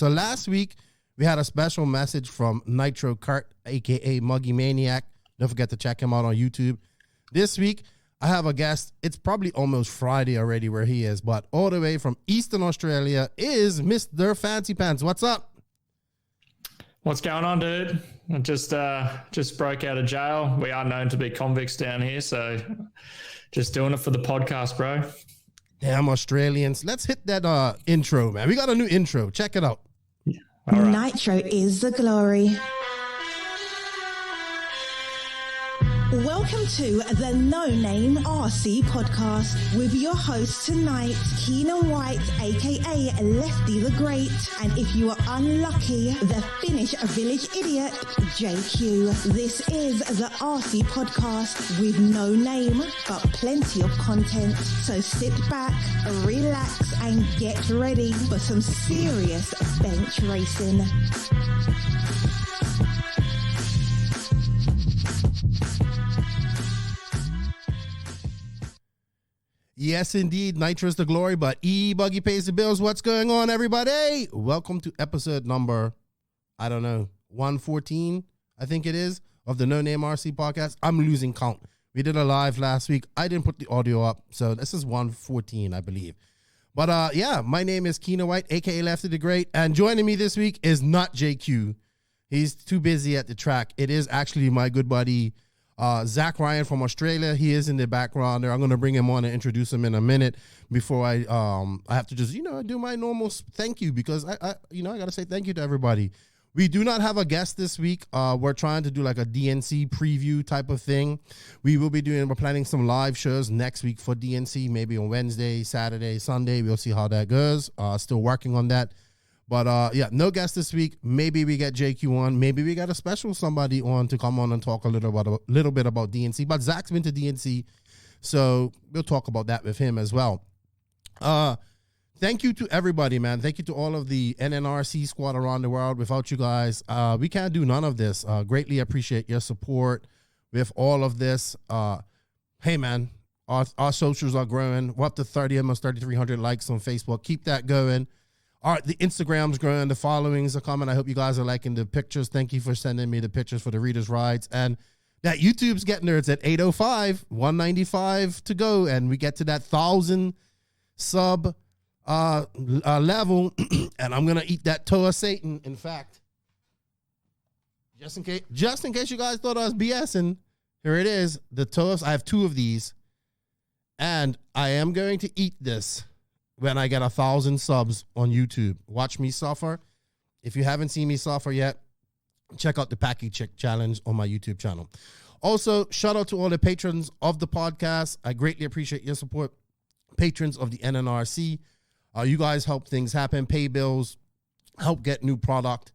So last week, we had a special message from Nitro Kurt, a.k.a. Muggy Maniac. Don't forget to check him out on YouTube. This week, I have a guest. It's probably almost Friday already where he is, but all the way from Eastern Australia is Mr. Fancy Pants. What's up? What's going on, dude? I just broke out of jail. We are known to be convicts down here, so just doing it for the podcast, bro. Damn Australians. Let's hit that intro, man. We got a new intro. Check it out. All right. Nitro is the glory. Welcome to the No Name RC podcast with your host tonight, Keenan White, aka Lefty the Great, and if you are unlucky, the Finnish village idiot, JQ. This is the RC podcast with no name, but plenty of content. So sit back, relax, and get ready for some serious bench racing. Yes, indeed. Nitro's the glory, but E-Buggy pays the bills. What's going on, everybody? Welcome to episode number, 114, I think it is, of the No Name RC podcast. I'm losing count. We did a live last week. I didn't put the audio up, so this is 114, I believe. But yeah, my name is Keenan White, a.k.a. Lefty the Great, and joining me this week is not JQ. He's too busy at the track. It is actually my good buddy, Zac Ryan from Australia. He is in the background there. I'm going to bring him on and introduce him in a minute before I have to just, do my normal thank you because I got to say thank you to everybody. We do not have a guest this week. We're trying to do like a DNC preview type of thing. We're planning some live shows next week for DNC, maybe on Wednesday, Saturday, Sunday. We'll see how that goes. Still working on that. But yeah, no guest this week. Maybe we get JQ on. Maybe we got a special somebody on to come on and talk a little bit about DNC. But Zac's been to DNC, so we'll talk about that with him as well. Thank you to everybody, man. Thank you to all of the NNRC Squad around the world. Without you guys, we can't do none of this. Greatly appreciate your support with all of this. Hey, man, our socials are growing. We're up to 30, almost 3,300 likes on Facebook. Keep that going. All right, the Instagram's growing, the followings are coming. I hope you guys are liking the pictures. Thank you for sending me the pictures for the Reader's Rides. And that YouTube's getting there. It's at 805, 195 to go. And we get to that 1,000 sub level. And I'm going to eat that toe of Satan. In fact, just in case you guys thought I was BSing, here it is. The toes. I have 2 of these. And I am going to eat this when I get 1,000 subs on YouTube. Watch me suffer. If you haven't seen me suffer yet, check out the Packy Chick Challenge on my YouTube channel. Also, shout out to all the patrons of the podcast. I greatly appreciate your support. Patrons of the NNRC. You guys help things happen, pay bills, help get new product.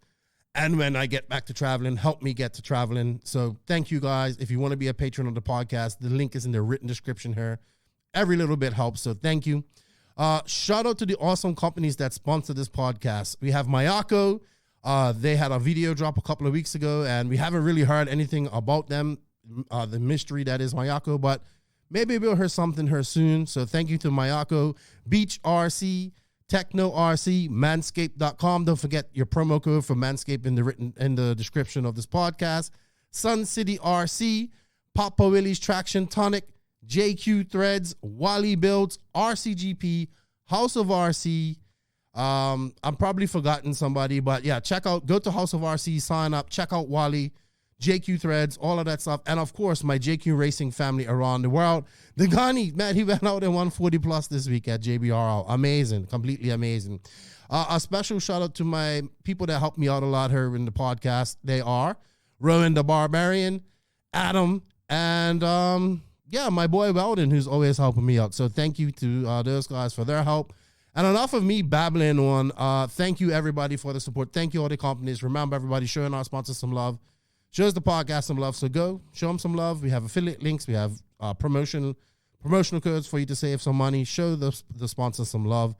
And when I get back to traveling, help me get to traveling. So thank you guys. If you want to be a patron of the podcast, the link is in the written description here. Every little bit helps, so thank you. Shout out to the awesome companies that sponsor this podcast. We have Mayako. They had a video drop a couple of weeks ago, and we haven't really heard anything about them, the mystery that is Mayako, but maybe we'll hear something here soon. So thank you to Mayako, Beach RC, Tekno RC, Manscaped.com. Don't forget your promo code for Manscaped in the description of this podcast. Sun City RC, Papa Willie's Traction Tonic, JQ Threads, Wally Builds, RCGP, House of RC. I'm probably forgotten somebody, but yeah, go to House of RC, sign up, check out Wally, JQ Threads, all of that stuff. And of course, my JQ Racing family around the world. The Ghani, man, he went out in 140 plus this week at JBRL. Amazing, completely amazing. A special shout out to my people that helped me out a lot here in the podcast. They are Rowan the Barbarian, Adam, and yeah, my boy Weldon, who's always helping me out. So thank you to those guys for their help. And enough of me babbling on. Thank you, everybody, for the support. Thank you, all the companies. Remember, everybody, showing our sponsors some love. Shows the podcast some love. So go, show them some love. We have affiliate links. We have promotional codes for you to save some money. Show the sponsors some love.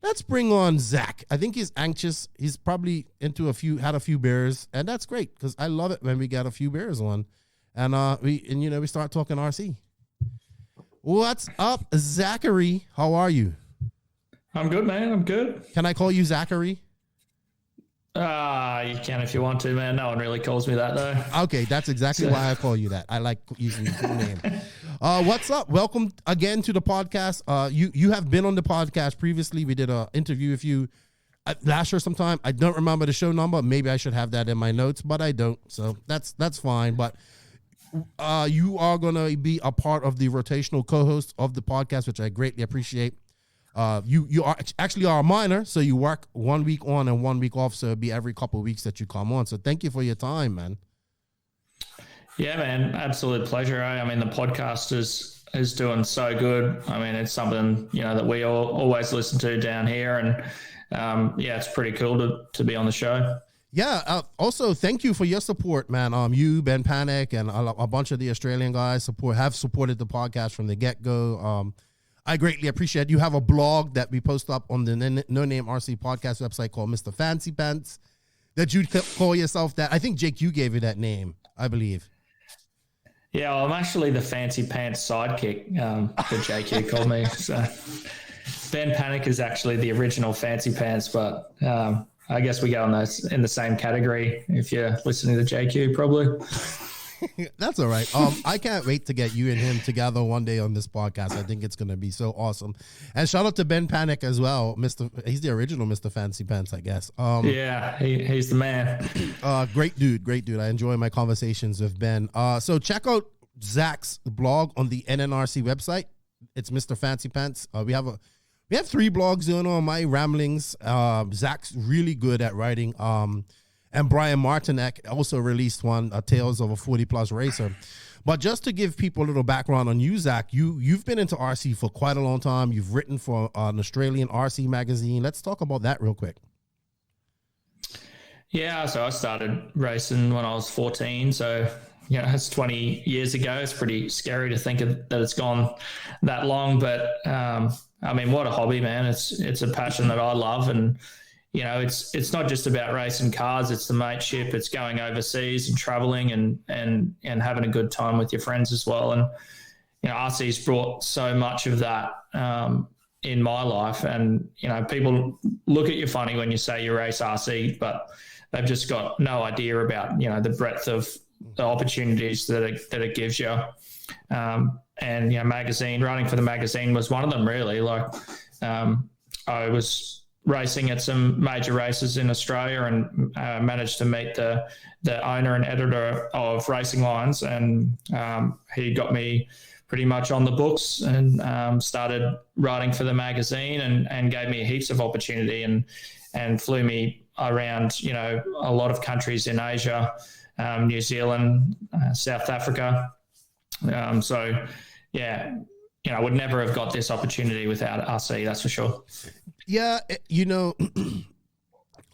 Let's bring on Zac. I think he's anxious. He's probably had a few beers. And that's great, because I love it when we get a few beers on. And we start talking RC. What's up, Zachary? How are you? I'm good, man. I'm good. Can I call you Zachary? You can if you want to, man. No one really calls me that, though. Okay, that's exactly why I call you that. I like using your full name. What's up? Welcome again to the podcast. You have been on the podcast previously. We did an interview with you last year sometime. I don't remember the show number. Maybe I should have that in my notes, but I don't. So that's fine. But you are going to be a part of the rotational co-host of the podcast, which I greatly appreciate. You are actually a minor, so you work 1 week on and 1 week off, so it'll be every couple of weeks that you come on. So thank you for your time, man. Yeah, man, absolute pleasure. I mean, the podcast is doing so good. I mean, it's something, that we all always listen to down here, and it's pretty cool to be on the show. Yeah. Also, thank you for your support, man. You, Ben Panic, and a bunch of the Australian guys have supported the podcast from the get-go. I greatly appreciate it. You have a blog that we post up on the No Name RC podcast website called Mr. Fancy Pants that you call yourself that. I think, Jake, you gave it that name, I believe. Yeah, well, I'm actually the Fancy Pants sidekick that JQ called me. So Ben Panic is actually the original Fancy Pants, but I guess we go in the same category if you're listening to JQ, probably. That's all right. I can't wait to get you and him together one day on this podcast. I think it's going to be so awesome. And shout out to Ben Panic as well. He's the original Mr. Fancy Pants, I guess. He's the man. Great dude. I enjoy my conversations with Ben. So check out Zac's blog on the NNRC website. It's Mr. Fancy Pants. We have 3 blogs going on my ramblings. Zac's really good at writing. And Brian Martinek also released one, Tales of a 40-plus Racer. But just to give people a little background on you, Zac, you've been into RC for quite a long time. You've written for an Australian RC magazine. Let's talk about that real quick. Yeah, so I started racing when I was 14. So, it's 20 years ago. It's pretty scary to think that it's gone that long. But, I mean, what a hobby, man. It's a passion that I love. And, it's not just about racing cars. It's the mateship. It's going overseas and traveling and having a good time with your friends as well. And, RC's brought so much of that in my life. And, people look at you funny when you say you race RC, but they've just got no idea about, the breadth of the opportunities that it gives you. And, running for the magazine was one of them, really. Like, I was racing at some major races in Australia and managed to meet the owner and editor of Racing Lines, and he got me pretty much on the books and started writing for the magazine and gave me heaps of opportunity and flew me around, a lot of countries in Asia, New Zealand, South Africa. I would never have got this opportunity without RC, that's for sure. Yeah,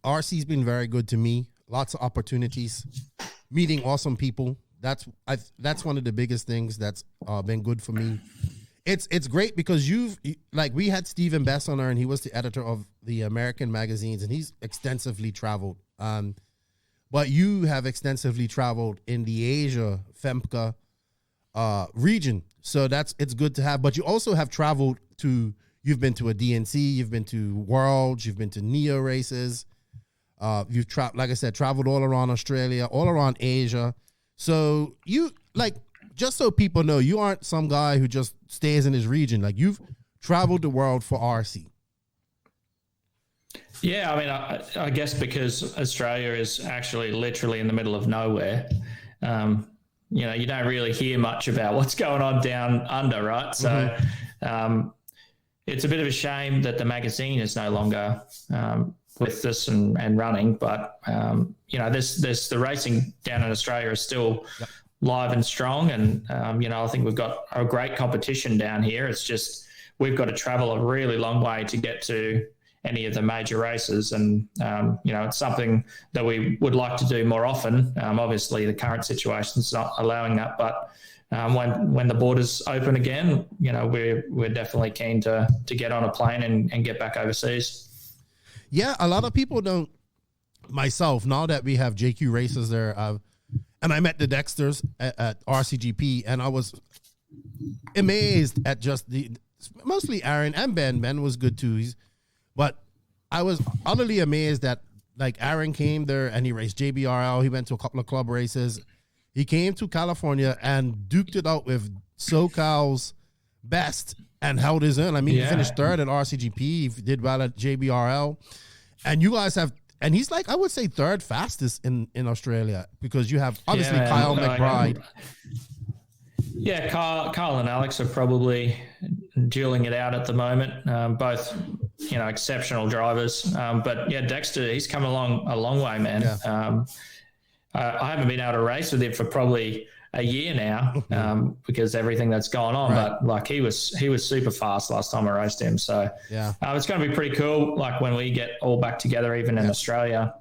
RC's been very good to me. Lots of opportunities, meeting awesome people. That's one of the biggest things that's been good for me. It's great because we had Stephen Best on there, and he was the editor of the American magazines, and he's extensively traveled. But you have extensively traveled in the Asia FEMCA region, so it's good to have. But you also have traveled to. You've been to a DNC, you've been to Worlds, you've been to Neo races. You've traveled all around Australia, all around Asia. So just so people know, you aren't some guy who just stays in his region. Like, you've traveled the world for RC. Yeah, I mean, I guess because Australia is actually literally in the middle of nowhere. You don't really hear much about what's going on down under, right? So, it's a bit of a shame that the magazine is no longer with this and running, but this the racing down in Australia is still live and strong, and I think we've got a great competition down here. It's just we've got to travel a really long way to get to any of the major races, and it's something that we would like to do more often. Obviously, the current situation is not allowing that, but when the borders open again, we're definitely keen to get on a plane and get back overseas. Yeah, a lot of people don't. Myself, now that we have JQ races there, and I met the Dexters at RCGP, and I was amazed at just mostly Aaron and Ben. Ben was good too. But I was utterly amazed at like Aaron came there and he raced JBRL. He went to a couple of club races. He came to California and duked it out with SoCal's best and held his own. I mean, he finished third at RCGP. He did well at JBRL. And you guys have, and he's like, I would say third fastest in Australia, because you have obviously Kyle McBride. Yeah, Kyle and Alex are probably dueling it out at the moment. Both, exceptional drivers. But yeah, Dexter, he's come along a long way, man. Yeah. I haven't been able to race with him for probably a year now, because everything that's gone on. Right. But like he was super fast last time I raced him. So it's going to be pretty cool. Like when we get all back together, even in Australia,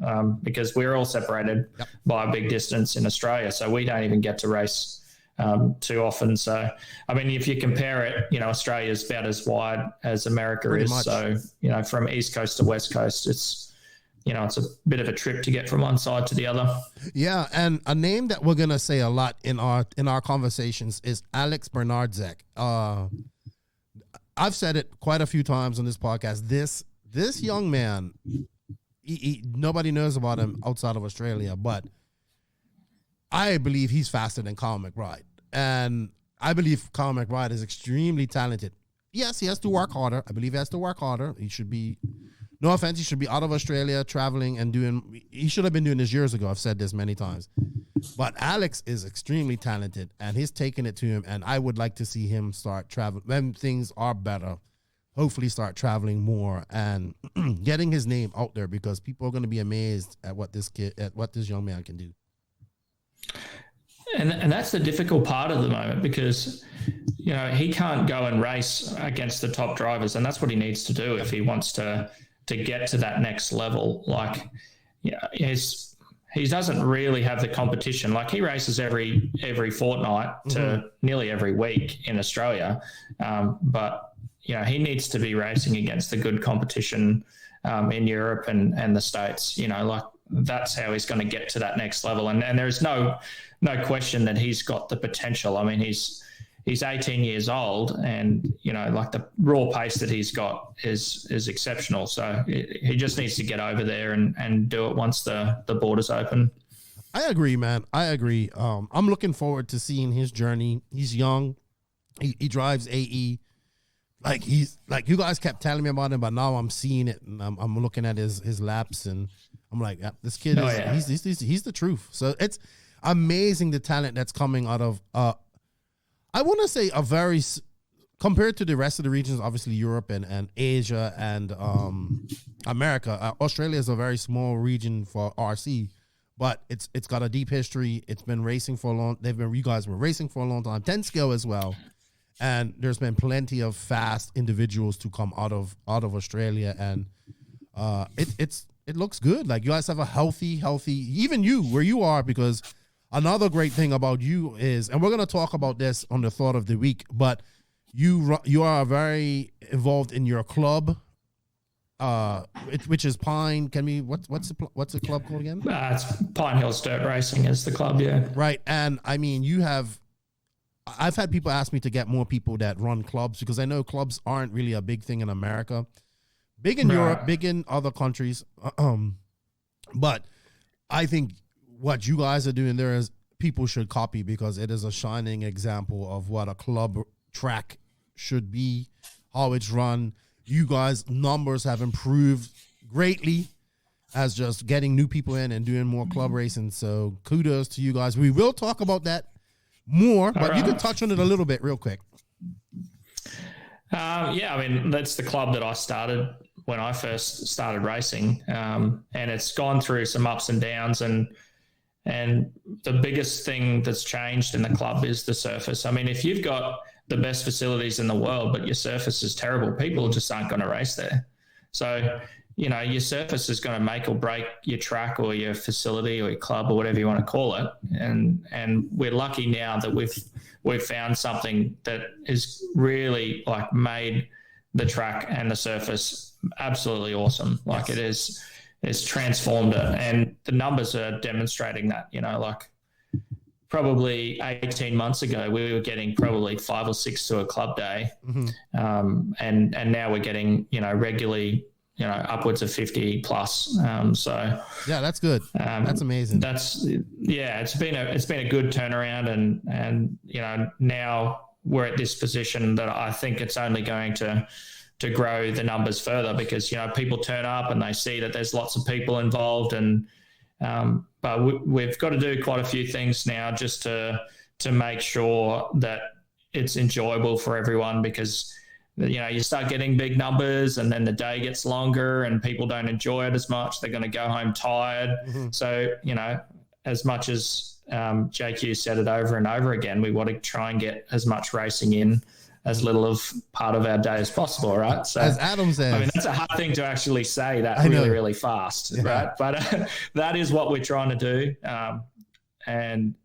because we're all separated by a big distance in Australia, so we don't even get to race too often. So I mean, if you compare it, Australia's about as wide as America pretty is. Much. So from East Coast to West Coast, it's a bit of a trip to get from one side to the other. Yeah, and a name that we're gonna say a lot in our conversations is Alex Bernard Zac. I've said it quite a few times on this podcast. This young man, nobody knows about him outside of Australia, but I believe he's faster than Kyle McBride, and I believe Kyle McBride is extremely talented. Yes, he has to work harder. I believe he has to work harder. He should be. No offense, he should be out of Australia traveling and doing. He should have been doing this years ago. I've said this many times. But Alex is extremely talented, and he's taking it to him. And I would like to see him start traveling when things are better. Hopefully, start traveling more and getting his name out there, because people are going to be amazed at what this young man can do. And that's the difficult part of the moment, because he can't go and race against the top drivers, and that's what he needs to do if he wants to get to that next level. Like, he doesn't really have the competition. Like, he races every fortnight to nearly every week in Australia. But, he needs to be racing against the good competition in Europe and the States. Like, that's how he's going to get to that next level. And there's no question that he's got the potential. I mean, he's 18 years old, and like the raw pace that he's got is exceptional. So he just needs to get over there and do it once the borders open. I agree, man. I agree. I'm looking forward to seeing his journey. He's young. He drives AE. Like, he's like, you guys kept telling me about him, but now I'm seeing it, and I'm looking at his laps, and I'm like, this kid he's the truth. So it's amazing the talent that's coming out of I want to say compared to the rest of the regions, obviously Europe and Asia and America, Australia is a very small region for RC, but it's got a deep history. It's been racing for a long. You guys were racing for a long time. 10 scale as well, and there's been plenty of fast individuals to come out of Australia, and it looks good. Like, you guys have a healthy, even you where you are, because. Another great thing about you is, and we're going to talk about this on the thought of the week, but you are very involved in your club, which is Pine. What's the club called again? It's Pine Hills Dirt Racing is the club, yeah. Right, and I mean, I've had people ask me to get more people that run clubs, because I know clubs aren't really a big thing in America, big in Europe, big in other countries, but I think. What you guys are doing there is people should copy, because it is a shining example of what a club track should be, how it's run. You guys' numbers have improved greatly as just getting new people in and doing more club racing. So kudos to you guys. We will talk about that more, but you can touch on it a little bit real quick. I mean, that's the club that I started when I first started racing, and it's gone through some ups and downs, and the biggest thing that's changed in the club is the surface. I mean, if you've got the best facilities in the world, but your surface is terrible, people just aren't going to race there. So, your surface is going to make or break your track or your facility or your club or whatever you want to call it. And we're lucky now that we've found something that is really like made the track and the surface absolutely awesome. Like, it is. It's transformed it, and the numbers are demonstrating that. Like, probably 18 months ago, we were getting probably 5 or 6 to a club day, and now we're getting regularly upwards of 50 plus. So yeah, that's good. That's amazing. It's been a good turnaround, and now we're at this position that I think it's only going to grow the numbers further, because people turn up and they see that there's lots of people involved, and but we've got to do quite a few things now just to make sure that it's enjoyable for everyone, because you start getting big numbers and then the day gets longer and people don't enjoy it as much. They're going to go home tired. Mm-hmm. So, as much as JQ said it over and over again, we want to try and get as much racing in as little of part of our day as possible, right? So, as Adam says, I mean, that's a hard thing to actually say that really fast, right? But that is what we're trying to do. And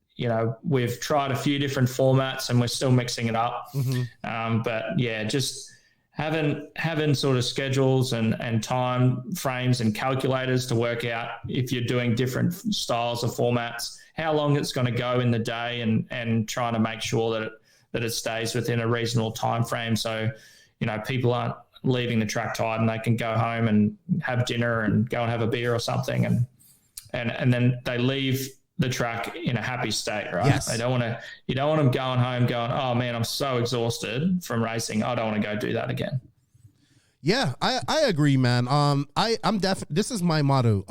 we've tried a few different formats and we're still mixing it up. Mm-hmm. But yeah, just having sort of schedules and time frames and calculators to work out if you're doing different styles of formats, how long it's going to go in the day, and trying to make sure that it stays within a reasonable time frame. So, people aren't leaving the track tired and they can go home and have dinner and go and have a beer or something. And then they leave the track in a happy state, right? Yes. You don't want them going home going, oh man, I'm so exhausted from racing, I don't want to go do that again. Yeah, I agree, man. This is my motto.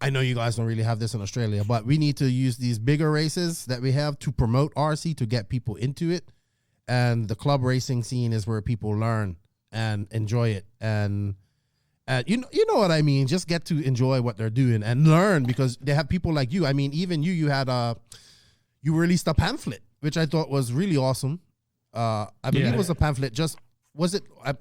I know you guys don't really have this in Australia, but we need to use these bigger races that we have to promote RC, to get people into it. And the club racing scene is where people learn and enjoy it. And you know what I mean? Just get to enjoy what they're doing and learn, because they have people like you. I mean, even you had you released a pamphlet, which I thought was really awesome. I believe it was a pamphlet. Was it? I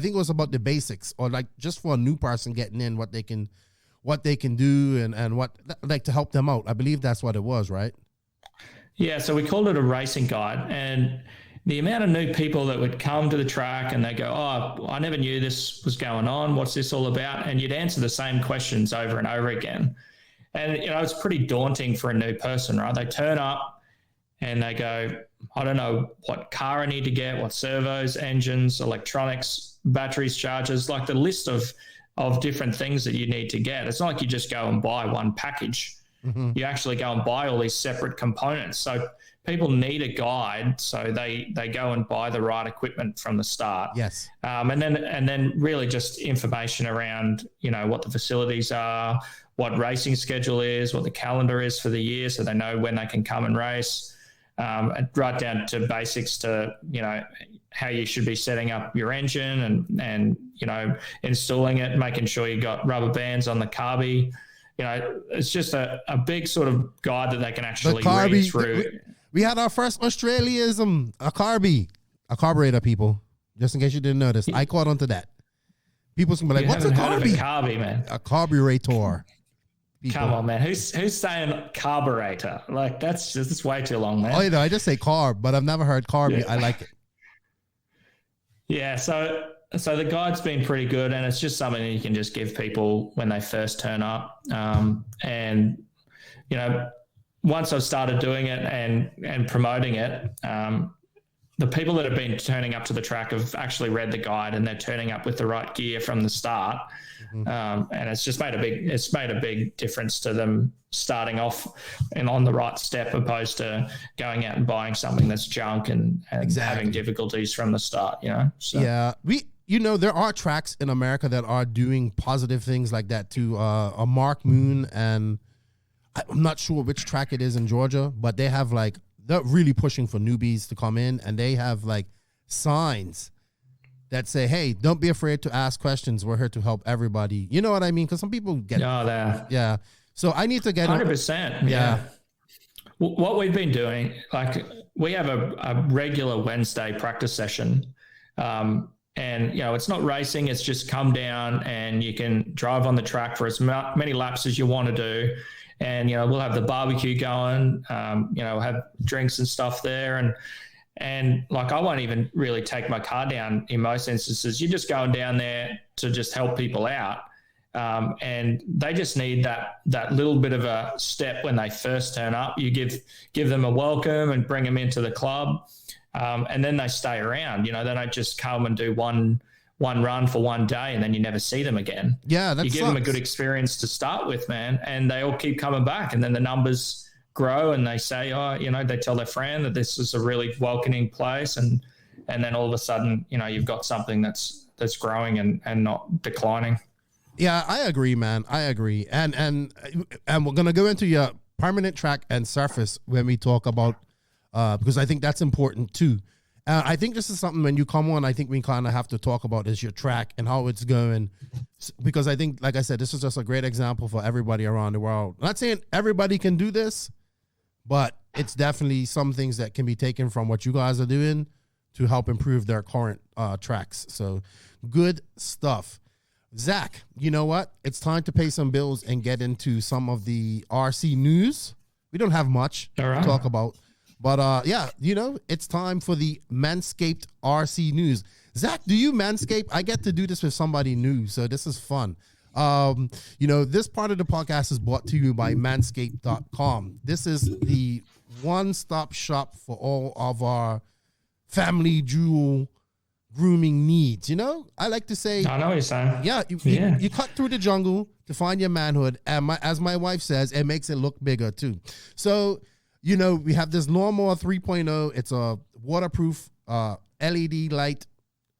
think it was about the basics, or like just for a new person getting in, what they can do and what, like, to help them out. I believe that's what it was, right? Yeah. So we called it a racing guide, and the amount of new people that would come to the track and they go, oh, I never knew this was going on. What's this all about? And you'd answer the same questions over and over again. And, it's pretty daunting for a new person, right? They turn up and they go, I don't know what car I need to get, what servos, engines, electronics, batteries, chargers, like the list of different things that you need to get. It's not like you just go and buy one package. Mm-hmm. You actually go and buy all these separate components. So people need a guide, so they go and buy the right equipment from the start. Yes. And then really just information around, what the facilities are, what racing schedule is, what the calendar is for the year, so they know when they can come and race, right down to basics to, how you should be setting up your engine and installing it, making sure you got rubber bands on the carby. It's just a big sort of guide that they can actually read through. We had our first Australianism, a carburetor, people. Just in case you didn't notice, I caught onto that. People can be like, "What's a carby?" Carby, man. A carburetor. People. Come on, man. Who's saying carburetor? Like that's way too long, man. Oh, I just say carb, but I've never heard carby. Yeah. I like it. Yeah. So the guide's been pretty good, and it's just something that you can just give people when they first turn up. And once I've started doing it and promoting it, the people that have been turning up to the track have actually read the guide, and they're turning up with the right gear from the start. Mm-hmm. And it's just made a big difference to them starting off and on the right step, opposed to going out and buying something that's junk and having difficulties from the start, So. Yeah. There are tracks in America that are doing positive things like that too. A Mark Moon, and I'm not sure which track it is in Georgia, but they have they're really pushing for newbies to come in, and they have signs that say, hey, don't be afraid to ask questions. We're here to help everybody. You know what I mean? Because some people get... Yeah. So I need to get... 100%. Yeah. What we've been doing, we have a regular Wednesday practice session. And, it's not racing. It's just come down and you can drive on the track for as many laps as you want to do. And, we'll have the barbecue going, have drinks and stuff there. And I won't even really take my car down in most instances. You're just going down there to just help people out. And they just need that little bit of a step when they first turn up. You give them a welcome and bring them into the club. And then they stay around, they don't just come and do one one run for one day and then you never see them again. Yeah, that you give sucks. them a good experience to start with, man, and they all keep coming back, and then the numbers grow, and they say, they tell their friend that this is a really welcoming place, and then all of a sudden, you've got something that's growing and not declining. Yeah, I agree, man. I agree, and we're gonna go into your permanent track and surface when we talk about because I think that's important too. I think this is something when you come on, I think we kind of have to talk about is your track and how it's going, because I think, like I said, this is just a great example for everybody around the world. I'm not saying everybody can do this, but it's definitely some things that can be taken from what you guys are doing to help improve their current tracks. So good stuff. Zac, you know what? It's time to pay some bills and get into some of the RC news. We don't have much to talk about. But it's time for the Manscaped RC news. Zac, do you Manscape? I get to do this with somebody new, so this is fun. This part of the podcast is brought to you by Manscaped.com. This is the one-stop shop for all of our family jewel grooming needs. I like to say, I know what you're saying. Yeah, you cut through the jungle to find your manhood, and as my wife says, it makes it look bigger too. So, we have this Lawnmower 3.0. It's a waterproof LED light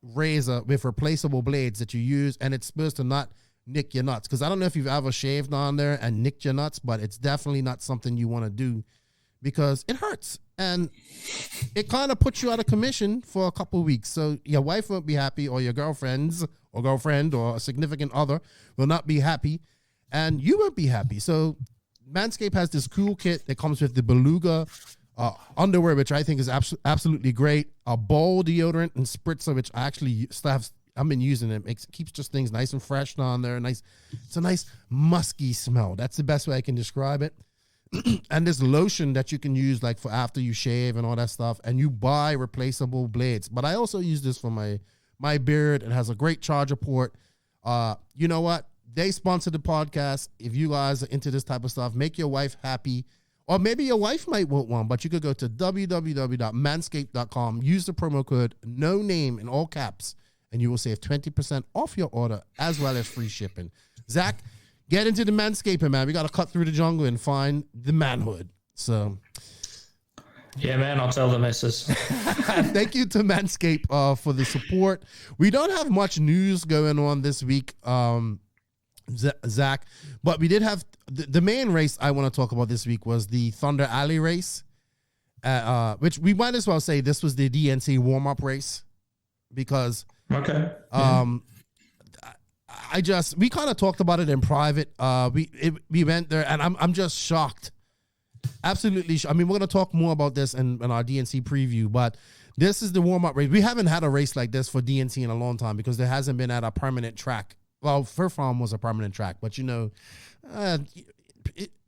razor with replaceable blades that you use, and it's supposed to not nick your nuts. Because I don't know if you've ever shaved on there and nicked your nuts, but it's definitely not something you want to do because it hurts. And it kind of puts you out of commission for a couple of weeks. So your wife won't be happy, or your girlfriend or a significant other will not be happy, and you won't be happy. So Manscaped has this cool kit that comes with the Beluga underwear, which I think is absolutely great. A ball deodorant and spritzer, which I actually still have. I've been using it. Keeps just things nice and fresh on there. It's a nice musky smell. That's the best way I can describe it. And this lotion that you can use like for after you shave and all that stuff. And you buy replaceable blades. But I also use this for my beard. It has a great charger port. You know what? They sponsor the podcast. If you guys are into this type of stuff, make your wife happy. Or maybe your wife might want one, but you could go to www.manscaped.com, use the promo code NONAME in all caps, and you will save 20% off your order as well as free shipping. Zac, get into the manscaping, man. We got to cut through the jungle and find the manhood. So, yeah, man, I'll tell the missus. Thank you to Manscaped for the support. We don't have much news going on this week, Zac, but we did have the main race I want to talk about this week was the Thunder Alley race, which we might as well say this was the DNC warm-up race because we kind of talked about it in private. We went there, and I'm just shocked. Absolutely. I mean, we're going to talk more about this in our DNC preview, but this is the warm-up race. We haven't had a race like this for DNC in a long time because there hasn't been at a permanent track. Well, Fur Farm was a permanent track, but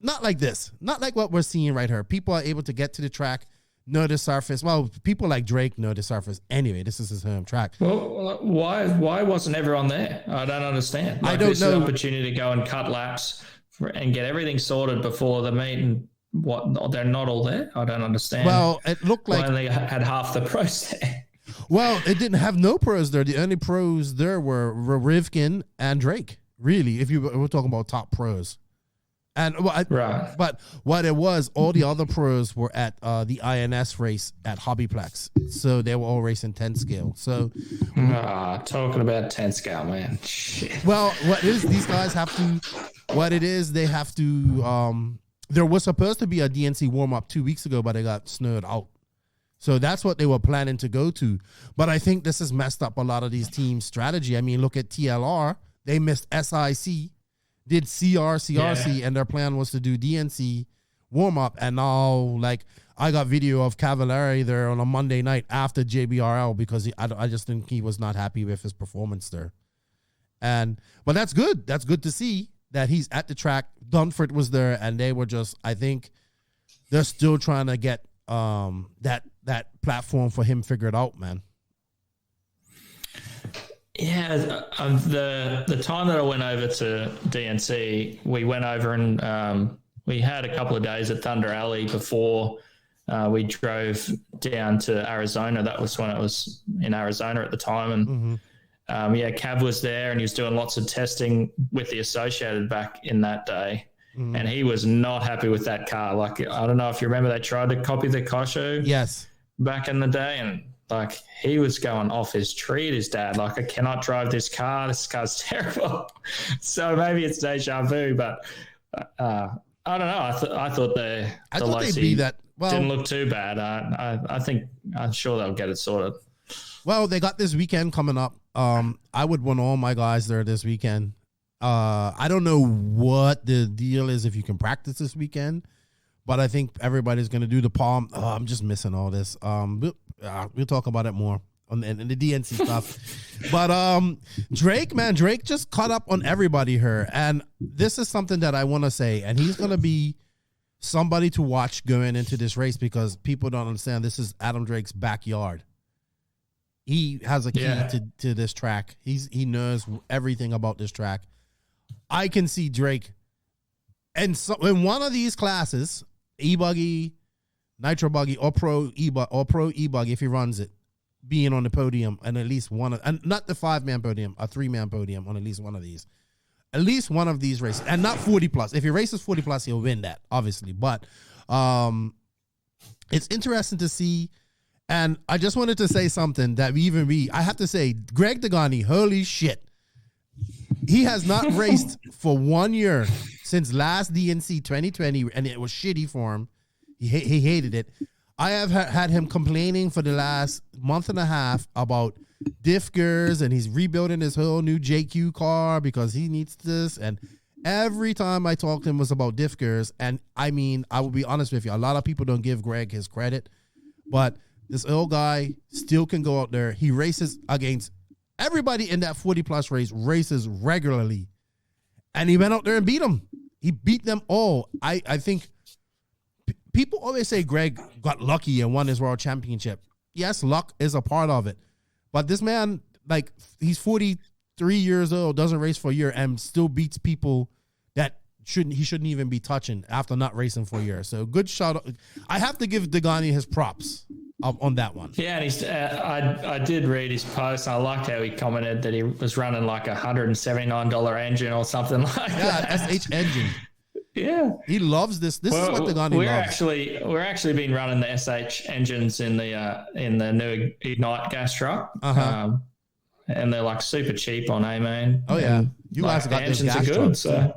not like this. Not like what we're seeing right here. People are able to get to the track, know the surface. Well, people like Drake know the surface. Anyway, this is his home track. Well, why wasn't everyone there? I don't understand. I don't know. This is an opportunity to go and cut laps and get everything sorted before the meet, and they're not all there? I don't understand. Well, it looked like... Why only had half the pros there? Well, it didn't have no pros there. The only pros there were Rivkin and Drake, really, if we're talking about top pros. And right. But what it was, all the other pros were at the INS race at Hobbyplex. So they were all racing 10 scale. So talking about 10 scale, man. Shit. Well, these guys have to, they have to, there was supposed to be a DNC warm-up 2 weeks ago, but it got snowed out. So that's what they were planning to go to. But I think this has messed up a lot of these teams' strategy. I mean, look at TLR. They missed SIC, did CRC, and their plan was to do DNC warm-up. And now, I got video of Cavallari there on a Monday night after JBRL because I just think he was not happy with his performance there. But that's good. That's good to see that he's at the track. Dunford was there, and they were just, I think, they're still trying to get that platform for him figured out, man. Yeah, the time that I went over to DNC, we went over and we had a couple of days at Thunder Alley before we drove down to Arizona. That was when it was in Arizona at the time, and Cav was there and he was doing lots of testing with the Associated back in that day. And he was not happy with that car. Like, I don't know if you remember, they tried to copy the Kosho back in the day, and like he was going off his tree at his dad. Like, I cannot drive this car. This car's terrible. So maybe it's deja vu, but I don't know. I thought the Lacey didn't look too bad. I'm sure they'll get it sorted. Well, they got this weekend coming up. I would want all my guys there this weekend. I don't know what the deal is if you can practice this weekend, but I think everybody's going to do the Palm. Oh, I'm just missing all this. We'll talk about it more on the DNC stuff. But Drake just caught up on everybody here. And this is something that I want to say. And he's going to be somebody to watch going into this race because people don't understand this is Adam Drake's backyard. He has a key to this track. He knows everything about this track. I can see Drake, and so in one of these classes, e-buggy, nitro buggy, or pro e-buggy, if he runs it, being on the podium, and at least one of, and not the 5-man podium, a 3-man podium on at least one of these races, and not 40 plus. If he races 40 plus, he'll win that, obviously. But it's interesting to see. And I just wanted to say something that I have to say, Greg Degani, holy shit. He has not raced for 1 year since last DNC 2020, and it was shitty for him. He hated it. I have had him complaining for the last month and a half about diff gears, and he's rebuilding his whole new JQ car because he needs this. And every time I talked to him was about diff gears. And I mean, I will be honest with you, a lot of people don't give Greg his credit, but this old guy still can go out there. He races against everybody in that 40-plus races regularly. And he went out there and beat them. He beat them all. I think people always say Greg got lucky and won his world championship. Yes, luck is a part of it. But this man, like, he's 43 years old, doesn't race for a year, and still beats people that he shouldn't even be touching after not racing for a year. So good shout out. I have to give Degani his props on that one. Yeah, and he's, I did read his post, and I liked how he commented that he was running like a $179 engine or something like that. Yeah, SH engine. Yeah, he loves this. This is what Degani loves. We're actually been running the SH engines in the new Ignite gas truck, and they're like super cheap on A-Main. Oh yeah, you guys got those gas trucks. So.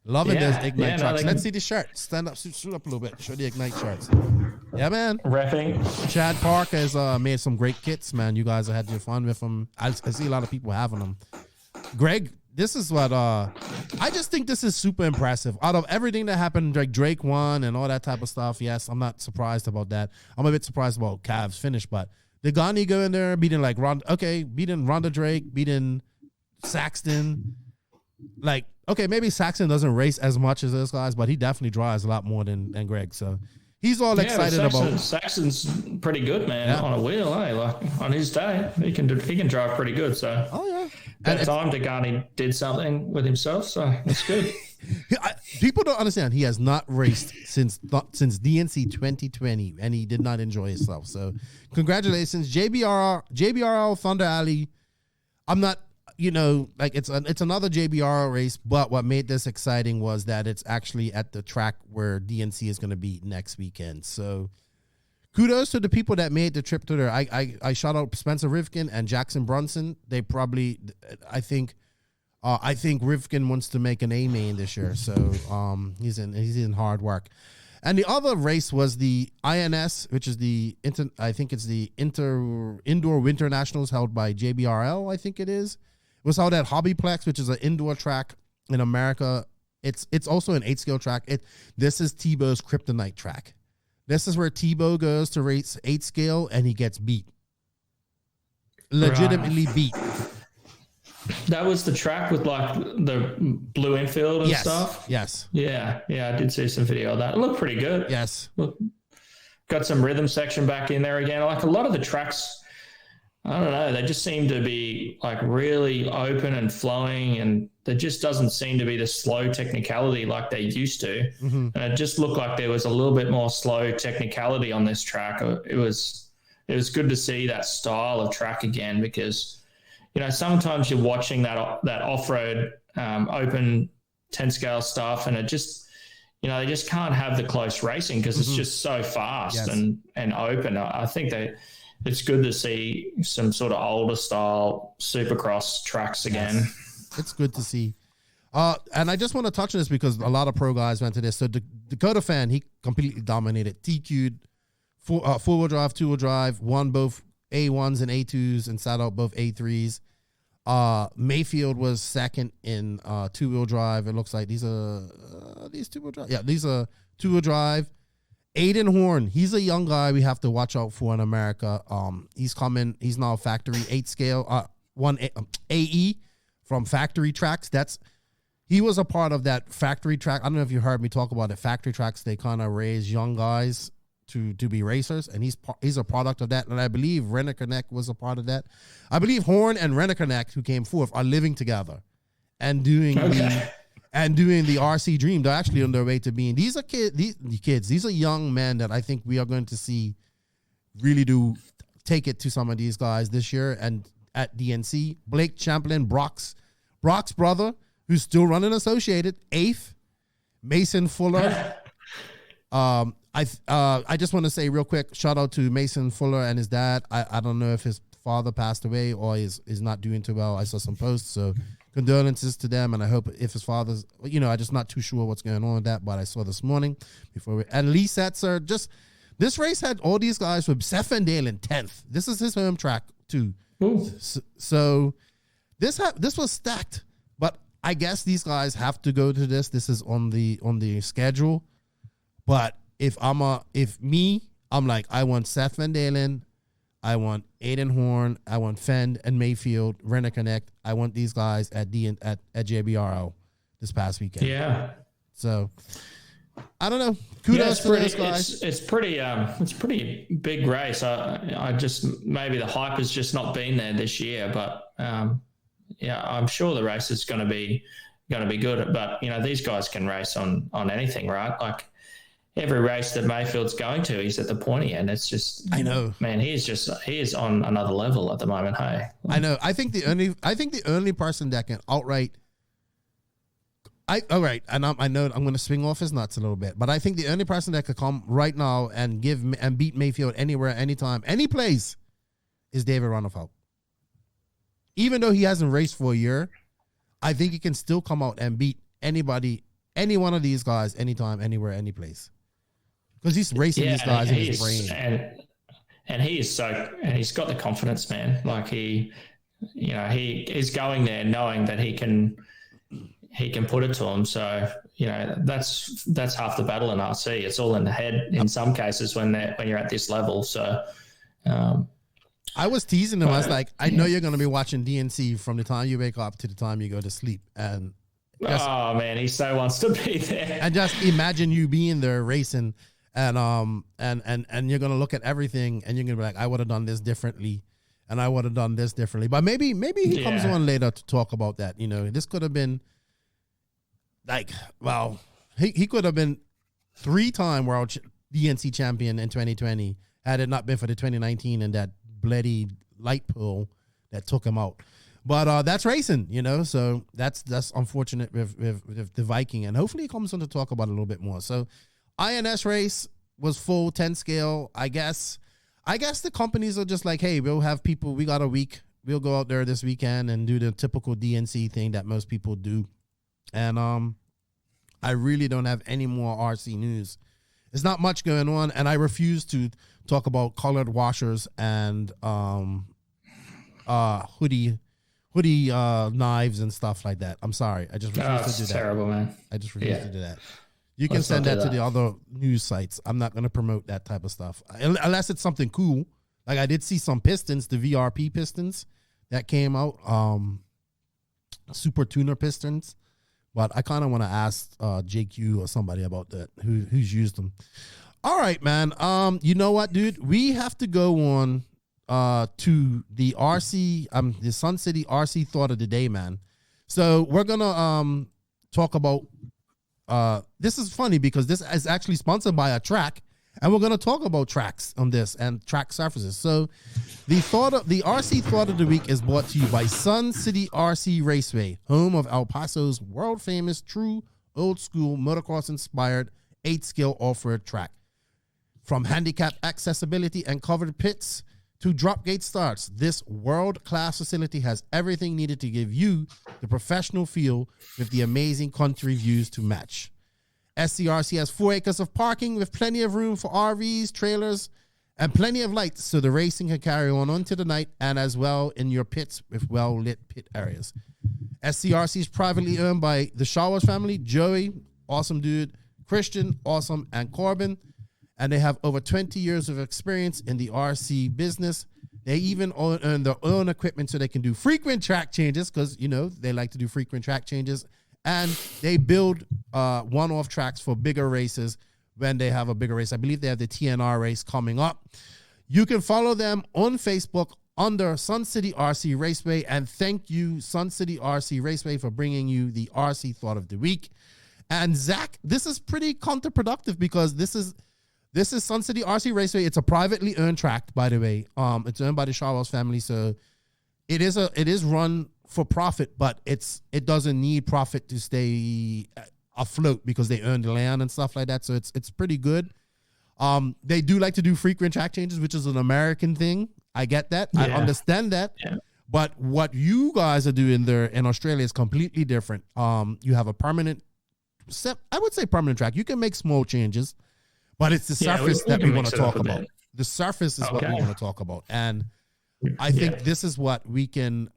Loving those Ignite trucks. Let's see the shirt. Stand up, shoot up a little bit. Show the Ignite shirts. Yeah, man. Repping. Chad Park has made some great kits, man. You guys have had your fun with them. I see a lot of people having them. Greg, this is what I just think this is super impressive. Out of everything that happened, like Drake won and all that type of stuff, yes, I'm not surprised about that. I'm a bit surprised about Cav's finish, but Degani go in there, beating like beating Rhonda Drake, beating Saxton. Like, okay, maybe Saxon doesn't race as much as those guys, but he definitely drives a lot more than Greg. So he's all excited about. Saxon's pretty good, man, on a wheel, Like on his day, he can drive pretty good. So that time Degani did something with himself, so that's good. People don't understand. He has not raced since DNC 2020, and he did not enjoy himself. So congratulations, JBRL Thunder Alley. I'm not. It's another JBR race, but what made this exciting was that it's actually at the track where DNC is going to be next weekend. So kudos to the people that made the trip to there. I shout out Spencer Rivkin and Jackson Brunson. They probably, I think Rivkin wants to make an A-main this year. So he's in hard work. And the other race was the INS, which is the Indoor Winter Nationals held by JBRL, I think it is. It was held at Hobbyplex, which is an indoor track in America. It's also an 8-scale track. This is Tebow's kryptonite track. This is where Tebow goes to race 8-scale and he gets beat. Legitimately beat. That was the track with like the blue infield and stuff? Yes. Yeah, I did see some video of that. It looked pretty good. Yes. Got some rhythm section back in there again. Like a lot of the tracks, I don't know, they just seem to be like really open and flowing, and there just doesn't seem to be the slow technicality like they used to. Mm-hmm. And it just looked like there was a little bit more slow technicality on this track. It was good to see that style of track again, because sometimes you're watching that off-road open 10 scale stuff, and it just, they just can't have the close racing because it's just so fast and open. I think that it's good to see some sort of older style supercross tracks again. Yes. It's good to see. And I just want to touch on this because a lot of pro guys went to this. So Dakota Fan, he completely dominated. TQ'd four-wheel drive, two-wheel drive, won both A1s and A2s and sat out both A3s. Mayfield was second in two-wheel drive. It looks like these two-wheel drive. Yeah, these are two-wheel drive. Aiden Horn, he's a young guy we have to watch out for in America. He's coming. He's now factory 8 scale, 1 AE from factory tracks. He was a part of that factory track. I don't know if you heard me talk about it. Factory tracks, they kind of raise young guys to be racers, and he's a product of that. And I believe Ronnefalk was a part of that. I believe Horn and Ronnefalk, who came forth, are living together and doing the RC Dream. They're actually on their way to being. These are kids. These are young men that I think we are going to see really do take it to some of these guys this year. And at DNC, Blake Champlin, Brock's brother, who's still running Associated, 8th. Mason Fuller. I just want to say real quick, shout out to Mason Fuller and his dad. I don't know if his father passed away or is not doing too well. I saw some posts, so condolences to them, and I hope if his father's, I'm just not too sure what's going on with that, but I saw this morning and Lee Setzer, this race had all these guys with Seth Van Dalen 10th. This is his home track too. So this was stacked, but I guess these guys have to go to this. This is on the schedule, but I'm like, I want Seth Van Dalen, I want Aiden Horn, I want Fend and Mayfield, Ronnefalk. I want these guys at JBRO this past weekend. Yeah. So I don't know. Kudos to those guys. It's pretty big race. I just, maybe the hype has just not been there this year, but I'm sure the race is going to be good. But these guys can race on anything, right? Like, every race that Mayfield's going to, he's at the pointy end. It's just, I know, man. He is on another level at the moment. Hey, I know. I think the only person that can outright, and I know I'm going to swing off his nuts a little bit, but I think the only person that could come right now and beat Mayfield anywhere, anytime, any place, is David Ronnefalk. Even though he hasn't raced for a year, I think he can still come out and beat anybody, any one of these guys, anytime, anywhere, any place. Because he's racing these guys in his brain. And he's got the confidence, man. Like he is going there knowing that he can put it to him. So, that's half the battle in RC. It's all in the head in some cases when you're at this level. So, I was teasing him. I was like, I know you're going to be watching DNC from the time you wake up to the time you go to sleep. And man, he so wants to be there. And just imagine you being there racing, and you're gonna look at everything, and you're gonna be like, I would have done this differently, and I would have done this differently. But maybe he comes on later to talk about that. This could have been like, well, he could have been 3-time world DNC champion in 2020 had it not been for the 2019 and that bloody light pole that took him out. But that's racing, so that's unfortunate with the Viking, and hopefully he comes on to talk about it a little bit more. So INS race was full 10 scale. I guess the companies are just like, hey, we'll have people, we got a week, we'll go out there this weekend and do the typical DNC thing that most people do. And I really don't have any more RC news. There's not much going on, and I refuse to talk about colored washers and hoodie knives and stuff like that. I'm sorry. I just refuse to do that. Terrible, man. I just refuse to do that. You can send that to the other news sites. I'm not going to promote that type of stuff unless it's something cool. Like I did see some pistons, the VRP pistons that came out, super tuner pistons. But I kind of want to ask JQ or somebody about that who's used them. All right, man. You know what, dude? We have to go on to the RC, the Sun City RC Thought of the Day, man. So we're gonna talk about. This is funny because this is actually sponsored by a track And we're going to talk about tracks on this and track surfaces. So the RC Thought of the Week is brought to you by Sun City RC Raceway, home of El Paso's world-famous, true, old-school, motocross-inspired 8-skill off-road track. From handicap accessibility and covered pits to drop gate starts, this world-class facility has everything needed to give you the professional feel with the amazing country views to match. SCRC has 4 acres of parking with plenty of room for RVs, trailers, and plenty of lights so the racing can carry on into the night, and as well in your pits with well-lit pit areas. SCRC is privately owned by the Showers family, Joey, awesome dude, Christian, awesome, and Corbin, and they have over 20 years of experience in the RC business. They even own their own equipment so they can do frequent track changes because, you know, they like to do frequent track changes. And they build one-off tracks for bigger races when they have a bigger race. I believe they have the TNR race coming up. You can follow them on Facebook under Sun City RC Raceway. And thank you, Sun City RC Raceway, for bringing you the RC Thought of the Week. And Zach, this is pretty counterproductive because this is Sun City RC Raceway. It's a privately owned track, by the way. It's owned by the Shawels family, so it is run for profit, but it doesn't need profit to stay afloat because they earn the land and stuff like that. So it's pretty good. They do like to do frequent track changes, which is an American thing. I get that. Yeah. I understand that. Yeah. But what you guys are doing there in Australia is completely different. You have a permanent track. You can make small changes, but it's the surface that we want to talk about. The surface is what we want to talk about. And I think this is what we can,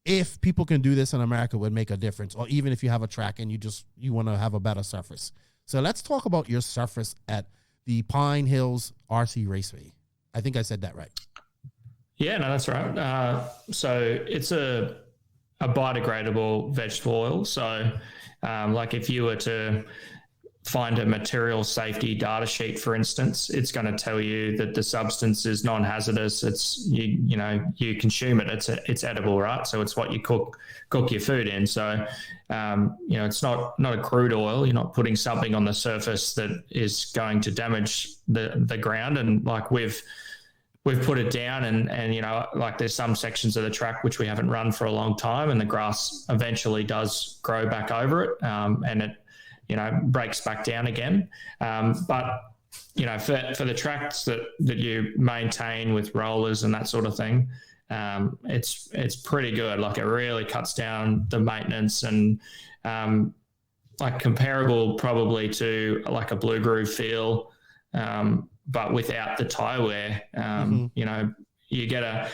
if people can do this in America, would make a difference. Or even if you have a track and you want to have a better surface. So let's talk about your surface at the Pine Hills RC Raceway. I think I said that right. Yeah, no, that's right. So it's a biodegradable vegetable oil. So like if you were to find a material safety data sheet, for instance, it's going to tell you that the substance is non-hazardous. It's you consume it. It's edible, right? So it's what you cook your food in. So it's not a crude oil. You're not putting something on the surface that is going to damage the ground. And like we've put it down and like there's some sections of the track which we haven't run for a long time, and the grass eventually does grow back over it, and it breaks back down again. But for the tracks that you maintain with rollers and that sort of thing, it's pretty good. Like it really cuts down the maintenance and like comparable probably to like a Blue Groove feel, but without the tire wear. You get a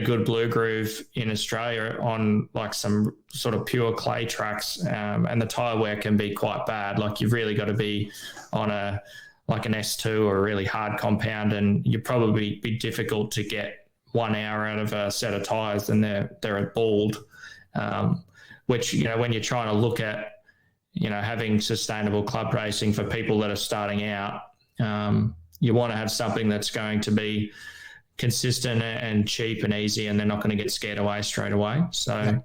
good Blue Groove in Australia on like some sort of pure clay tracks, and the tire wear can be quite bad. Like you've really got to be on an S2 or a really hard compound, and you'd probably be difficult to get 1 hour out of a set of tires, and they're bald. Which when you're trying to look at having sustainable club racing for people that are starting out, you want to have something that's going to be consistent and cheap and easy, and they're not going to get scared away straight away. So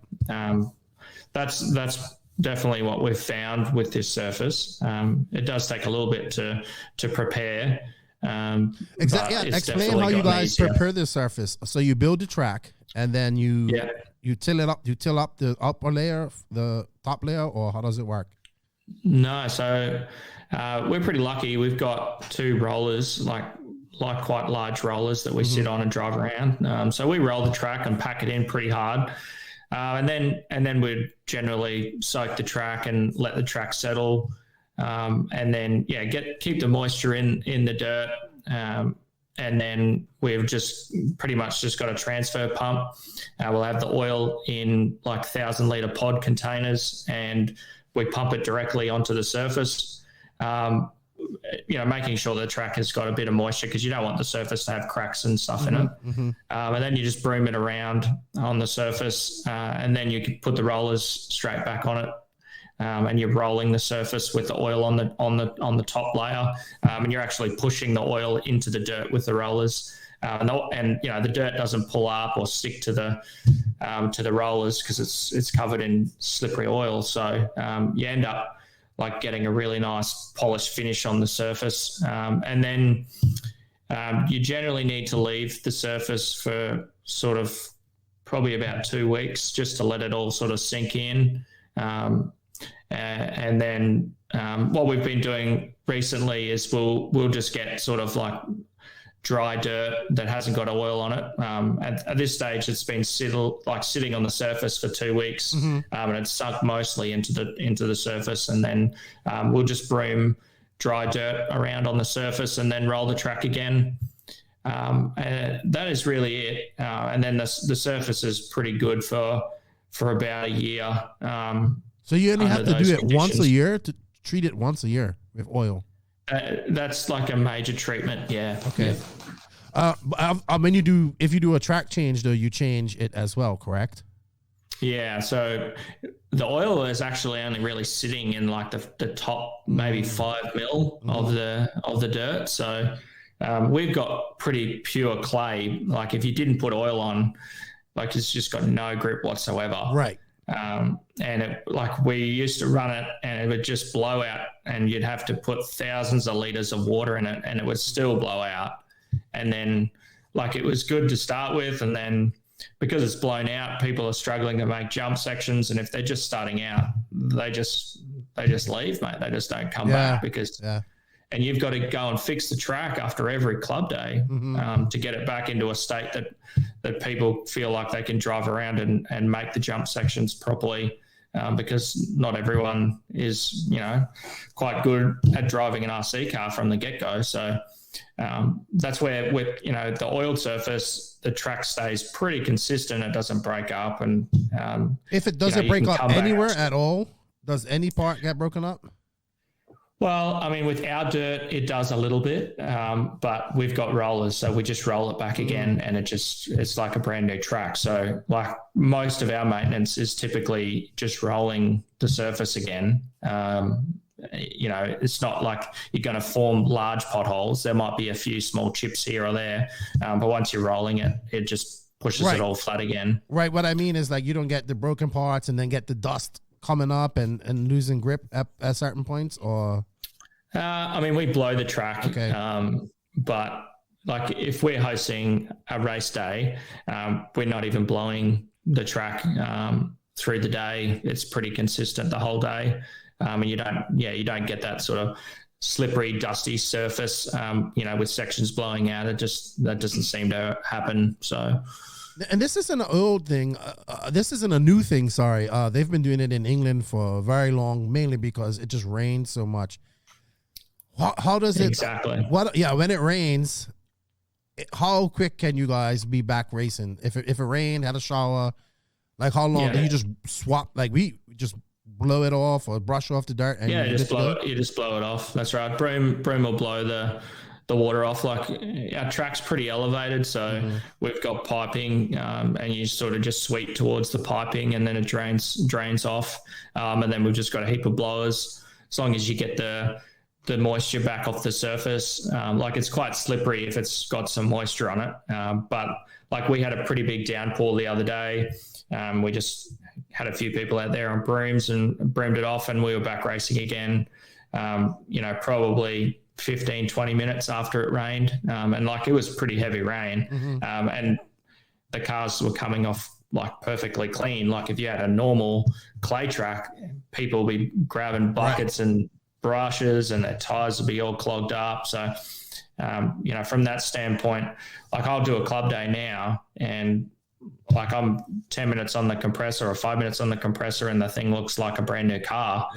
that's definitely what we've found with this surface. It does take a little bit to prepare. Exactly. Yeah. Explain how you guys prepare this surface. So you build the track and then you till it up. You till up the upper layer, the top layer, or how does it work? No. So we're pretty lucky. We've got 2 rollers, like quite large rollers that we sit on and drive around. So we roll the track and pack it in pretty hard. And then we'd generally soak the track and let the track settle. And then, keep the moisture in the dirt. And then we've just pretty much just got a transfer pump. We'll have the oil in like 1,000-litre pod containers, and we pump it directly onto the surface. Making sure the track has got a bit of moisture because you don't want the surface to have cracks and stuff in it. And then you just broom it around on the surface, and then you can put the rollers straight back on it, and you're rolling the surface with the oil on the top layer, and you're actually pushing the oil into the dirt with the rollers. And the dirt doesn't pull up or stick to the rollers because it's covered in slippery oil. So you end up like getting a really nice polished finish on the surface. And then you generally need to leave the surface for sort of probably about 2 weeks just to let it all sort of sink in. And then what we've been doing recently is we'll just get sort of like dry dirt that hasn't got oil on it. At this stage, it's been sitting on the surface for 2 weeks, and it's sunk mostly into the surface. And then we'll just broom dry dirt around on the surface and then roll the track again. And that is really it. And then the surface is pretty good for about a year. So you only have to do it once a year, to treat it once a year with oil. That's like a major treatment. Yeah. Okay. Yeah. If you do a track change though, you change it as well, correct? Yeah. So the oil is actually only really sitting in like the top maybe 5 mil of the dirt. So we've got pretty pure clay. Like if you didn't put oil on, like it's just got no grip whatsoever. Right. And we used to run it and it would just blow out, and you'd have to put thousands of liters of water in it and it would still blow out. And then like it was good to start with, and then because it's blown out, people are struggling to make jump sections, and if they're just starting out, they just leave, mate. They just don't come back because and you've got to go and fix the track after every club day to get it back into a state that people feel like they can drive around and make the jump sections properly, because not everyone is, quite good at driving an RC car from the get-go. So that's where with, the oiled surface, the track stays pretty consistent. It doesn't break up. And if it doesn't break up anywhere at all, does any part get broken up? Well, I mean, with our dirt, it does a little bit, but we've got rollers, so we just roll it back again, and it's like a brand new track. So like most of our maintenance is typically just rolling the surface again. It's not like you're going to form large potholes. There might be a few small chips here or there, but once you're rolling it, it just pushes it all flat again. Right. What I mean is like you don't get the broken parts and then get the dust coming up and losing grip at certain points, or we blow the track, but like if we're hosting a race day, we're not even blowing the track through the day. It's pretty consistent the whole day, and you don't get that sort of slippery, dusty surface, with sections blowing out. That doesn't seem to happen. So. And this isn't an old thing. This isn't a new thing. Sorry. They've been doing it in England for very long, mainly because it just rains so much. How does it exactly? When it rains, how quick can you guys be back racing? If it rained, had a shower, like how long do you just swap? Like we just blow it off or brush off the dirt? And you just blow it off. That's right. Broom will blow the water off. Like our track's pretty elevated, so we've got piping, and you sort of just sweep towards the piping, and then it drains off, and then we've just got a heap of blowers. As long as you get the moisture back off the surface, like it's quite slippery if it's got some moisture on it. But like we had a pretty big downpour the other day. We just had a few people out there on brooms and broomed it off, and we were back racing again. Probably 15-20 minutes after it rained, and like it was pretty heavy rain, and the cars were coming off like perfectly clean. Like if you had a normal clay track, people would be grabbing buckets and brushes, and their tires would be all clogged up. So from that standpoint, like I'll do a club day now, and like I'm 10 minutes on the compressor or 5 minutes on the compressor, and the thing looks like a brand new car.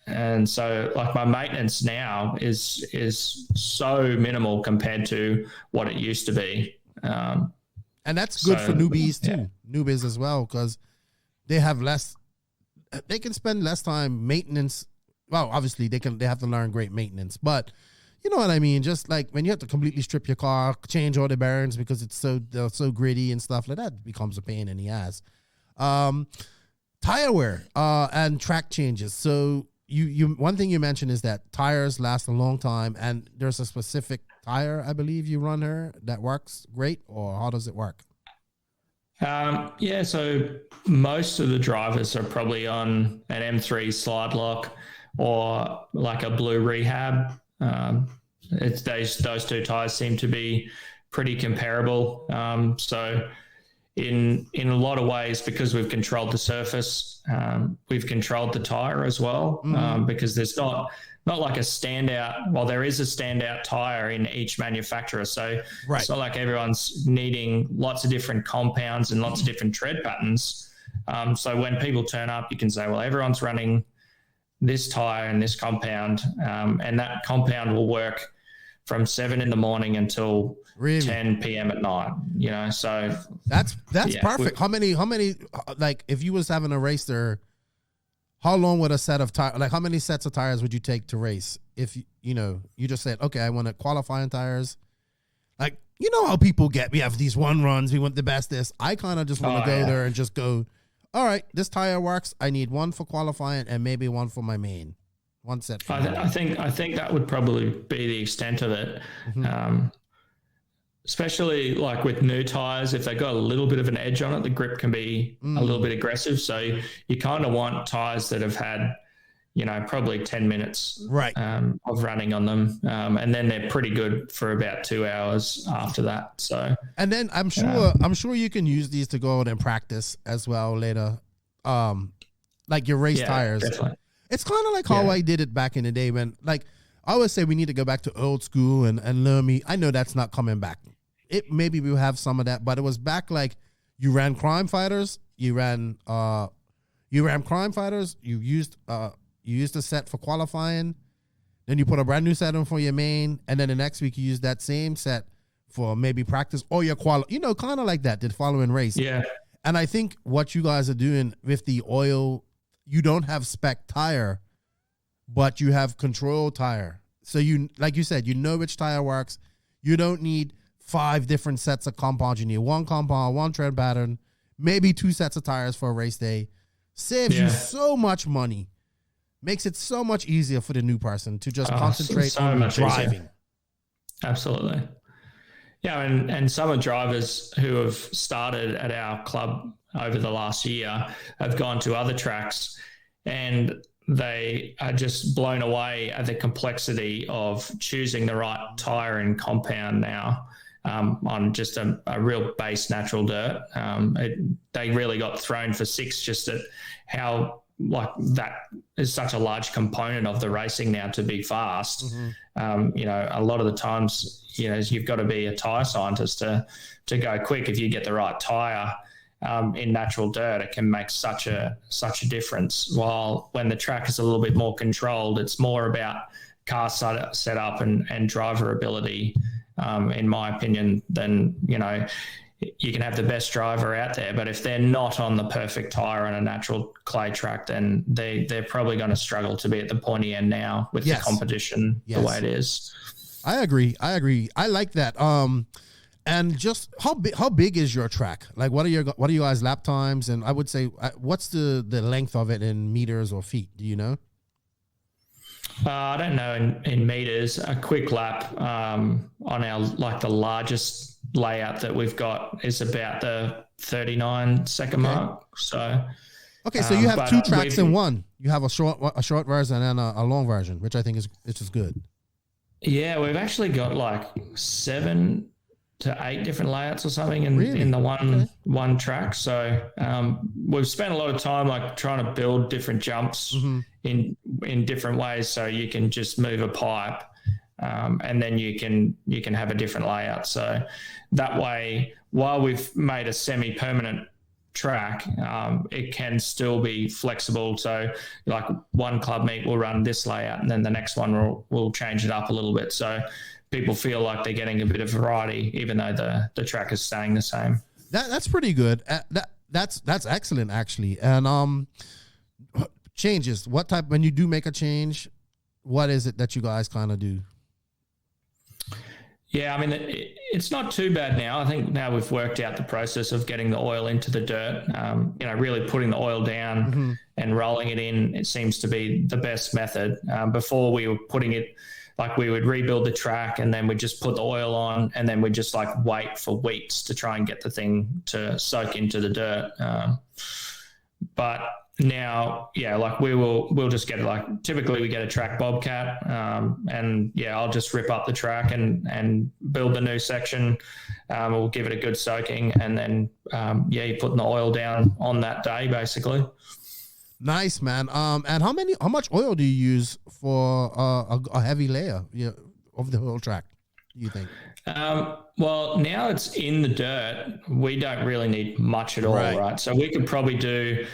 And so like my maintenance now is so minimal compared to what it used to be. And that's good for newbies too. Newbies as well, because they can spend less time maintenance. Well, obviously they have to learn great maintenance, but you know what I mean? Just like when you have to completely strip your car, change all the bearings because they're so gritty and stuff like that, becomes a pain in the ass. Tire wear and track changes. So you one thing you mentioned is that tires last a long time, and there's a specific tire, I believe you run her, that works great, or how does it work? Yeah, so most of the drivers are probably on an M3 slide lock or like a blue rehab. It's those two tires seem to be pretty comparable. So in a lot of ways, because we've controlled the surface, we've controlled the tire as well, because there's not like a standout. Well, there is a standout tire in each manufacturer. So it's not like everyone's needing lots of different compounds and lots of different tread patterns. So when people turn up, you can say, well, everyone's running this tire and this compound, and that compound will work from 7 a.m. until 10 p.m. at night, so that's perfect. How many, like if you was having a race there, how long would a set of tires, like how many sets of tires would you take to race? If you just said, okay, I want to qualifying tires. Like, how people get, we have these one runs, we want the bestest. I kind of just want to go there and just go, all right, this tire works. I need one for qualifying and maybe one for my main. One set. I think that would probably be the extent of it. Especially like with new tires, if they got a little bit of an edge on it, the grip can be a little bit aggressive. So you kind of want tires that have had, probably 10 minutes of running on them. And then they're pretty good for about 2 hours after that. So, and then I'm sure you can use these to go out and practice as well later. Like your race tires. Definitely. It's kind of like how I did it back in the day when, like, I always say we need to go back to old school and learn me. I know that's not coming back. Maybe we'll have some of that, but it was back like you ran crime fighters, you ran crime fighters, you used a set for qualifying, then you put a brand new set on for your main, and then the next week you use that same set for maybe practice or your kind of like that, the following race. Yeah. And I think what you guys are doing with the oil, you don't have spec tire, but you have control tire. So you, like you said, which tire works. You don't need 5 different sets of compounds. You need one compound, one tread pattern, maybe 2 sets of tires for a race day. Saves you so much money. Makes it so much easier for the new person to just concentrate on driving. Easier. Absolutely. Yeah, and some of the drivers who have started at our club over the last year have gone to other tracks, and they are just blown away at the complexity of choosing the right tire and compound now on just a real base natural dirt. They really got thrown for 6 just at how like that is such a large component of the racing now to be fast. A lot of the times, you've got to be a tire scientist to go quick. If you get the right tire in natural dirt, it can make such a difference. While when the track is a little bit more controlled, it's more about car setup and driver ability, in my opinion, than, you can have the best driver out there, but if they're not on the perfect tire on a natural clay track, then they're probably going to struggle to be at the pointy end now with the competition the way it is. I agree. I like that. And just how big is your track? Like, what are you guys' lap times? And I would say, what's the length of it in meters or feet? Do you know? I don't know in meters. A quick lap on our the largest layout that we've got is about the 39-second mark. So so you have 2 tracks in one. You have a short version and a long version, which I think is good. Yeah, we've actually got 7 to 8 different layouts or something in the one track. So we've spent a lot of time trying to build different jumps in different ways, so you can just move a pipe and then you can have a different layout. So that way, while we've made a semi-permanent track, it can still be flexible. So one club meet will run this layout and then the next one will change it up a little bit. So people feel like they're getting a bit of variety, even though the track is staying the same. That's pretty good. That's excellent, actually. And changes. What type? When you do make a change, what is it that you guys kind of do? Yeah, I mean, it's not too bad now. I think now we've worked out the process of getting the oil into the dirt. Really putting the oil down and rolling it in. It seems to be the best method. Before we were putting it, like we would rebuild the track and then we'd just put the oil on and then we'd just like wait for weeks to try and get the thing to soak into the dirt. But now, yeah, like we'll just get it. Like typically we get a track bobcat, and yeah, I'll just rip up the track and build the new section. We'll give it a good soaking, and then you're putting the oil down on that day, basically. Nice, man. And how much oil do you use for a heavy layer of the whole track, do you think? Well, now it's in the dirt. We don't really need much at all, right? So we could probably do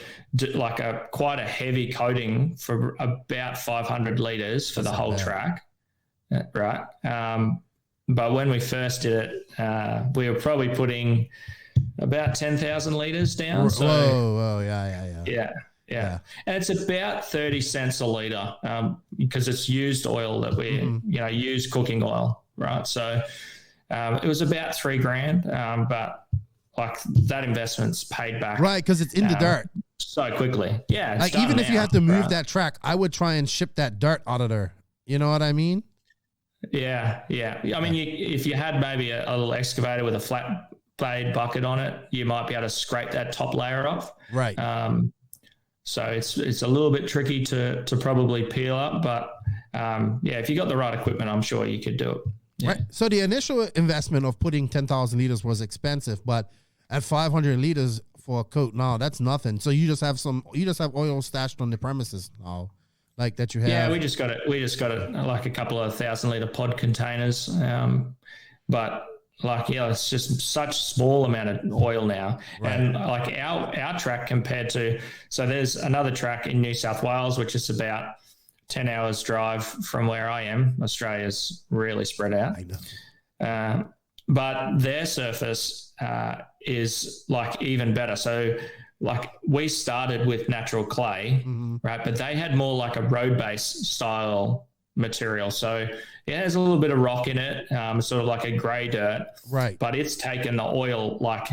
like quite a heavy coating for about 500 liters for the whole track, right? But when we first did it, we were probably putting about 10,000 liters down. So, whoa, yeah. And it's about 30 cents a liter because it's used oil that we, use cooking oil, right? So it was about $3,000, but like that investment's paid back. Right, because it's in the dirt. So quickly. Yeah. Like even if you had to move that track, I would try and ship that dirt out of there. You know what I mean? Yeah. I mean, if you had maybe a little excavator with a flat blade bucket on it, you might be able to scrape that top layer off. Right. So it's a little bit tricky to probably peel up, but if you got the right equipment, I'm sure you could do it. Yeah. Right. So the initial investment of putting 10,000 liters was expensive, but at 500 liters for a coat, now that's nothing. So you just have oil stashed on the premises now, like that you have. Yeah, we just got it like a couple of 1,000-liter pod containers. But like, it's just such a small amount of oil now. Right. And like our track compared to, so there's another track in New South Wales, which is about 10 hours drive from where I am. Australia's really spread out. I know. But their surface is like even better. So like we started with natural clay, right? But they had more like a road-based style material. So it has a little bit of rock in it, sort of like a grey dirt. Right. But it's taken the oil like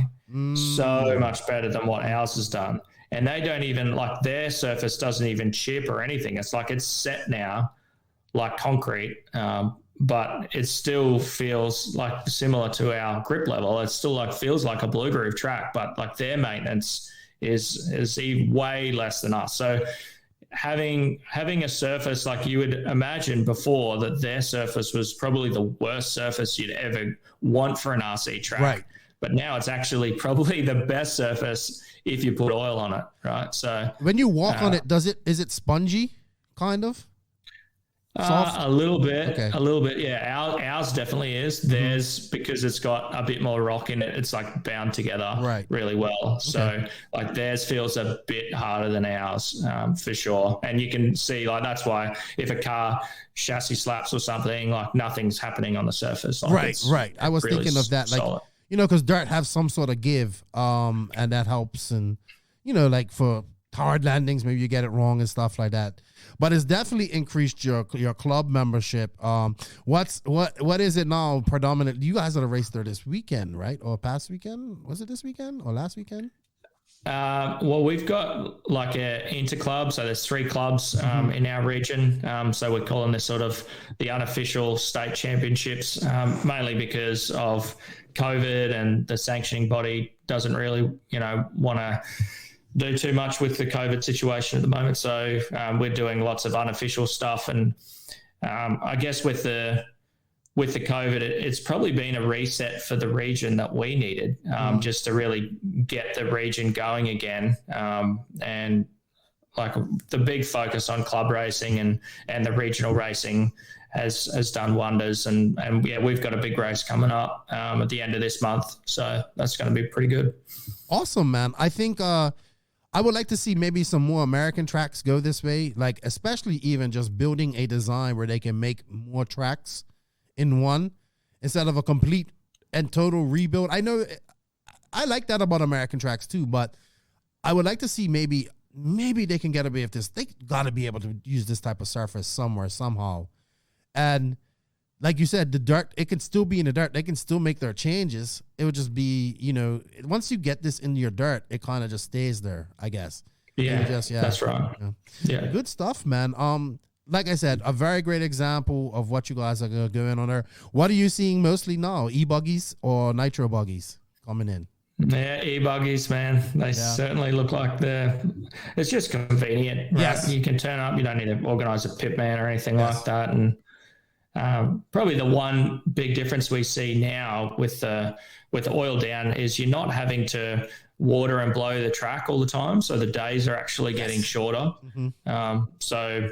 so much better than what ours has done. And they don't even, like their surface doesn't even chip or anything. It's like it's set now like concrete, but it still feels like similar to our grip level. It still like feels like a blue groove track, but like their maintenance is way less than us. So having a surface like you would imagine before, that their surface was probably the worst surface you'd ever want for an RC track. Right. But now it's actually probably the best surface if you put oil on it, right? So when you walk on it, is it spongy, kind of? A little bit, yeah. Ours definitely is. Theirs, because it's got a bit more rock in it, it's like bound together really well. Okay. So like theirs feels a bit harder than ours, for sure. And you can see like that's why if a car chassis slaps or something, like nothing's happening on the surface. Like right. I was really thinking of that, solid. Like because dirt has some sort of give, and that helps. And like for hard landings, maybe you get it wrong and stuff like that. But it's definitely increased your club membership. What is it now? Predominantly, you guys are the race there this weekend, right? Or past weekend? Was it this weekend or last weekend? Well, we've got like a interclub, so there's 3 clubs in our region. So we're calling this sort of the unofficial state championships, mainly because of COVID and the sanctioning body doesn't really, want to do too much with the COVID situation at the moment. So we're doing lots of unofficial stuff. And I guess with the COVID, it's probably been a reset for the region that we needed, just to really get the region going again. And like the big focus on club racing and the regional racing has done wonders. And yeah, we've got a big race coming up at the end of this month. So that's going to be pretty good. Awesome, man. I think I would like to see maybe some more American tracks go this way, like especially even just building a design where they can make more tracks in one instead of a complete and total rebuild. I know I like that about American tracks too, but I would like to see maybe they can get away with this. They got to be able to use this type of surface somewhere, somehow. And like you said, the dirt, it can still be in the dirt. They can still make their changes. It would just be, once you get this in your dirt, it kind of just stays there, I guess. Yeah, that's right. Yeah. Good stuff, man. like I said, a very great example of what you guys are going on there. What are you seeing mostly now? E-buggies or nitro buggies coming in? Yeah, e-buggies, man. They certainly look like it's just convenient. Right? Yes. You can turn up. You don't need to organize a pit man or anything like that. And probably the one big difference we see now with the oil down is you're not having to water and blow the track all the time. So the days are actually getting shorter. So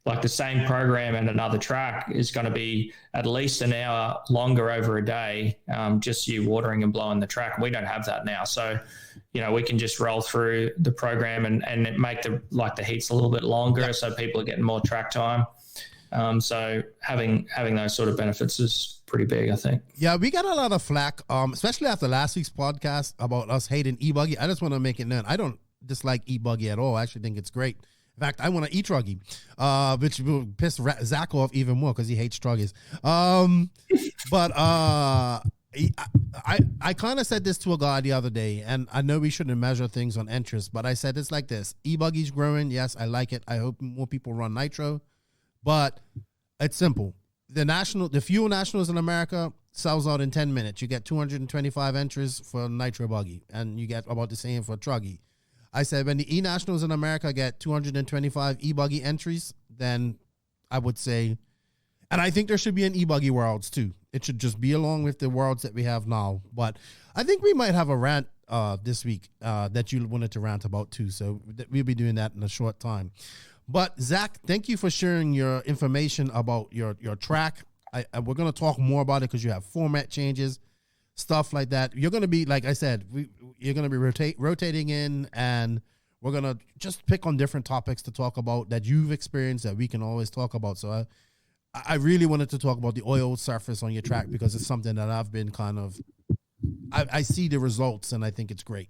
like the same program and another track is going to be at least an hour longer over a day, just you watering and blowing the track. We don't have that now. So, we can just roll through the program and make the heats a little bit longer. So people are getting more track time. So having those sort of benefits is pretty big, I think. Yeah, we got a lot of flack, especially after last week's podcast about us hating e-buggy. I just want to make it known. I don't dislike e-buggy at all. I actually think it's great. In fact, I want to e-truggy, which will piss Zac off even more because he hates truggies. But I kind of said this to a guy the other day, and I know we shouldn't measure things on interest, but I said it's like this. E-buggy's growing. Yes, I like it. I hope more people run Nitro. But it's simple. The fuel nationals in America sells out in 10 minutes. You get 225 entries for Nitro buggy, and you get about the same for truggy. I said when the e-nationals in America get 225 e-buggy entries, then I would say, and I think there should be an e-buggy worlds too. It should just be along with the worlds that we have now. But I think we might have a rant this week that you wanted to rant about too. So we'll be doing that in a short time. But Zac, thank you for sharing your information about your track. We're going to talk more about it because you have format changes, stuff like that. You're going to be, like I said, you're going to be rotating in, and we're going to just pick on different topics to talk about that you've experienced that we can always talk about. So I really wanted to talk about the oil surface on your track because it's something that I've been I see the results, and I think it's great.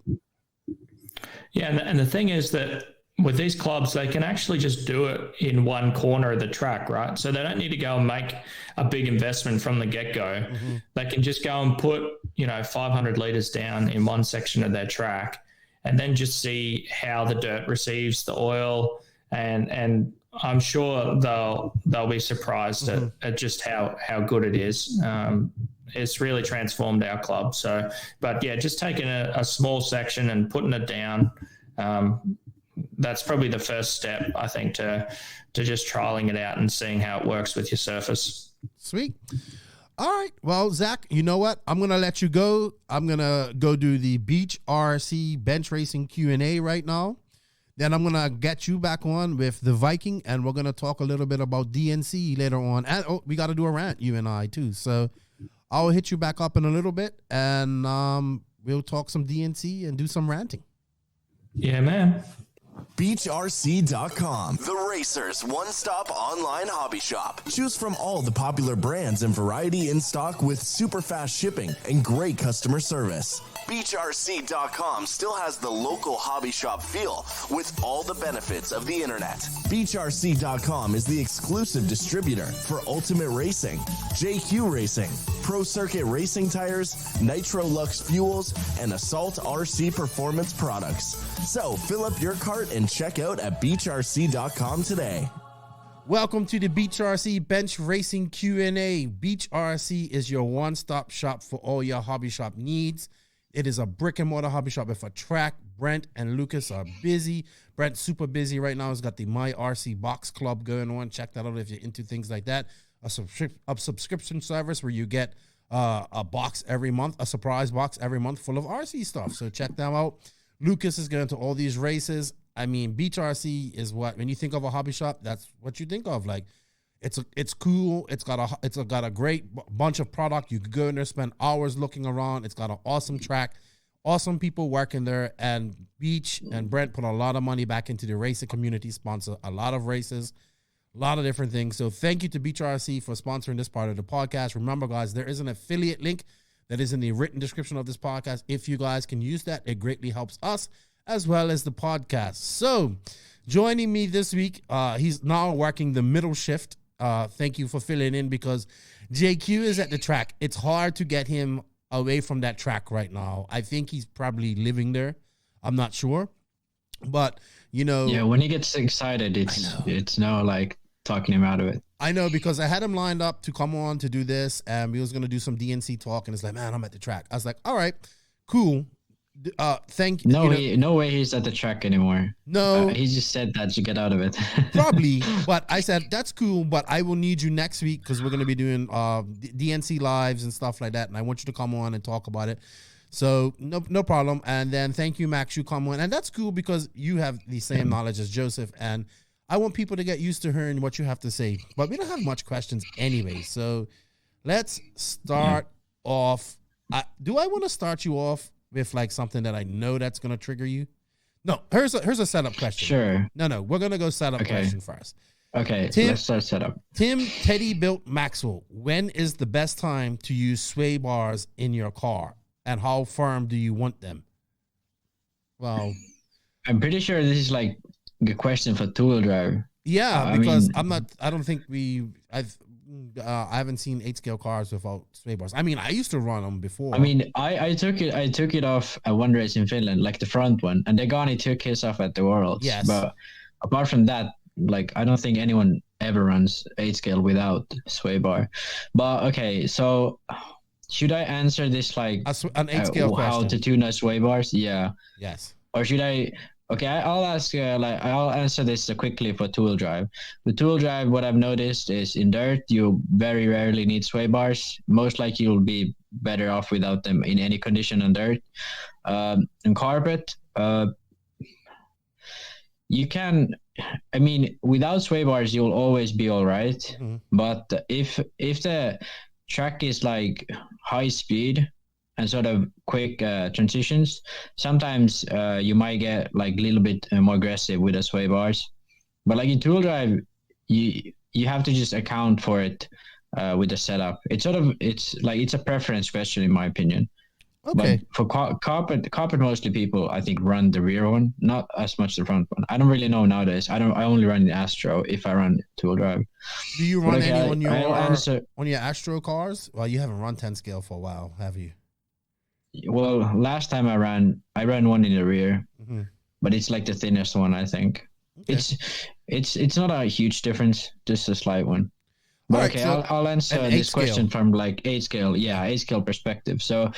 Yeah, and the thing is that with these clubs, they can actually just do it in one corner of the track, right? So they don't need to go and make a big investment from the get-go. They can just go and put, 500 liters down in one section of their track and then just see how the dirt receives the oil. And I'm sure they'll be surprised at just how good it is. It's really transformed our club. So, but yeah, just taking a small section and putting it down, that's probably the first step, I think, to just trialing it out and seeing how it works with your surface. Sweet. All right. Well, Zac, you know what? I'm going to let you go. I'm going to go do the Beach RC bench racing Q&A right now. Then I'm going to get you back on with the Viking, and we're going to talk a little bit about DNC later on. And we got to do a rant, you and I, too. So I'll hit you back up in a little bit, and we'll talk some DNC and do some ranting. Yeah, man. BeachRC.com, the racers' one-stop online hobby shop. Choose from all the popular brands and variety in stock with super fast shipping and great customer service. BeachRC.com still has the local hobby shop feel with all the benefits of the internet. BeachRC.com is the exclusive distributor for Ultimate Racing, JQ Racing, Pro Circuit Racing Tires, Nitro Lux Fuels, and Assault RC Performance products. So fill up your cart and check out at BeachRC.com today. Welcome to the Beach RC Bench Racing Q&A. Beach RC is your one-stop shop for all your hobby shop needs. It is a brick-and-mortar hobby shop with a track. Brent and Lucas are busy. Brent's super busy right now. He's got the My RC Box Club going on. Check that out if you're into things like that. A subscription service where you get a box every month, a surprise box every month full of RC stuff. So check them out. Lucas is going to all these races. I mean, Beach RC is what, when you think of a hobby shop, that's what you think of. Like, it's cool. It's got a great bunch of product. You could go in there, spend hours looking around. It's got an awesome track, awesome people working there. And Beach and Brent put a lot of money back into the racing community, sponsor a lot of races, a lot of different things. So thank you to Beach RC for sponsoring this part of the podcast. Remember, guys, there is an affiliate link that is in the written description of this podcast. If you guys can use that, it greatly helps us as well as the podcast. So joining me this week, he's now working the middle shift. Thank you for filling in because JQ is at the track. It's hard to get him away from that track right now. I think he's probably living there. I'm not sure. But, Yeah, when he gets excited, it's now like talking him out of it. I know, because I had him lined up to come on to do this, and we was going to do some DNC talk, and it's like, man, I'm at the track. I was like, all right, cool. Thank you. No way he's at the track anymore. No. He just said that to get out of it. Probably, but I said, that's cool, but I will need you next week because we're going to be doing DNC lives and stuff like that, and I want you to come on and talk about it. So no problem. And then thank you, Max, you come on. And that's cool because you have the same knowledge as Joseph, and I want people to get used to hearing what you have to say. But we don't have much questions anyway, so let's start off. Do I want to start you off with like something that I know that's going to trigger you? No, here's a setup question. Sure. No, we're going to go setup question first. Okay, let's start setup. Tim Teddy Built Maxwell, when is the best time to use sway bars in your car, and how firm do you want them? Well, I'm pretty sure this is like a question for two-wheel drive. Yeah, because I don't think I haven't seen 8-scale cars without sway bars. I mean, I used to run them before. I mean, I took it off at one race in Finland, like the front one, and Degani took his off at the Worlds. Yes. But apart from that, like, I don't think anyone ever runs 8-scale without sway bar. But okay, so should I answer this like an 8-scale question? How to tune a sway bars? Yeah. Yes. Or should I? Okay, I'll ask. I'll answer this quickly for two-wheel drive. With two-wheel drive, what I've noticed is in dirt, you very rarely need sway bars. Most likely, you'll be better off without them in any condition on dirt. In carpet, you can. I mean, without sway bars, you'll always be all right. Mm-hmm. But if the track is like high speed and sort of quick transitions, sometimes you might get like a little bit more aggressive with the sway bars. But like in two-wheel drive, you have to just account for it with the setup. It's a preference question in my opinion. Okay. But for carpet, mostly people I think run the rear one, not as much the front one. I don't really know nowadays. I only run the Astro if I run two-wheel drive. Do you run any on your Astro cars? Well, you haven't run 10-scale for a while, have you? Well, last time I ran one in the rear, but it's like the thinnest one, I think. Okay. It's not a huge difference, just a slight one. But right, okay, so I'll answer this question from like 8-scale, 8-scale perspective. So,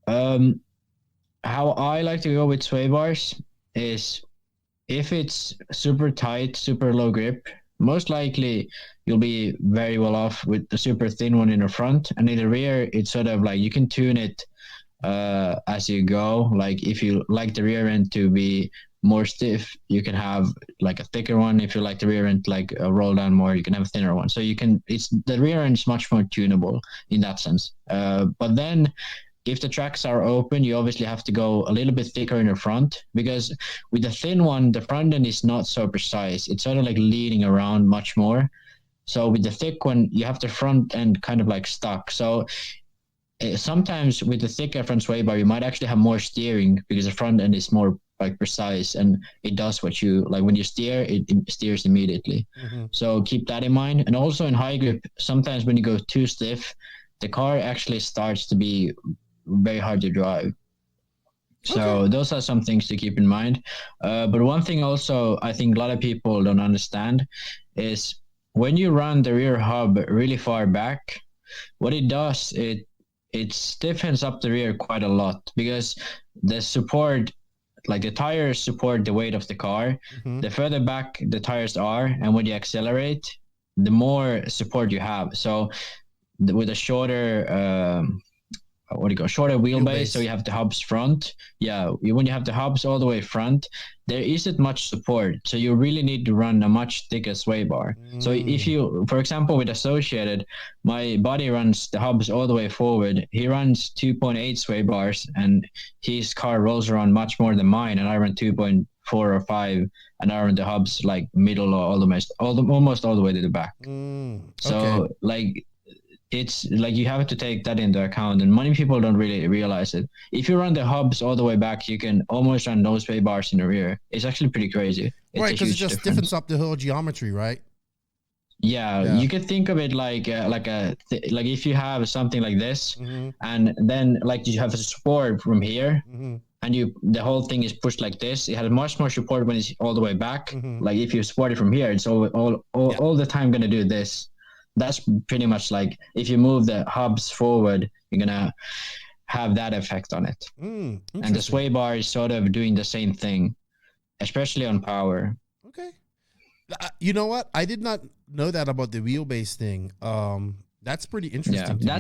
how I like to go with sway bars is if it's super tight, super low grip, most likely you'll be very well off with the super thin one in the front, and in the rear it's sort of like you can tune it as you go. Like if you like the rear end to be more stiff, you can have like a thicker one. If you like the rear end like roll down more, you can have a thinner one. So the rear end is much more tunable in that sense. But then if the tracks are open, you obviously have to go a little bit thicker in the front, because with the thin one, the front end is not so precise. It's sort of like leaning around much more. So with the thick one, you have the front end kind of like stuck. So sometimes with the thicker front sway bar, you might actually have more steering because the front end is more like precise and it does what you like. When you steer, it steers immediately. So keep that in mind. And also in high grip, sometimes when you go too stiff, the car actually starts to be very hard to drive. So those are some things to keep in mind. But one thing also I think a lot of people don't understand is when you run the rear hub really far back, what it does, it stiffens up the rear quite a lot, because the support, like the tires support the weight of the car. The further back the tires are, and when you accelerate, the more support you have. So with a shorter shorter wheelbase, so you have the hubs front. When you have the hubs all the way front, there isn't much support, so you really need to run a much thicker sway bar. So if you, for example, with Associated, my buddy runs the hubs all the way forward. He runs 2.8 sway bars, and his car rolls around much more than mine, and I run 2.4 or 5, and I run the hubs like middle or almost all the way to the back. So like, it's like you have to take that into account, and many people don't really realize it. If you run the hubs all the way back, you can almost run no sway bars in the rear. It's actually pretty crazy. Right, because it just stiffens up the whole geometry, right? Yeah, you could think of it like if you have something like this, and then like you have a support from here, and the whole thing is pushed like this, it has much more support when it's all the way back. Like if you support it from here, it's all the time going to do this. That's pretty much like if you move the hubs forward, you're going to have that effect on it. And the sway bar is sort of doing the same thing, especially on power. Okay. You know what? I did not know that about the wheelbase thing. That's pretty interesting. Yeah,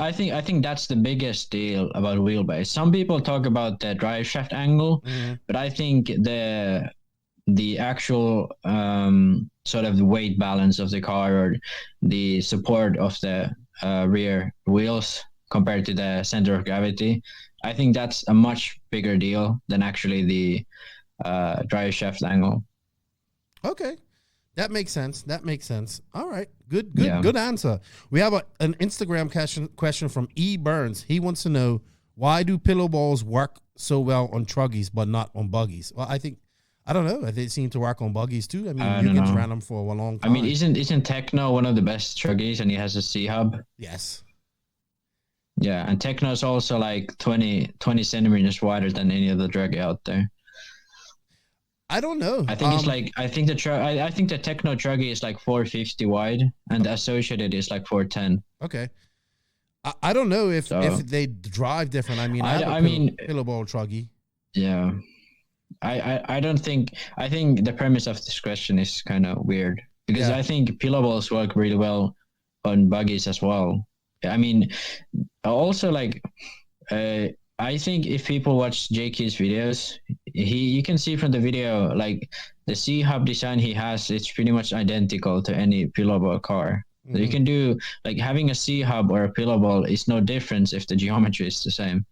I think that's the biggest deal about wheelbase. Some people talk about the drive shaft angle, but I think the actual sort of the weight balance of the car or the support of the rear wheels compared to the center of gravity, I think that's a much bigger deal than actually the drive shaft angle. Okay. That makes sense. All right. Good answer. We have an Instagram question from E. Burns. He wants to know, why do pillow balls work so well on truggies but not on buggies? Well, I don't know. They seem to work on buggies too. I mean, you can run them for a long time. I mean, isn't Tekno one of the best truggies, and he has a C-hub? Yes. Yeah, and Tekno is also like 20 centimeters wider than any other truggy out there. I don't know. I think I think the Tekno truggy is like 450 wide, and the Associated is like 410. Okay. I don't know if they drive different. I mean, I mean, pillow ball truggy. Yeah. I think the premise of this question is kind of weird, because I think pillow balls work really well on buggies as well. I mean, also like, I think if people watch JK's videos, you can see from the video, like the C-hub design he has, it's pretty much identical to any pillow ball car. So you can do, like, having a C-hub or a pillow ball is no difference if the geometry is the same.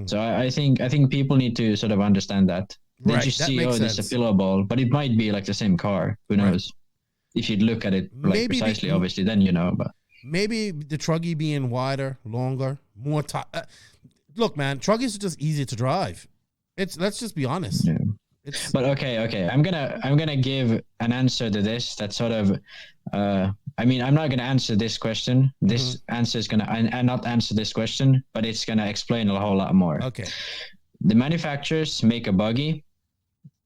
So I think people need to sort of understand that. They just see, this is a pillow ball, but it might be like the same car. Who knows? If you look at it like precisely, obviously, then you know. But maybe the truggy being wider, longer, more time. Look, man, truggies are just easier to drive. Let's just be honest. Yeah. But okay. I'm gonna give an answer to this. That sort of, I mean, I'm not gonna answer this question. This answer is gonna not answer this question, but it's gonna explain a whole lot more. Okay. The manufacturers make a buggy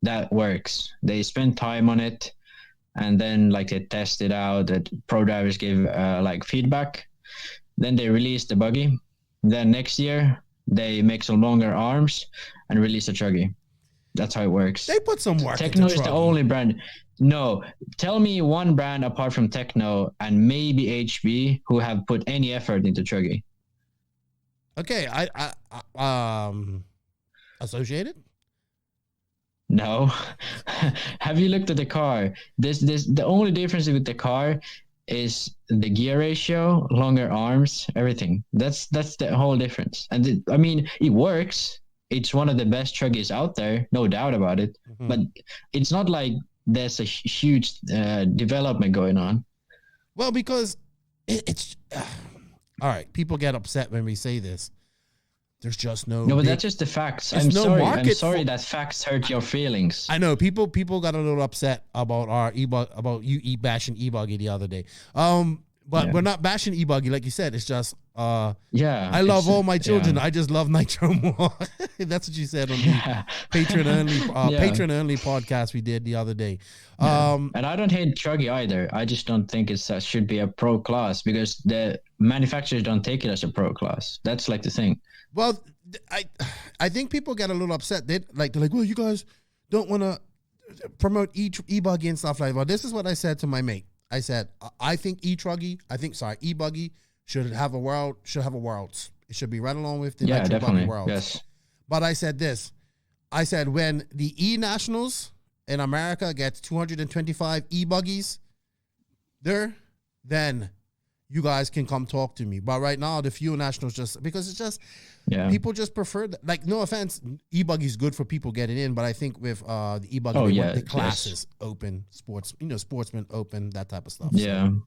that works. They spend time on it, and then like they test it out. That pro drivers give like feedback. Then they release the buggy. Then next year they make some longer arms and release a truggy. That's how it works. They put some work. Tekno is the only brand. No, tell me one brand apart from Tekno and maybe HB who have put any effort into truggy. Okay, Associated? No. Have you looked at the car? The only difference with the car is the gear ratio, longer arms, everything. That's the whole difference. And I mean, it works. It's one of the best truggies out there, no doubt about it. But it's not like there's a huge development going on. Well, because it's all right. People get upset when we say this. There's just no. No, but that's just the facts. I'm sorry that facts hurt your feelings. I know people got a little upset about our about you bashing e-buggy the other day. But we're not bashing e-buggy, like you said. It's just I love all my children. I just love Nitro more. That's what you said on the patron only podcast we did the other day. And I don't hate truggy either. I just don't think it should be a pro class, because the manufacturers don't take it as a pro class. That's like the thing. Well, I think people get a little upset. They're like, well, you guys don't want to promote e-buggy and stuff like that. Well, this is what I said to my mate. I said, I think e-buggy should have a worlds. It should be right along with the Nitro Buggy Worlds. Yes. But I said this. I said, when the E-Nationals in America gets 225 e-buggies there, then you guys can come talk to me. But right now, the few nationals because it's just, people just prefer that. Like, no offense, e-buggy is good for people getting in, but I think with the e-buggy, the classes open, sportsman open, that type of stuff. Yeah. So,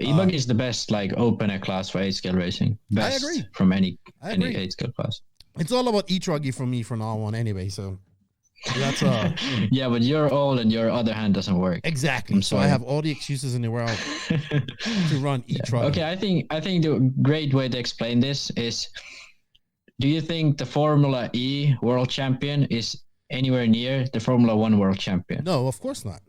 e-buggy is the best, like, opener class for 8-scale racing. Best I agree. From any 8-scale class. It's all about e-truggy for me from now on anyway, so that's yeah, but you're old and your other hand doesn't work. Exactly. So I have all the excuses in the world to run e-truggy. Okay, I think the great way to explain this is do you think the Formula E world champion is anywhere near the Formula 1 world champion? No, of course not.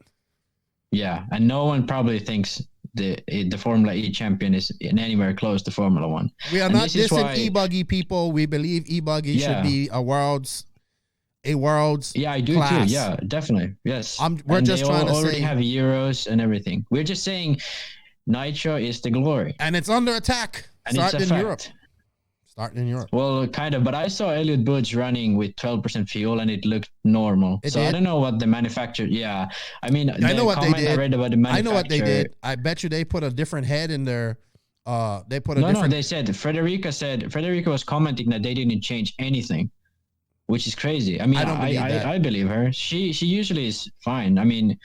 Yeah, and no one probably thinks the Formula E champion is in anywhere close to Formula 1. We are not dissing e-buggy people. We believe e-buggy should be a world's Yeah, I do class. too. Yeah, definitely. Yes. We're just trying to already say, have Euros and everything. We're just saying Nitro is the glory. and it's under attack. And Starting it's a in fact. Europe. Starting in Europe. Well, kind of, but I saw Elliot Budge running with 12% fuel and it looked normal. It so did? I don't know what the manufacturer, I mean, I know what they did. I read about the manufacturer. I know what they did. I bet you they put a different head in their. They put a No, different. they said Frederica was commenting that they didn't change anything, which is crazy. I mean, I don't believe that. I believe her. She usually is fine. I mean,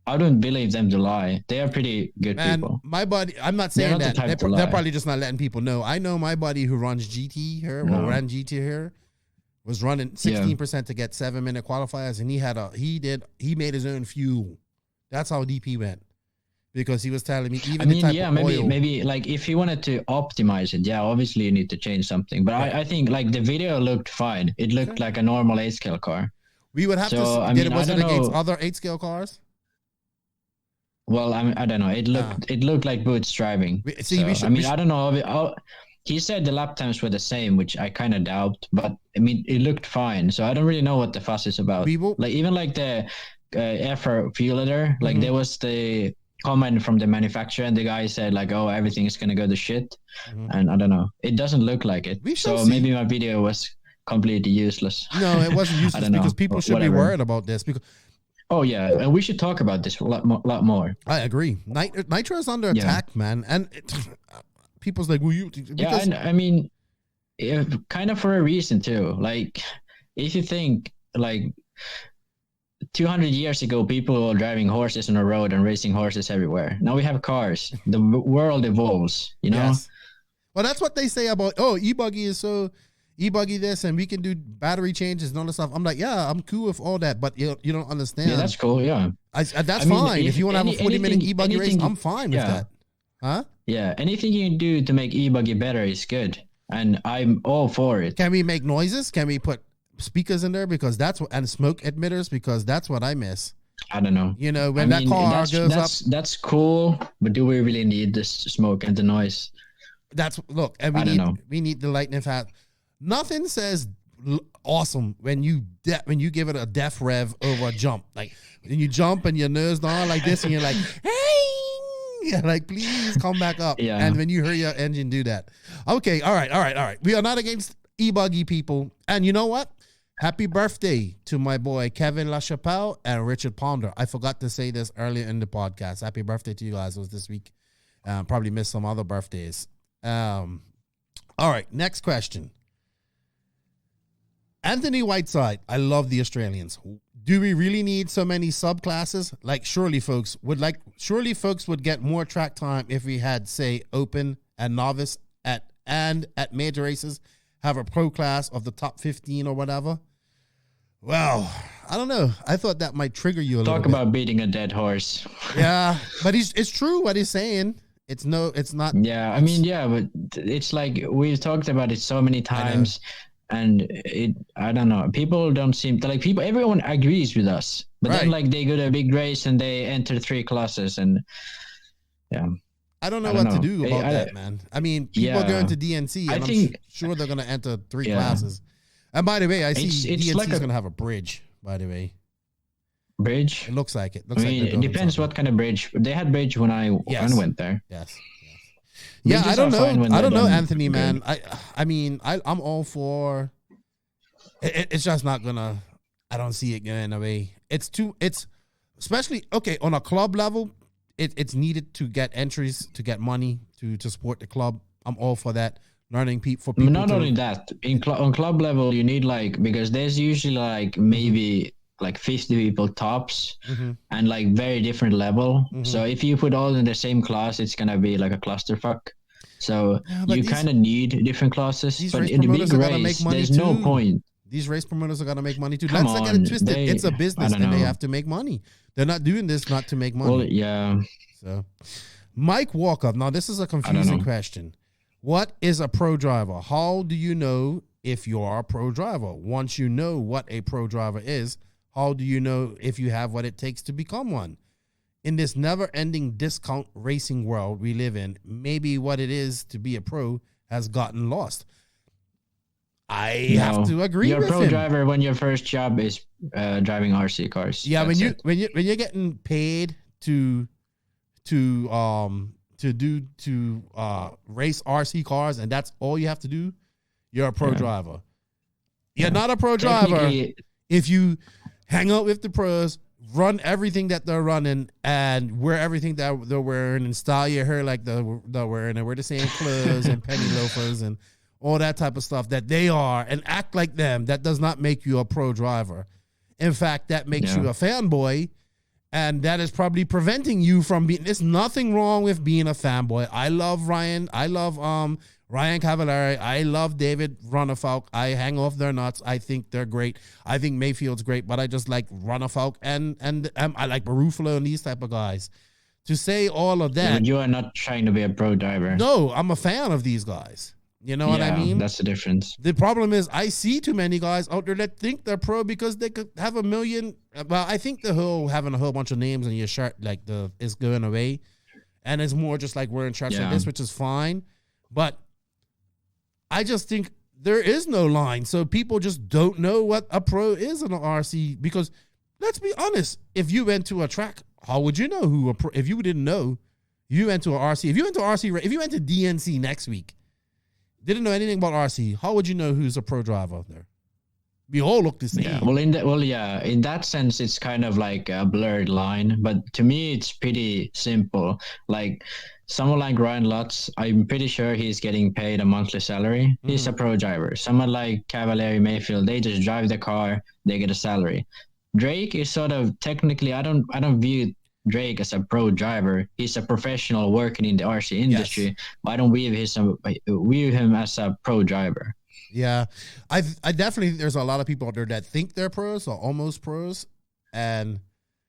I don't believe them to lie. They are pretty good people. My buddy, I'm not saying They're not the that. type to They're lie. probably just not letting people know. I know my buddy who runs GT here, No. or ran GT here, was running 16% to get 7-minute qualifiers, and he made his own fuel. That's how deep he went. Because he was telling me even the type of oil. maybe like if you wanted to optimize it, obviously you need to change something. But I think like the video looked fine. It looked like a normal 8-scale car. We would have So, to. I mean, was I it don't against know. other 8-scale cars? Well, I don't know. It looked like Boots driving. I don't know. He said the lap times were the same, which I kind of doubt. But I mean, it looked fine. So I don't really know what the fuss is about. Like even like the FR fuel leader, like there was the comment from the manufacturer, and the guy said like, "Oh, everything is gonna go to shit," and I don't know. It doesn't look like it. So maybe my video was completely useless. No, it wasn't useless because people should be worried about this. Because oh yeah, and we should talk about this a lot more. I agree. Nitro is under attack, man, and people's like, "Well, you?" Yeah, and I mean, kind of for a reason too. Like, if you think like 200 years ago, people were driving horses on the road and racing horses everywhere. Now we have cars. The world evolves, you know? Yes. Well, that's what they say about, e-buggy is so, e-buggy this, and we can do battery changes and all this stuff. I'm like, yeah, I'm cool with all that, but you don't understand. Yeah, that's cool, yeah. That's fine. If you want to have a 40-minute e-buggy race, I'm fine with that. Huh? Yeah, anything you can do to make e-buggy better is good, and I'm all for it. Can we make noises? Can we put speakers in there? Because and smoke emitters, because that's what I miss. I don't know. You know, when that car goes up. That's cool, but do we really need the smoke and the noise? And we need the lightning fast. Nothing says awesome when you give it a def rev over a jump. Like when you jump and your nose down like this, and you're like, hey, like please come back up. Yeah. And when you hear your engine do that, okay, all right. We are not against e-buggy people, and you know what? Happy birthday to my boy Kevin LaChapelle and Richard Ponder. I forgot to say this earlier in the podcast. Happy birthday to you guys. It was this week. Probably missed some other birthdays. All right, next question. Anthony Whiteside. I love the Australians. Do we really need so many subclasses? Like surely folks would get more track time if we had, say, open and novice at major races, have a pro class of the top 15 or whatever. Well, I don't know. I thought that might trigger you a little bit. Talk about beating a dead horse. Yeah, but it's true what he's saying. It's not. Yeah, I mean, yeah, but it's like we've talked about it so many times, and I don't know. People don't seem to like people. Everyone agrees with us, but then like they go to a big race and they enter 3 classes, and yeah. I don't know what to do about that, man. I mean, people are going to DNC, and I'm sure they're going to enter 3 classes. And by the way, I see DNC is going to have a bridge, by the way. Bridge? It looks like it. It depends what kind of bridge. They had bridge when I went there. Yes. Yeah, I don't know. I don't know, Anthony, man. I mean, I'm all for it's just not going to, I don't see it going away. It's especially, okay, on a club level, it's needed to get entries, to get money, to support the club. I'm all for that. Learning for people. Not only that, on club level, you need because there's usually maybe 50 people tops, and very different level. So if you put all in the same class, it's gonna be like a clusterfuck. So you kind of need different classes. But in the big race, there's no point. These race promoters are gonna make money too. Let's not get it twisted. It's a business, and they have to make money. They're not doing this not to make money. Well, yeah. So, Mike Walker. Now, this is a confusing question. What is a pro driver? How do you know if you are a pro driver. Once you know what a pro driver is, how do you know if you have what it takes to become one? In this never-ending discount racing world we live in, maybe what it is to be a pro has gotten lost. I have to agree with him. You're a pro driver when your first job is driving RC cars. Yeah, when you're getting paid to race RC cars, and that's all you have to do, you're a pro driver. You're not a pro driver if you hang out with the pros, run everything that they're running, and wear everything that they're wearing, and style your hair like they're wearing, and wear the same clothes and penny loafers and all that type of stuff that they are, and act like them. That does not make you a pro driver. In fact, that makes you a fanboy, and that is probably preventing you from being. There's nothing wrong with being a fanboy. I love Ryan. I love Ryan Cavallari. I love David Ronnefalk. I hang off their nuts. I think they're great. I think Mayfield's great, but I just like Ronnefalk and I like Barufalo and these type of guys. To say all of that, you are not trying to be a pro driver. No, I'm a fan of these guys. You know what I mean? That's the difference. The problem is I see too many guys out there that think they're pro because they could have a million. Well, I think the whole having a whole bunch of names on your shirt is going away, and it's more just like wearing shirts like this, which is fine. But I just think there is no line, so people just don't know what a pro is in an RC. Because let's be honest, if you went to a track, how would you know who a pro? If you didn't know, you went to an RC. If you went to RC, if you went to DNC next week, didn't know anything about RC, how would you know who's a pro driver out there? We all look the same. Yeah, in that sense, it's kind of like a blurred line. But to me, it's pretty simple. Like someone like Ryan Lutz, I'm pretty sure he's getting paid a monthly salary. He's a pro driver. Someone like Cavallari Mayfield, they just drive the car, they get a salary. Drake is sort of technically, I don't view Drake as a pro driver. He's a professional working in the RC industry. Yes. But I don't view him as a pro driver. Yeah, I definitely, there's a lot of people out there that think they're pros or almost pros, and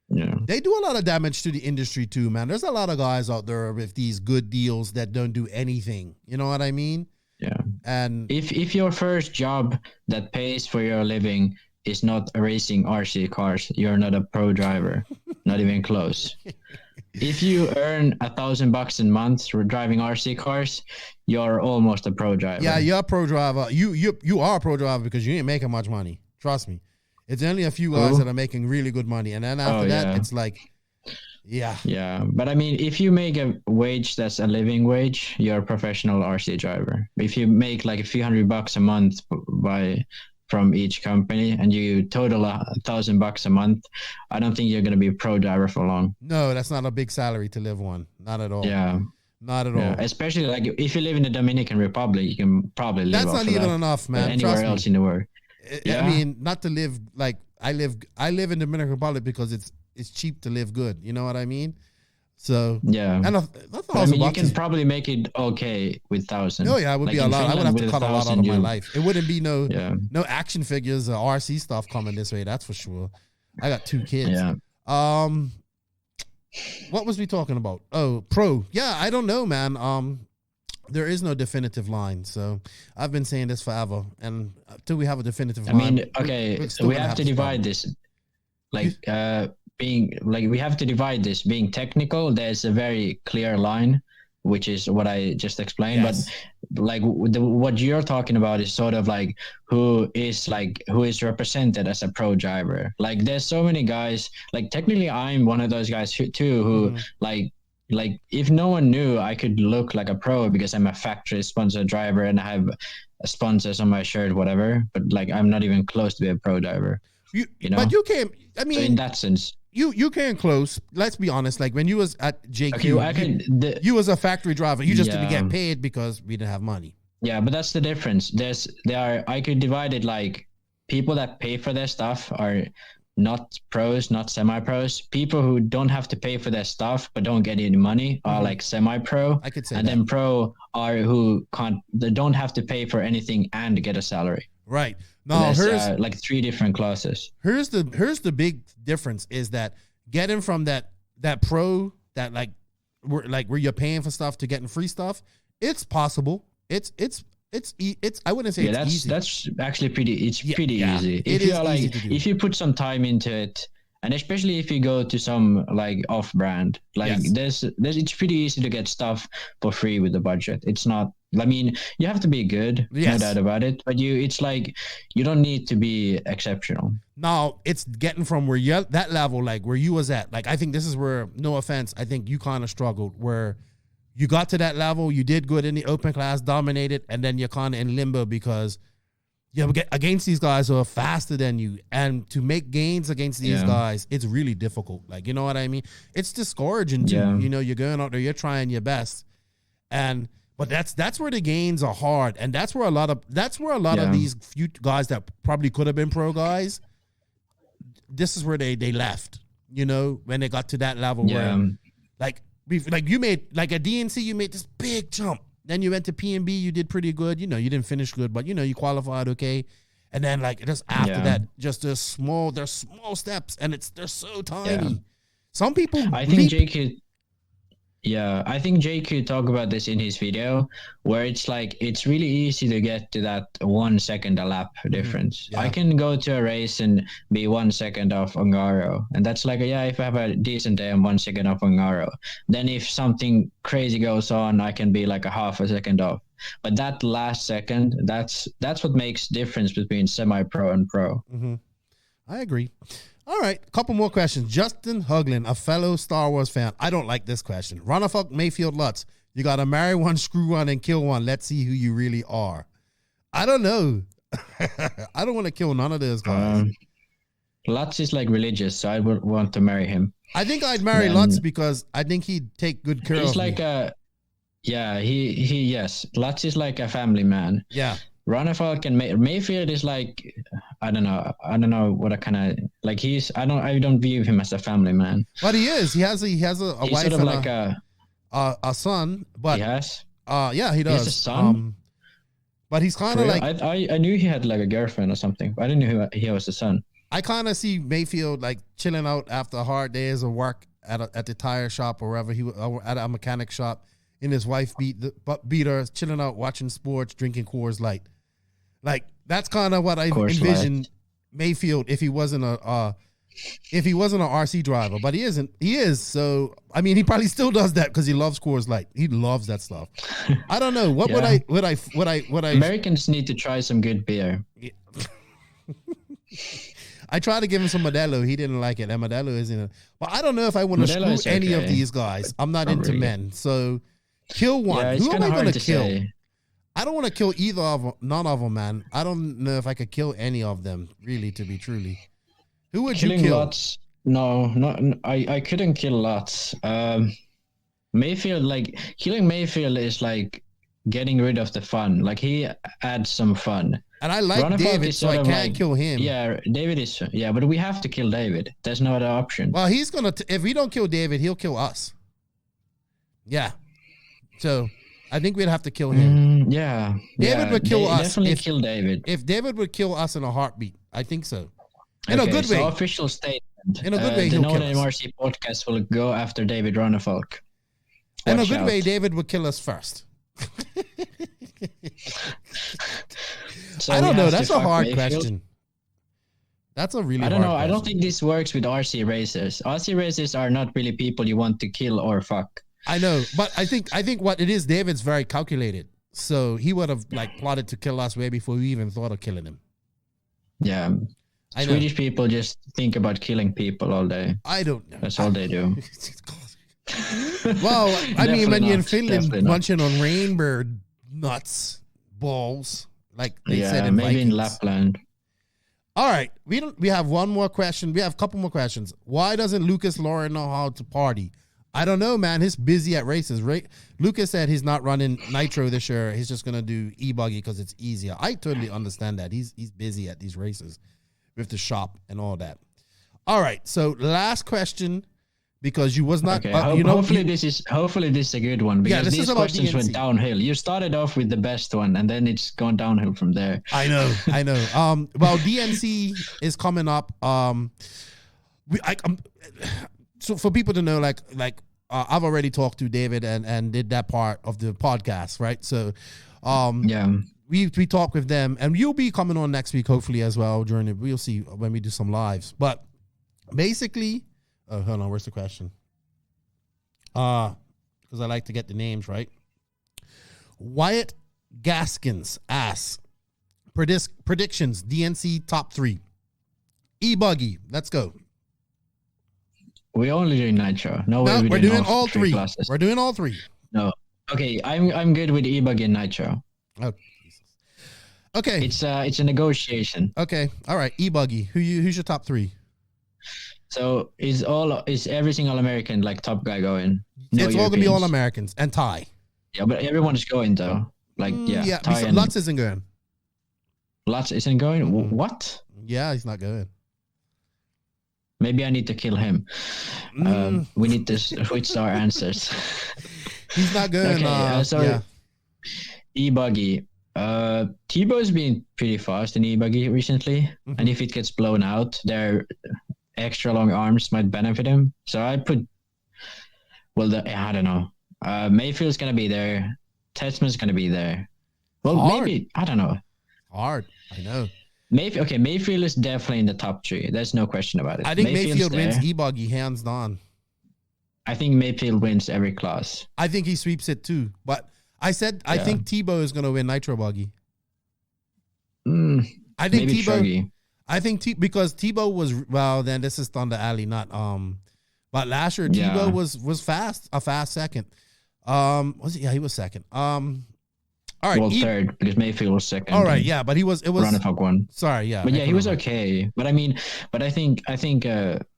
they do a lot of damage to the industry too, man. There's a lot of guys out there with these good deals that don't do anything. You know what I mean? Yeah. And if your first job that pays for your living is not racing RC cars, you're not a pro driver. Not even close. If you earn $1,000 a month for driving RC cars, you're almost a pro driver. Yeah, you're a pro driver. You are a pro driver because you ain't making much money. Trust me. It's only a few guys that are making really good money, and then after that, it's like, yeah. But I mean, if you make a wage that's a living wage, you're a professional RC driver. If you make like a few $100 a month from each company and you total $1,000 a month, I don't think you're going to be a pro driver for long. No, that's not a big salary to live on. Not at all. Yeah. Not at all. Especially like if you live in the Dominican Republic, you can probably live that's off not of even that enough, man. Anywhere else in the world. I mean, not to live like I live in the Dominican Republic because it's cheap to live good. You know what I mean? So yeah, and I mean, you can probably make it okay with 1,000. Oh yeah, it would be a lot. I would have to cut a lot out of my life. It wouldn't be no action figures or RC stuff coming this way. That's for sure. I got 2 kids. Yeah. What was we talking about? Oh, pro. Yeah, I don't know, man. There is no definitive line. So I've been saying this forever, and until we have a definitive line, I mean, okay, so we have to divide this. Like we have to divide this. Being technical, there's a very clear line, which is what I just explained. Yes. But like what you're talking about is sort of like who is represented as a pro driver. Like there's so many guys. Like technically, I'm one of those guys who like if no one knew, I could look like a pro because I'm a factory sponsored driver and I have sponsors on my shirt, whatever. But like I'm not even close to be a pro driver. You know, but you can't. I mean, so in that sense. You came close. Let's be honest. Like when you was at JQ, you was a factory driver. You just didn't get paid because we didn't have money. Yeah, but that's the difference. I could divide it like people that pay for their stuff are not pros, not semi-pros. People who don't have to pay for their stuff but don't get any money are like semi-pro. I could say and that. Then pro are they don't have to pay for anything and get a salary. Right. No, there's like 3 different classes. Here's the big difference is that getting from that pro that where you're paying for stuff to getting free stuff, it's possible. It's I wouldn't say it's easy. That's actually pretty easy. It If is you are easy to do. if you put some time into it, and especially if you go to some like off-brand, like there's it's pretty easy to get stuff for free with the budget. It's not. I mean, you have to be good, no doubt about it. But it's like you don't need to be exceptional. No, it's getting from where you that level, like where you was at. Like I think this is where, no offense, I think you kind of struggled where you got to that level, you did good in the open class, dominated, and then you're kind of in limbo because you get against these guys who are faster than you, and to make gains against these guys, it's really difficult. Like, you know what I mean? It's discouraging too. Yeah. You know, you're going out there, you're trying your best, but that's where the gains are hard, and that's where a lot of these few guys that probably could have been pro guys, this is where they left. You know, when they got to that level where like you made like a DNC, you made this big jump. Then you went to P&B, you did pretty good. You know, you didn't finish good, but you know, you qualified okay. And then like just after that, just there's small steps, and they're so tiny. Yeah. Some people I think Jake could talk about this in his video, where it's like it's really easy to get to that 1 second a lap difference. I can go to a race and be 1 second off Ongaro, and that's like if I have a decent day, I'm 1 second off Ongaro. Then if something crazy goes on, I can be like a half a second off. But that last second, that's what makes difference between semi-pro and pro. Mm-hmm. I agree. All right, a couple more questions. Justin Huglin, a fellow Star Wars fan. I don't like this question. Ronnefalk Mayfield Lutz, you got to marry one, screw one, and kill one. Let's see who you really are. I don't know. I don't want to kill none of those guys. Lutz is like religious, so I would want to marry him. I think I'd marry Lutz because I think he'd take good care of me. He's like Lutz is like a family man. Yeah. Ronnefalk and Mayfield is like, I don't know what I kind of like. I don't view him as a family man. But he is. He has a wife sort of and like a son. But he has. Yeah, he does. He has a son. But he's kind of like. I knew he had like a girlfriend or something, but I didn't know he was a son. I kind of see Mayfield like chilling out after hard days of work at the tire shop or wherever he was, at a mechanic shop, in his wife beater, chilling out, watching sports, drinking Coors Light. Like that's kind of what I envisioned Mayfield if he wasn't an RC driver, but he isn't. He is. So I mean, he probably still does that because he loves Coors Light. He loves that stuff. I don't know. What would I? Americans need to try some good beer. I tried to give him some Modelo. He didn't like it. And Modelo isn't. But I don't know if I want to screw any of these guys. I'm not into men. So kill one. Yeah, Who am I going to kill? Say. I don't want to kill none of them, man. I don't know if I could kill any of them, really, to be truly. Who would you kill? Lots, I couldn't kill lots. Mayfield, killing Mayfield is like getting rid of the fun. Like he adds some fun. And I like David, so I can't kill him. Yeah, David is. Yeah, but we have to kill David. There's no other option. Well, he's gonna. If we don't kill David, he'll kill us. Yeah. So I think we'd have to kill him. David would kill us. Definitely kill David. If David would kill us in a heartbeat, I think so. In a good way. So official statement. In a good way, the he'll kill us. NNRC podcast will go after David Ronnefalk. In a good way, David would kill us first. So I don't know. That's a hard question. That's a really hard question. I don't think this works with RC racers. RC racers are not really people you want to kill or fuck. I know, but I think what it is, David's very calculated. So he would have plotted to kill us way before we even thought of killing him. Yeah. Swedish people just think about killing people all day. I don't know. That's all they do. Well, I mean, when you're in Finland munching on rainbird nuts, balls, like they said in maybe Vikings. in Lapland. All right, we have one more question. We have a couple more questions. Why doesn't Lucas Lauren know how to party? I don't know, man. He's busy at races, right? Lucas said he's not running Nitro this year. He's just gonna do e-buggy because it's easier. I totally understand that. He's busy at these races with the shop and all that. All right, so last question, because you was not. Okay, hopefully this is a good one, because these questions went downhill. You started off with the best one, and then it's gone downhill from there. I know. Well, DNC is coming up. So for people to know, I've already talked to David and did that part of the podcast, right? So, we talk with them, and you'll be coming on next week, hopefully as well. We'll see when we do some lives. But basically, hold on, where's the question? Because I like to get the names right. Wyatt Gaskins asks, predictions, DNC top 3. E-Buggy, let's go. We only doing Nitro. No way we're doing all 3. Classes. We're doing all 3. No. Okay, I'm good with E-Buggy and Nitro. Oh, Jesus. Okay. It's a negotiation. Okay. All right. E-Buggy. Who's your top 3? So is every single American like top guy going? No, it's all gonna be all Americans and Ty. Yeah, but everyone is going though. Like Ty and Lutz isn't going. Lutz isn't going. What? Yeah, he's not going. Maybe I need to kill him. We need to switch our answers. He's not going. Okay, E-Buggy. T-Bow's been pretty fast in E-Buggy recently, and if it gets blown out, their extra long arms might benefit him. So I put. Well, I don't know. Mayfield's gonna be there. Tetzman's gonna be there. Well, maybe I don't know. Hard, I know. Mayfield is definitely in the top 3. There's no question about it. I think Mayfield wins E-Buggy hands down. I think Mayfield wins every class. I think he sweeps it too. But I think Tebow is going to win Nitro Buggy. I think maybe Tebow. Truggy. I think because Tebow was then this is Thunder Alley, not But last year Tebow was fast, a fast second. Was it? Yeah, he was second. All right, well, third because Mayfield was second. All right, yeah, but it was Ronnefalk won. Sorry, yeah, but yeah, he was okay. But I think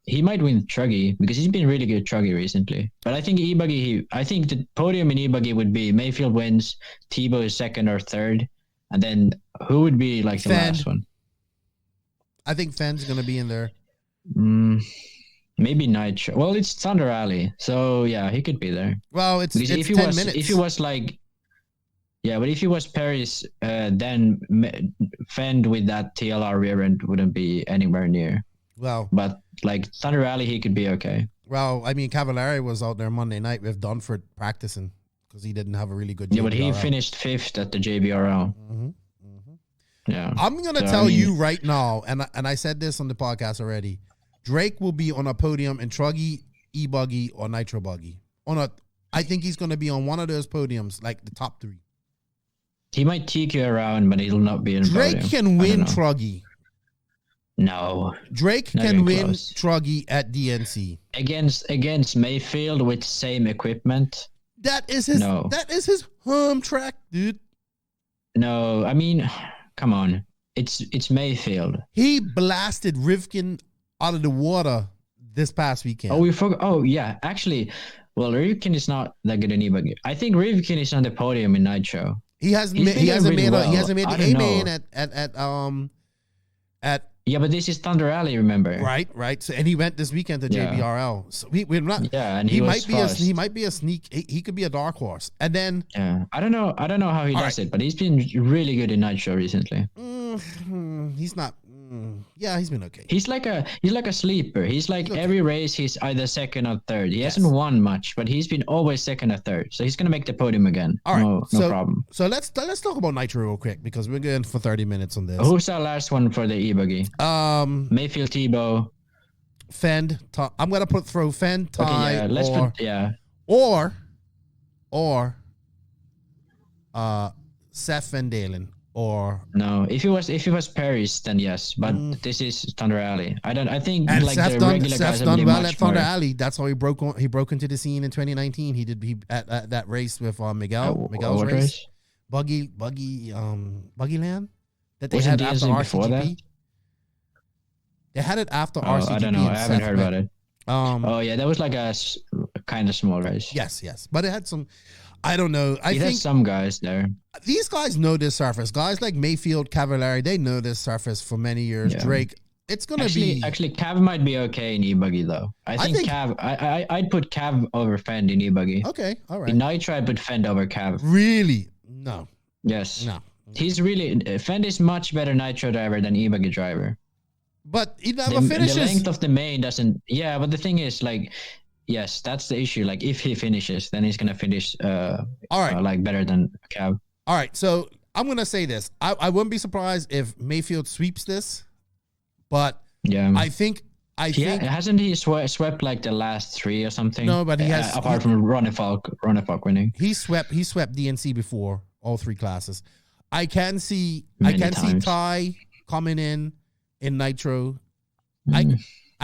he might win Truggy because he's been really good Truggy recently. But I think E-Buggy, I think the podium in E-Buggy would be Mayfield wins, Tebow is second or third, and then who would be like the last one? I think Fenn's gonna be in there. Maybe Nitro. Well, it's Thunder Alley, so yeah, he could be there. Well, it's 10 minutes. If he was like. Yeah, but if he was Paris, then Fend with that TLR rear end wouldn't be anywhere near. Well, but like Thunder Rally, he could be okay. Well, I mean, Cavallari was out there Monday night with Dunford practicing because he didn't have a really good JBRL. Yeah, but he finished 5th at the JBRL. Yeah, I'm gonna tell you right now, and I said this on the podcast already. Drake will be on a podium in Truggy, E-Buggy, or Nitro Buggy. I think he's gonna be on one of those podiums, like the top 3. He might TQ around, but he'll not be in Drake podium. Can win Truggy. No. Drake can win Truggy at DNC. Against Mayfield with same equipment. That is his home track, dude. No, I mean, come on. It's Mayfield. He blasted Rivkin out of the water this past weekend. Oh, we forgot. Oh, yeah. Actually, well, Rivkin is not that good in E-Buggy. I think Rivkin is on the podium in Nitro. He hasn't made the A main at yeah, but this is Thunder Alley, remember? Right. So, and he went this weekend to JBRL. So we're not. Yeah, and he might be a sneak. He could be a dark horse. And then I don't know how he does it, but he's been really good in Nitro recently. He's not. Yeah, he's been okay. He's like a sleeper. He's like every race he's either second or third. He hasn't won much, but he's been always second or third. So he's gonna make the podium again. All right, no problem. So let's talk about Nitro real quick because we're going for 30 minutes on this. Who's our last one for the E-Buggy? Mayfield, Tebow, Fend. I'm gonna throw Fend, Ty, or Seth Van Dalen. Or no, if it was Paris, then yes. But this is Thunder Alley. I think and like Seth the done, regular Seth's guys done well at Thunder more. Alley. That's how he broke into the scene in 2019. He at that race with Miguel's race. Buggyland that they had after RCGP. They had it after RCGP. I don't know. I haven't heard about it. That was like a kind of small race. Yes, but it had some. I don't know. I think some guys there. These guys know this surface. Guys like Mayfield, Cavallari, they know this surface for many years. Yeah. Drake, it's gonna be actually Cav might be okay in E-Buggy though. I think Cav. I'd put Cav over Fend in E-Buggy. Okay, all right. In Nitro, I'd put Fend over Cav. Really? No. Yes. No. He's really Fend is much better Nitro driver than E-Buggy driver. But he never finishes. The length of the main doesn't. Yeah, but the thing is like. Yes, that's the issue. Like, if he finishes, then he's gonna finish. All right, like better than Cav. All right, so I'm gonna say this. I wouldn't be surprised if Mayfield sweeps this, but Yeah. I think hasn't he swept like the last 3 or something? No, but he has apart from Ronnefalk winning. He swept DNC before all 3 classes. I can see Ty coming in Nitro.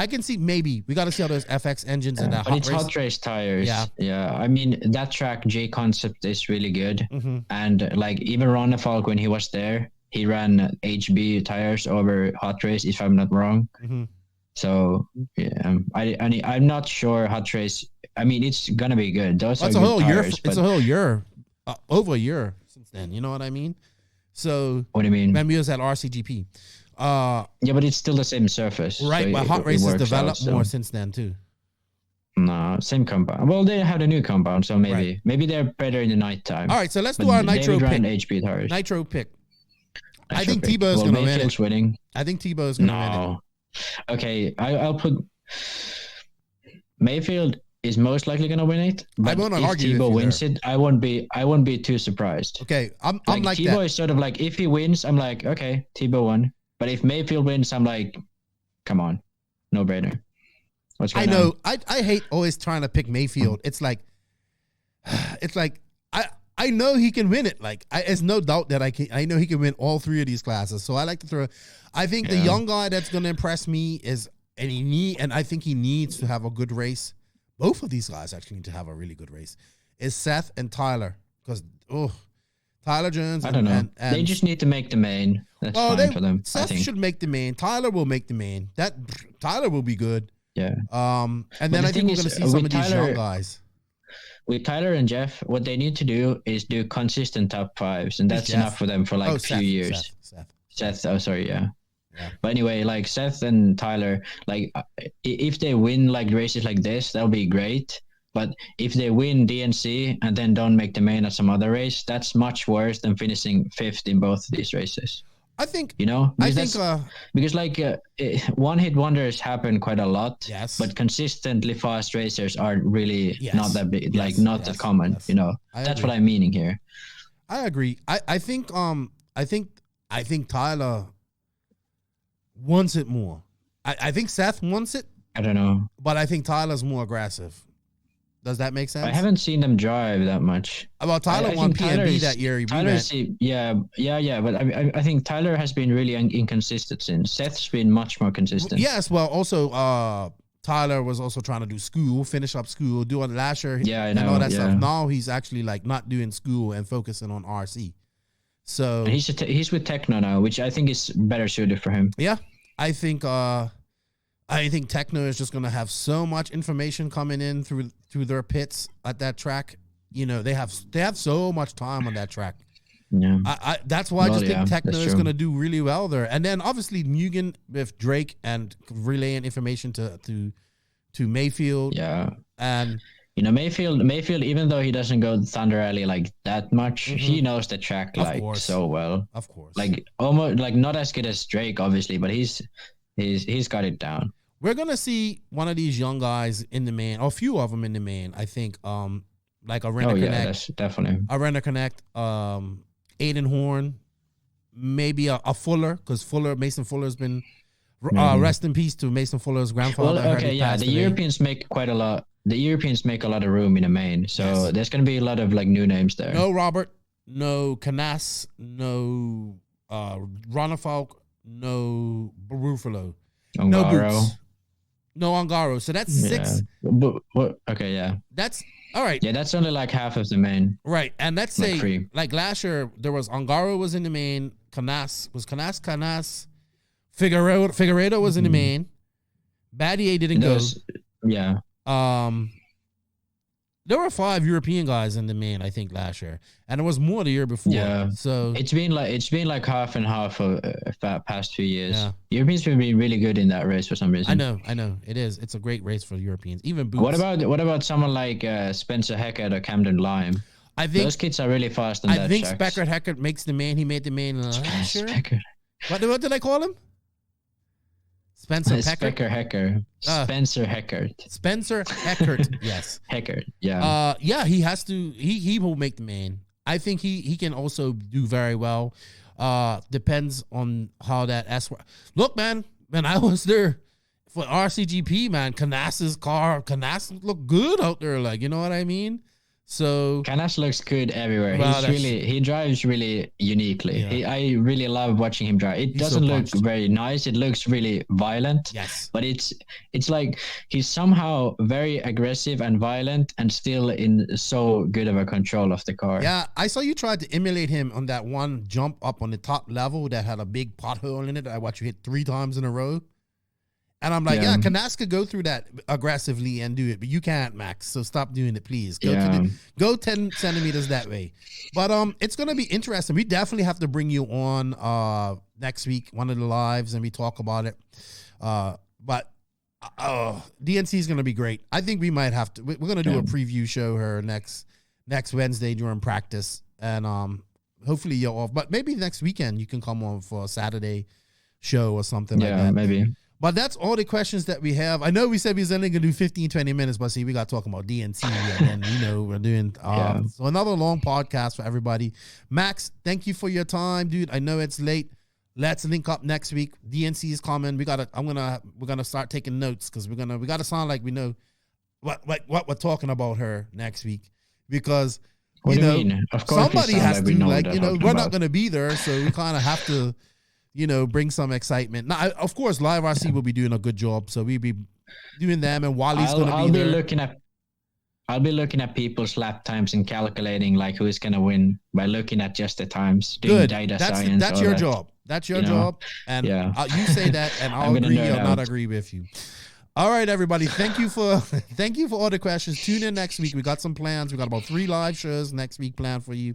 I can see maybe we got to see how those FX engines and that. But it's hot race tires. Yeah. I mean that track J Concept is really good, and like even Ronnefalk when he was there, he ran HB tires over hot race if I'm not wrong. So yeah, I'm not sure hot race. I mean, it's gonna be good. Those are a whole good year. tires, It's a whole year, over a year since then. You know what I mean? So what do you mean? When we was at RCGP. Yeah, but it's still the same surface, right? So but hot races developed out, more since then too. No, same compound. Well, they have a new compound, so maybe they're better in the nighttime. All right, so let's do our Nitro pick. HB tires. Nitro pick. Nitro I think pick. Tebow's gonna win it. Winning. I think Tebow's gonna win it. Okay, I'll put Mayfield is most likely gonna win it. But I won't if argue Tebow with you wins there. it, I won't be too surprised. Okay, I'm like Tebow that. is sort of like if he wins, I'm like okay, Tebow won. But if Mayfield wins, I'm like, come on, no brainer. What's going on? I hate always trying to pick Mayfield. It's like I know he can win it. Like there's no doubt that I know he can win all 3 of these classes. So I like to throw. I think the young guy that's going to impress me is and I think he needs to have a good race. Both of these guys actually need to have a really good race. Is Seth and Tyler because Tyler Jones. I don't know. And they just need to make the main. That's fine for them. Seth should make the main. Tyler will make the main. Tyler will be good. Yeah. And then I think we're going to see some of these young guys. With Tyler and Jeff, what they need to do is do consistent top 5s, and that's enough for them for like a few years. Seth. Oh, sorry. Yeah. But anyway, like Seth and Tyler, like if they win like races like this, that'll be great. But if they win DNC and then don't make the main at some other race, that's much worse than finishing 5th in both of these races. I think, because like one hit wonders happen quite a lot. Yes. But consistently fast racers are really not that big, not that common. Yes. You know, that's what I'm meaning here. I agree. I think Tyler wants it more. I think Seth wants it. I don't know, but I think Tyler's more aggressive. Does that make sense? I haven't seen them drive that much. Well, Tyler won PNB that year. But I think Tyler has been really inconsistent since. Seth's been much more consistent. Yes, well, also Tyler was also trying to do school, finish up school, doing last year, and all that stuff. Now he's actually like not doing school and focusing on RC. So and he's with Tekno now, which I think is better suited for him. Yeah, I think Tekno is just going to have so much information coming in through their pits at that track. You know, they have so much time on that track. Yeah, that's why I just think Tekno is going to do really well there. And then obviously Mugen with Drake and relaying information to Mayfield. Yeah, and you know Mayfield, even though he doesn't go Thunder Alley like that much, he knows the track so well. Of course, like almost like not as good as Drake, obviously, but he's got it down. We're gonna see one of these young guys in the main, or a few of them in the main. I think, like a Renner Connect, that's definitely a Renner Connect, Aiden Horn, maybe a Fuller, because Mason Fuller's been rest in peace to Mason Fuller's grandfather. Well, okay, yeah, the Europeans make quite a lot. The Europeans make a lot of room in the main, so there's gonna be a lot of like new names there. No Robert, no Canas, no Ronnefalk, no Barufalo, no Boots. No Ongaro. So that's 6. Okay, yeah. That's all right. Yeah, that's only like half of the main. Right. And let's say like last year there was Ongaro was in the main, Canas. Figueredo was in the main. Badier didn't go. Yeah. There were 5 European guys in the main, I think, last year, and it was more the year before. Yeah, so it's been like half and half of past few years. Yeah. Europeans have been really good in that race for some reason. I know it is. It's a great race for Europeans. Even Boots. What about someone like Spencer Heckert or Camden Lime? I think those kids are really fast. I think Speckert Heckert makes the main. He made the main last year. What did I call him? Spencer Heckert. Spencer Heckert. Spencer Heckert. Yes. Heckert. Yeah. He has to. He will make the main. I think he can also do very well. Depends on how that S. Look, man, when I was there for RCGP, man, Canas looked good out there. Like, you know what I mean? So Canas looks good everywhere. Well, He drives really uniquely. Yeah. I really love watching him drive. It doesn't look very nice. It looks really violent. Yes. But it's like he's somehow very aggressive and violent and still in so good of a control of the car. Yeah, I saw you tried to emulate him on that one jump up on the top level that had a big pothole in it. I watched you hit 3 times in a row. And I'm like, Canas could go through that aggressively and do it, but you can't, Max. So stop doing it, please. Go 10 centimeters that way. But it's gonna be interesting. We definitely have to bring you on next week, one of the lives, and we talk about it. But DNC is gonna be great. I think we might have to. We're gonna do a preview show her next Wednesday during practice, and hopefully you're off. But maybe next weekend you can come on for a Saturday show or something like that. Yeah, maybe. But that's all the questions that we have. I know we said we was only going to do 15, 20 minutes, but see, we got talking about DNC and then, we're doing so another long podcast for everybody. Max, thank you for your time, dude. I know it's late. Let's link up next week. DNC is coming. We're gonna start taking notes because we got to sound like we know what we're talking about her next week, because what do you mean? Of course somebody has to, like, we're not going to be there, so we kind of have to bring some excitement. Now, of course, Live RC will be doing a good job, so we'll be doing them, and Wally's going to be there. I'll be looking at people's lap times and calculating like who's going to win by looking at just the times. Good. Data that's science. your job. That's your job. And you say that, and I'll agree or not agree with you. All right, everybody. Thank you for all the questions. Tune in next week. We got some plans. We got about 3 live shows next week planned for you.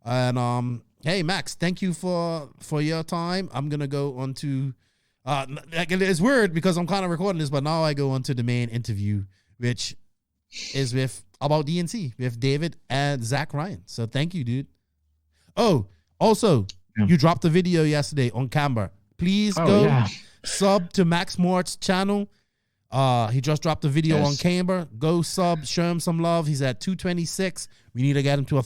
And hey, Max, thank you for your time. I'm gonna go on to it's weird because I'm kind of recording this, but now I go on to the main interview, which is about DNC with David and Zac Ryan. So thank you, dude. Oh, also, you dropped a video yesterday on Camber. Please go sub to Max Mort's channel. He just dropped a video on Camber. Go sub, show him some love. He's at 226. We need to get him to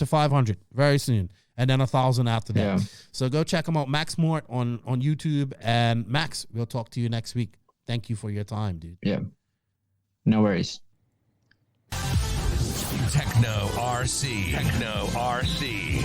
500 very soon, and then 1,000 after that. Yeah. So go check him out, Max Mort on YouTube. And Max, we'll talk to you next week. Thank you for your time, dude. Yeah, no worries. Tekno RC. Tekno RC.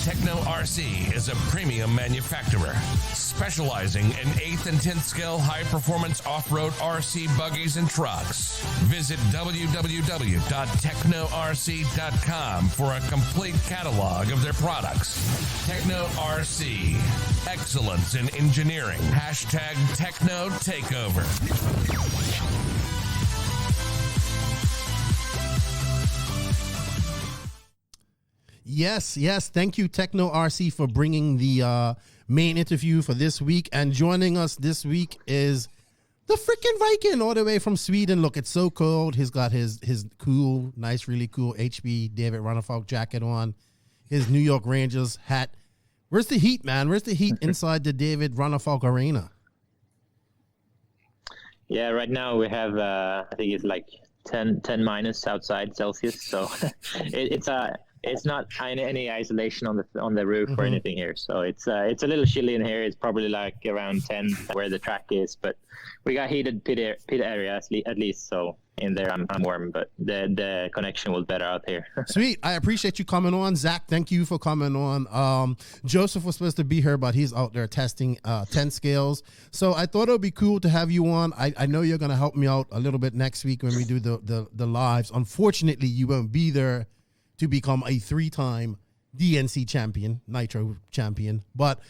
Tekno RC is a premium manufacturer specializing in 8th and 10th scale high-performance off-road RC buggies and trucks. Visit www.teknorc.com for a complete catalog of their products. Tekno RC. Excellence in engineering. #Tekno Takeover. Yes. Thank you, Tekno RC, for bringing the main interview for this week. And joining us this week is the freaking Viking all the way from Sweden. Look, it's so cold. He's got his cool, nice, really cool HB David Ronnefalk jacket on, his New York Rangers hat. Where's the heat, man? Where's the heat inside the David Ronnefalk Arena? Yeah, right now we have, I think it's like 10 minus outside Celsius. So it's not any isolation on the roof or anything here, so it's a little chilly in here. It's probably like around 10 where the track is, but we got heated pit area at least. So in there I'm warm, but the connection was better out here. Sweet, I appreciate you coming on, Zach. Thank you for coming on. Joseph was supposed to be here, but he's out there testing 10 scales. So I thought it would be cool to have you on. I know you're gonna help me out a little bit next week when we do the lives. Unfortunately, you won't be there to become a 3-time DNC champion, Nitro champion. But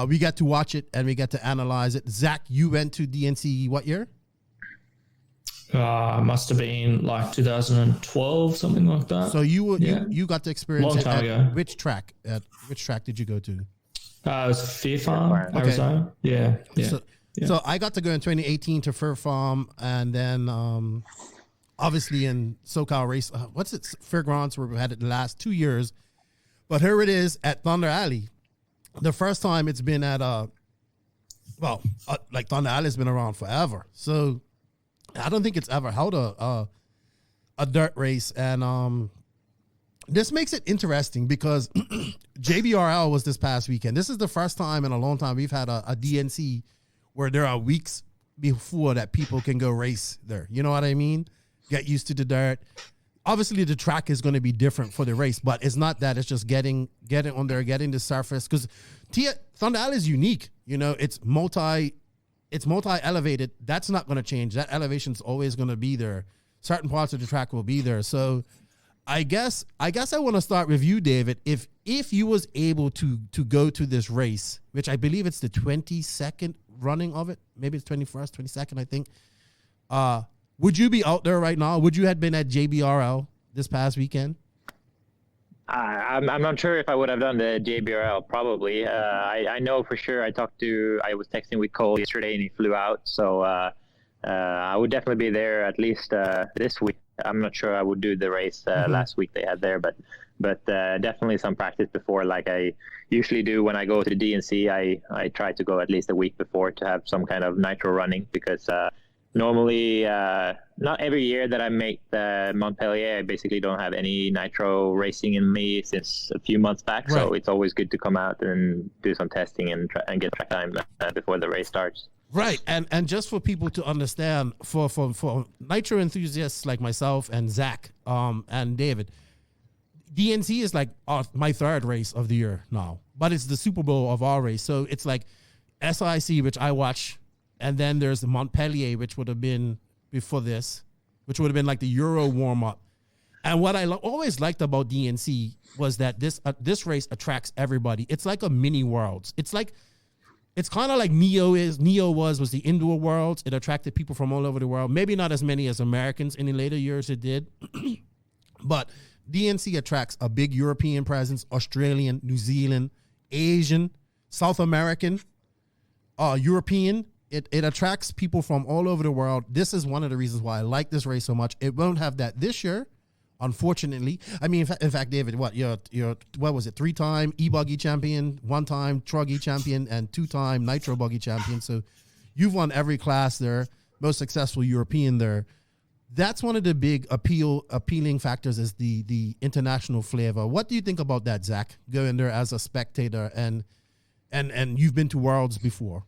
we got to watch it and we got to analyze it. Zach, you went to DNC what year? Must have been like 2012, something like that. So you got to experience long time ago. Which track? At which track did you go to? It was Fear Farm, Arizona. Yeah. So I got to go in 2018 to Fear Farm, and then obviously in SoCal Race, Fairgrounds, where we had it the last 2 years. But here it is at Thunder Alley. The first time it's been at like Thunder Alley's been around forever. So I don't think it's ever held a dirt race. And this makes it interesting because JBRL was this past weekend. This is the first time in a long time we've had a DNC where there are weeks before that people can go race there. You know what I mean? Get used to the dirt. Obviously, the track is going to be different for the race, but it's not that. It's just getting on there, getting the surface. Because Thunder Alley is unique. You know, it's multi-elevated. That's not going to change. That elevation's always going to be there. Certain parts of the track will be there. So I guess I want to start with you, David. If you was able to go to this race, which I believe it's the 22nd running of it, maybe it's 21st, 22nd, I think. Would you be out there right now? Would you have been at JBRL this past weekend? I'm not sure if I would have done the JBRL. Probably. I know for sure. I was texting with Cole yesterday, and he flew out. So I would definitely be there at least this week. I'm not sure I would do the race last week they had there, but definitely some practice before, like I usually do when I go to the DNC. I try to go at least a week before to have some kind of nitro running because. Normally, not every year that I make the Montpellier, I basically don't have any nitro racing in me since a few months back. Right. So it's always good to come out and do some testing and get track time before the race starts. Right, and just for people to understand, for nitro enthusiasts like myself and Zac and David, DNC is like my third race of the year now, but it's the Super Bowl of our race. So it's like SIC, which I watch. And then there's the Montpellier, which would have been before this, which would have been like the Euro warm-up. And what I always liked about DNC was that this race attracts everybody. It's like a mini Worlds. It's kind of like Neo was the indoor Worlds. It attracted people from all over the world. Maybe not as many as Americans in the later years it did. But DNC attracts a big European presence, Australian, New Zealand, Asian, South American, European. It attracts people from all over the world. This is one of the reasons why I like this race so much. It won't have that this year, unfortunately. I mean, in fact, David, you're what was it? 3-time e-buggy champion, 1-time truggy champion, and 2-time nitro buggy champion. So you've won every class there. Most successful European there. That's one of the big appealing factors is the international flavor. What do you think about that, Zac? Going there as a spectator and you've been to Worlds before.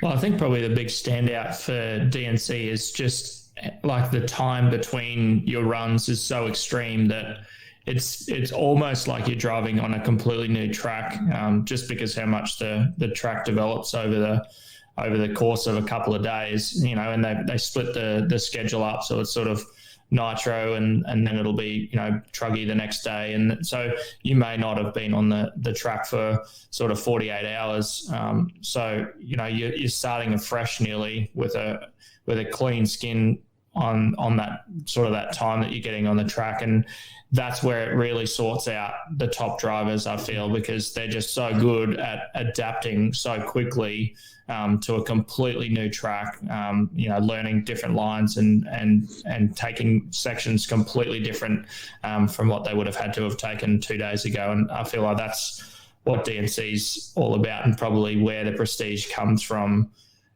Well, I think probably the big standout for DNC is just like the time between your runs is so extreme that it's almost like you're driving on a completely new track, just because how much the track develops over the course of a couple of days, you know, and they split the schedule up, so it's sort of nitro and then it'll be, you know, truggy the next day, and so you may not have been on the track for sort of 48 hours, so you know you're starting afresh nearly with a clean skin on that sort of that time that you're getting on the track, and that's where it really sorts out the top drivers, I feel, because they're just so good at adapting so quickly to a completely new track, you know, learning different lines and taking sections completely different from what they would have had to have taken 2 days ago. And I feel like that's what DNC's all about and probably where the prestige comes from,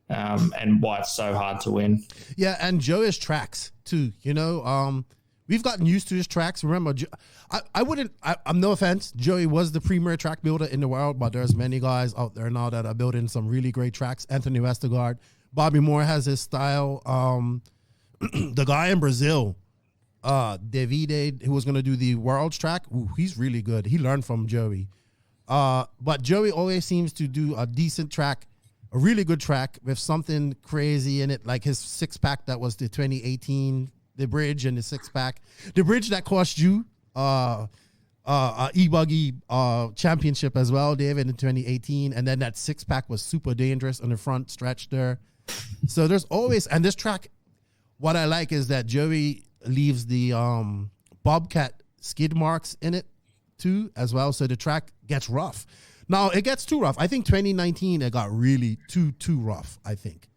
and why it's so hard to win. Yeah, and Joey's tracks too, you know. We've gotten used to his tracks. Remember, I'm no offense, Joey was the premier track builder in the world, but there's many guys out there now that are building some really great tracks. Anthony Westergaard, Bobby Moore has his style. The guy in Brazil, Davide, who was going to do the Worlds track, he's really good. He learned from Joey. But Joey always seems to do a decent track, a really good track with something crazy in it, like his 6-pack that was the 2018 the bridge and the 6-pack. The bridge that cost you e-buggy championship as well, David, in 2018. And then that 6-pack was super dangerous on the front stretch there. So there's always, and this track, what I like is that Joey leaves the Bobcat skid marks in it too as well. So the track gets rough. Now it gets too rough. I think 2019 it got really too rough, I think.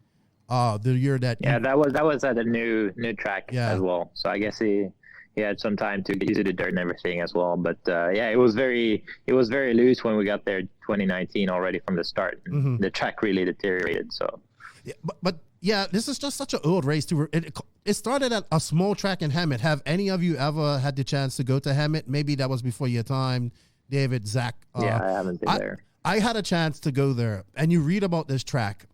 The year that that was at a new track as well. So I guess he had some time to get used to the dirt and everything as well. But it was very loose when we got there 2019 already from the start. Mm-hmm. The track really deteriorated. So but Yeah, this is just such an old race. It started at a small track in Hammett. Have any of you ever had the chance to go to Hammett? Maybe that was before your time, David, Zac. Yeah, I haven't been there. I had a chance to go there, and you read about this track,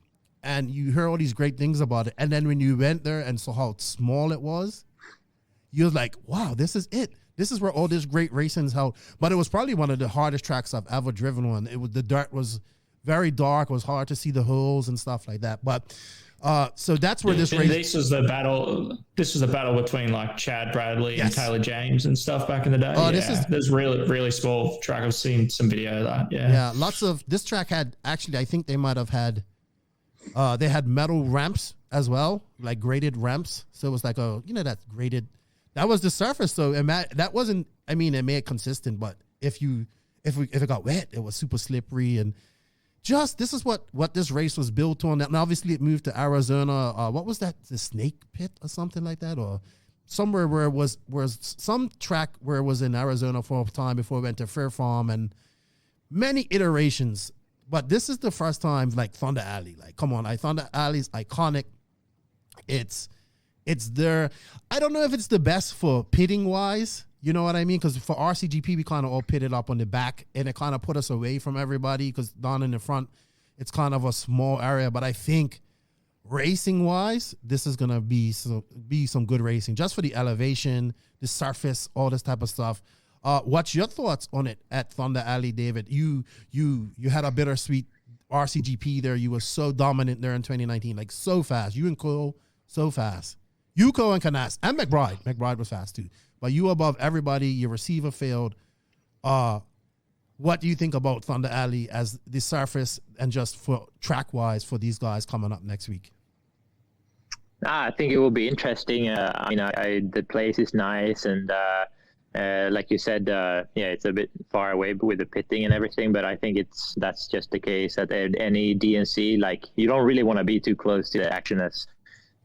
and you hear all these great things about it. And then when you went there and saw how small it was, you was like, wow, this is it. This is where all this great racing's held. But it was probably one of the hardest tracks I've ever driven on. The dirt was very dark. It was hard to see the holes and stuff like that. But so that's where this race. This was the battle. This was the battle between like Chad Bradley and Taylor James and stuff back in the day. Oh, this really really small track. I've seen some video of that. Yeah, lots of this track had actually. I think they might have had. They had metal ramps as well, like graded ramps. So it was like that's graded. That was the surface. So that wasn't. I mean, it made it consistent, but if it got wet, it was super slippery and. This is what this race was built on. And obviously it moved to Arizona. What was that? The Snake Pit or something like that? Or somewhere where it was some track where it was in Arizona for a time before it went to Fair Farm and many iterations. But this is the first time like Thunder Alley. Like, come on, Thunder Alley's iconic. It's there. I don't know if it's the best for pitting wise. You know what I mean? Because for RCGP, we kind of all pitted up on the back, and it kind of put us away from everybody because down in the front, it's kind of a small area. But I think racing-wise, this is going to be some good racing, just for the elevation, the surface, all this type of stuff. What's your thoughts on it at Thunder Alley, David? You had a bittersweet RCGP there. You were so dominant there in 2019, like so fast. You and Cole, so fast. You, Cole, and Canas, and McBride. McBride was fast too. But you above everybody, your receiver failed. What do you think about Thunder Alley as the surface and just for track-wise for these guys coming up next week? I think it will be interesting. The place is nice, and like you said, it's a bit far away with the pitting and everything. But I think that's just the case at any DNC. Like, you don't really want to be too close to the action as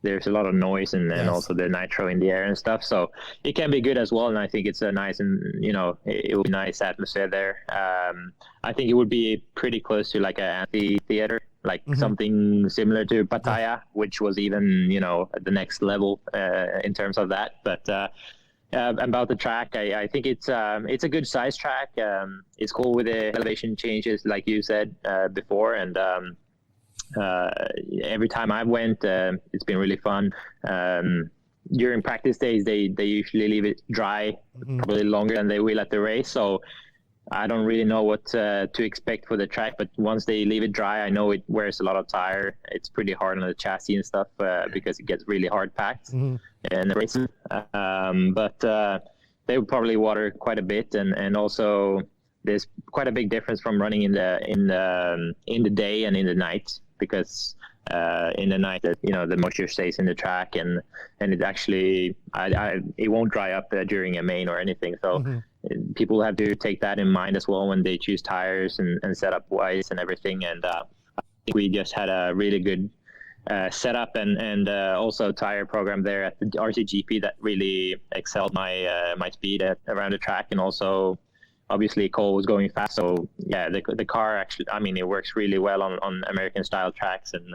there's a lot of noise and also the nitro in the air and stuff. So it can be good as well. And I think it's a nice and, it will be nice atmosphere there. I think it would be pretty close to like an amphitheater, like something similar to Pattaya, which was even, at the next level in terms of that. But about the track, I think it's a good size track. It's cool with the elevation changes, like you said before. And, every time I went, it's been really fun. During practice days, they usually leave it dry, probably longer than they will at the race. So I don't really know what to expect for the track. But once they leave it dry, I know it wears a lot of tire. It's pretty hard on the chassis and stuff because it gets really hard packed in the races. But they would probably water quite a bit, and also there's quite a big difference from running in the day and in the night. Because in the night, the moisture stays in the track, and it actually it won't dry up during a main or anything. So people have to take that in mind as well when they choose tires and setup wise and everything. And I think we just had a really good setup and also tire program there at the RCGP that really excelled my speed around the track, and also. Obviously, Cole was going fast, so yeah, the car actually, it works really well on American style tracks, and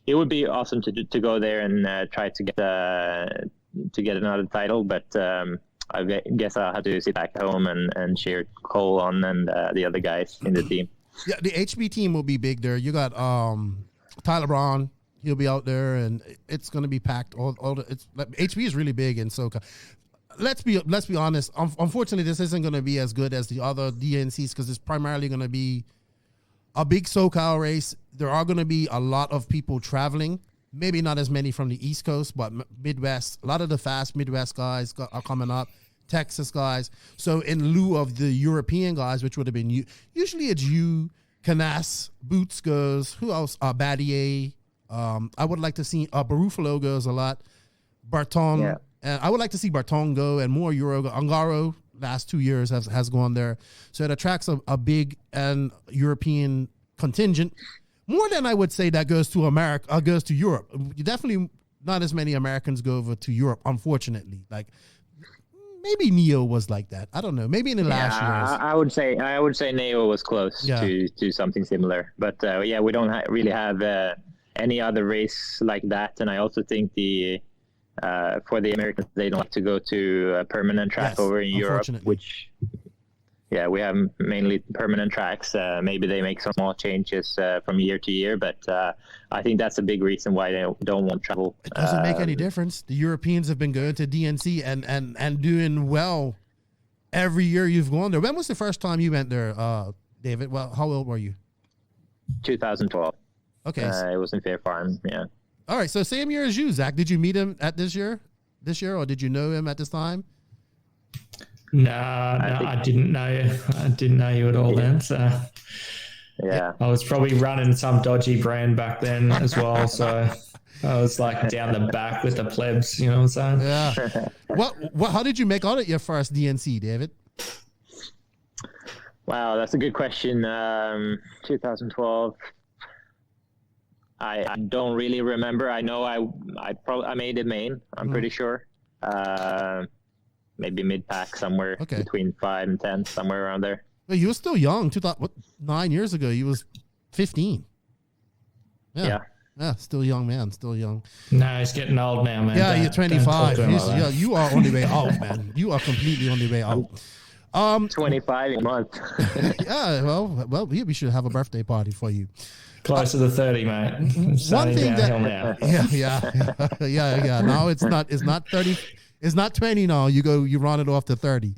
it would be awesome to go there and try to get another title. But I guess I'll have to sit back home and cheer Cole on and the other guys in the team. Yeah, the HB team will be big there. You got Tyler Braun. He'll be out there, and it's going to be packed. HB is really big in SoCal. Let's be honest. Unfortunately, this isn't going to be as good as the other DNCs because it's primarily going to be a big SoCal race. There are going to be a lot of people traveling. Maybe not as many from the East Coast, but Midwest. A lot of the fast Midwest guys are coming up. Texas guys. So in lieu of the European guys, which would have been usually it's you, Canas, Boots goes. Who else? Badier. I would like to see Barufalo goes a lot. Barton. Yeah. And I would like to see Barton go and more Euro. Angaro last 2 years has gone there. So it attracts a big and European contingent. More than I would say that goes to America, goes to Europe. Definitely not as many Americans go over to Europe, unfortunately. Like maybe Neo was like that. I don't know. Maybe in the last years. I would say Neo was close to something similar. But we don't really have any other race like that. And I also think for the Americans, they don't like to go to a permanent track over in Europe, which, we have mainly permanent tracks. Maybe they make some small changes from year to year, but I think that's a big reason why they don't want to travel. It doesn't make any difference. The Europeans have been going to DNC and doing well every year you've gone there. When was the first time you went there, David? Well, how old were you? 2012. Okay. It was in Fair Farm, yeah. All right, so same year as you, Zach. Did you meet him at this year, or did you know him at this time? No, I didn't know you. I didn't know you at all then. So yeah, I was probably running some dodgy brand back then as well. So I was like down the back with the plebs. You know what I'm saying? Yeah. What? How did you make out at your first DNC, David? Wow, that's a good question. 2012. I don't really remember. I know I made it main. I'm pretty sure. Maybe mid pack somewhere between 5 and 10, somewhere around there. Well, you were still young. 9 years ago, you was 15. Yeah, still young, man. Still young. No, he's getting old now, man. Yeah, you're 25. You are on the way out, man. You are completely on the way out. 25 a month. Yeah, well, we should have a birthday party for you. Closer to 30, mate. One thing that, yeah. Now it's not 30. It's not 20 now. You run it off to 30.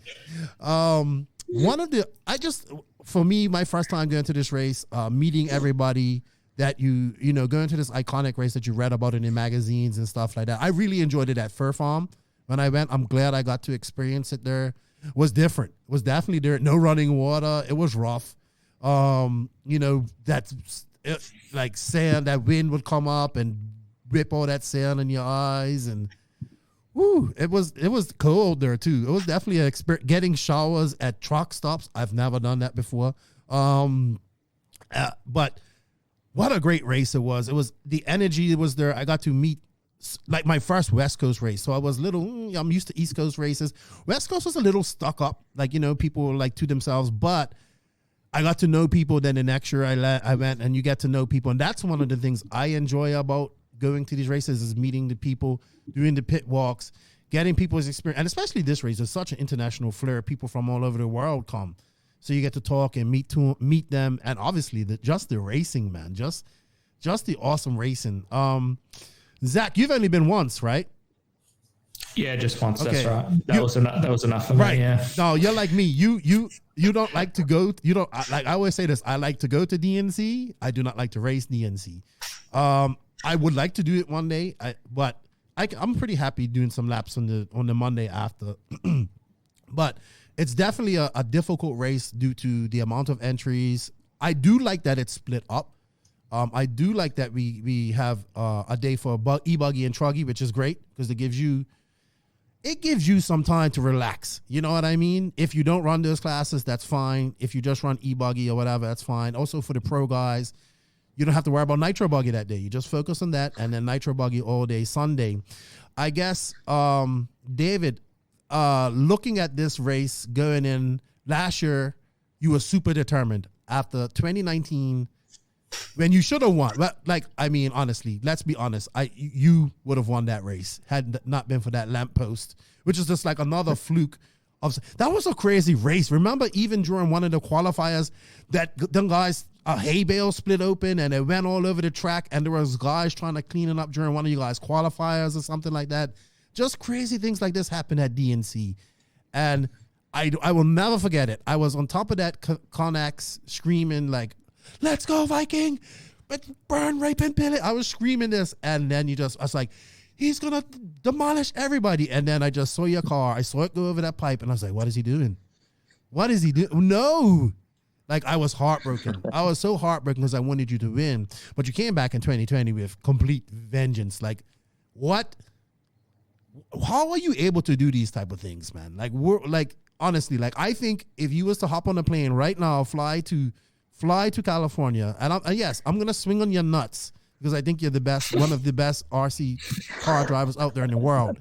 For me, my first time going to this race, meeting everybody that going to this iconic race that you read about it in magazines and stuff like that. I really enjoyed it at Fur Farm. When I went, I'm glad I got to experience it there. It was different. It was definitely there. No running water. It was rough. Like sand, that wind would come up and rip all that sand in your eyes, and it was cold there too. It was definitely an experience. Getting showers at truck stops, I've never done that before. But what a great race it was. It was, the energy was there. I got to meet, like, my first West Coast race. So I was I'm used to East Coast races. West Coast was a little stuck up, like, people were like to themselves, but I got to know people. Then the next year I went, and you get to know people. And that's one of the things I enjoy about going to these races, is meeting the people, doing the pit walks, getting people's experience. And especially this race, there's such an international flair. People from all over the world come. So you get to talk and meet them. And obviously just the racing, man, just the awesome racing. Zach, you've only been once, right? Yeah, just once. Okay. That's right. That was enough for me. Yeah. No, you're like me. You don't like to go. You don't like. I always say this. I like to go to DNC. I do not like to race DNC. I would like to do it one day. But I'm pretty happy doing some laps on the Monday after. But it's definitely a difficult race due to the amount of entries. I do like that it's split up. I do like that we have a day for e-buggy and truggy, which is great because it gives you some time to relax. You know what I mean? If you don't run those classes, that's fine. If you just run e-buggy or whatever, that's fine. Also for the pro guys, you don't have to worry about Nitro buggy that day. You just focus on that, and then Nitro buggy all day Sunday. I guess, David, looking at this race going in last year, you were super determined. After 2019, when you should have won, honestly, let's be honest. You would have won that race had it not been for that lamppost, which is just like another fluke. That was a crazy race. Remember, even during one of the qualifiers, that them guys, a hay bale split open and it went all over the track, and there was guys trying to clean it up during one of you guys' qualifiers or something like that. Just crazy things like this happen at DNC, and I will never forget it. I was on top of that Connex screaming like, "Let's go, Viking! Burn, rape, and pill it!" I was screaming this, and then I was like, he's going to demolish everybody. And then I just saw your car. I saw it go over that pipe, and I was like, what is he doing? What is he doing? No! Like, I was heartbroken. I was so heartbroken because I wanted you to win. But you came back in 2020 with complete vengeance. Like, what? How are you able to do these type of things, man? Like, honestly, like, I think if you was to hop on a plane right now, fly to California, and yes, I'm gonna swing on your nuts because I think you're the best, one of the best RC car drivers out there in the world.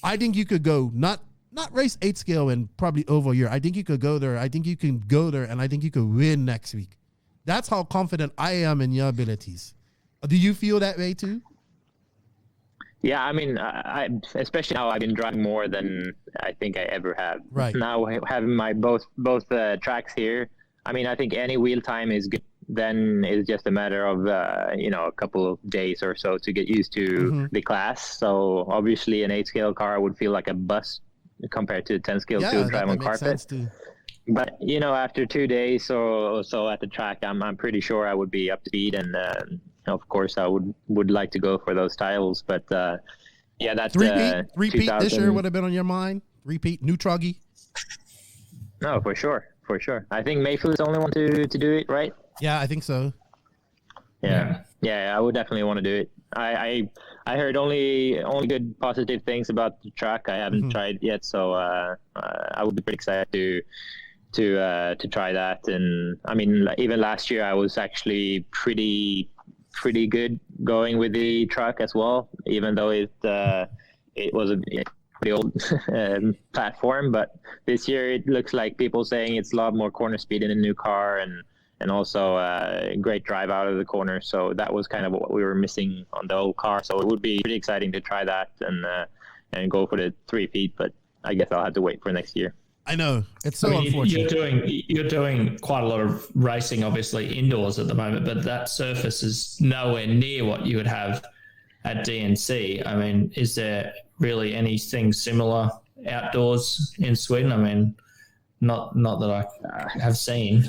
I think you could go not race 8 scale in probably over a year. I think you could go there. I think you can go there, and I think you could win next week. That's how confident I am in your abilities. Do you feel that way too? Yeah, I mean, I especially now I've been driving more than I think I ever have. Right. Now having my both tracks here, I mean, I think any wheel time is good. Then it's just a matter of a couple of days or so to get used to the class. So obviously, an 8-scale car would feel like a bus compared to a 10-scale field drive on carpet. But after 2 days or so at the track, I'm pretty sure I would be up to speed, and of course I would like to go for those titles. But yeah, that's repeat this year would have been on your mind. Repeat, new truggy. No, for sure. I think Mayfield's the only one to do it, right? Yeah, I think so. Yeah, I would definitely want to do it. I heard only good positive things about the track. I haven't tried it yet, so I would be pretty excited to try that. And I mean, even last year I was actually pretty good going with the truck as well, even though it was a pretty old platform. But this year it looks like people saying it's a lot more corner speed in a new car, and also great drive out of the corner. So that was kind of what we were missing on the old car. So it would be pretty exciting to try that and go for the 3 feet. But I guess I'll have to wait for next year. I know, it's so unfortunate. You're doing quite a lot of racing, obviously indoors at the moment, but that surface is nowhere near what you would have at DNC. I mean, is there really anything similar outdoors in Sweden? I mean, not that I have seen.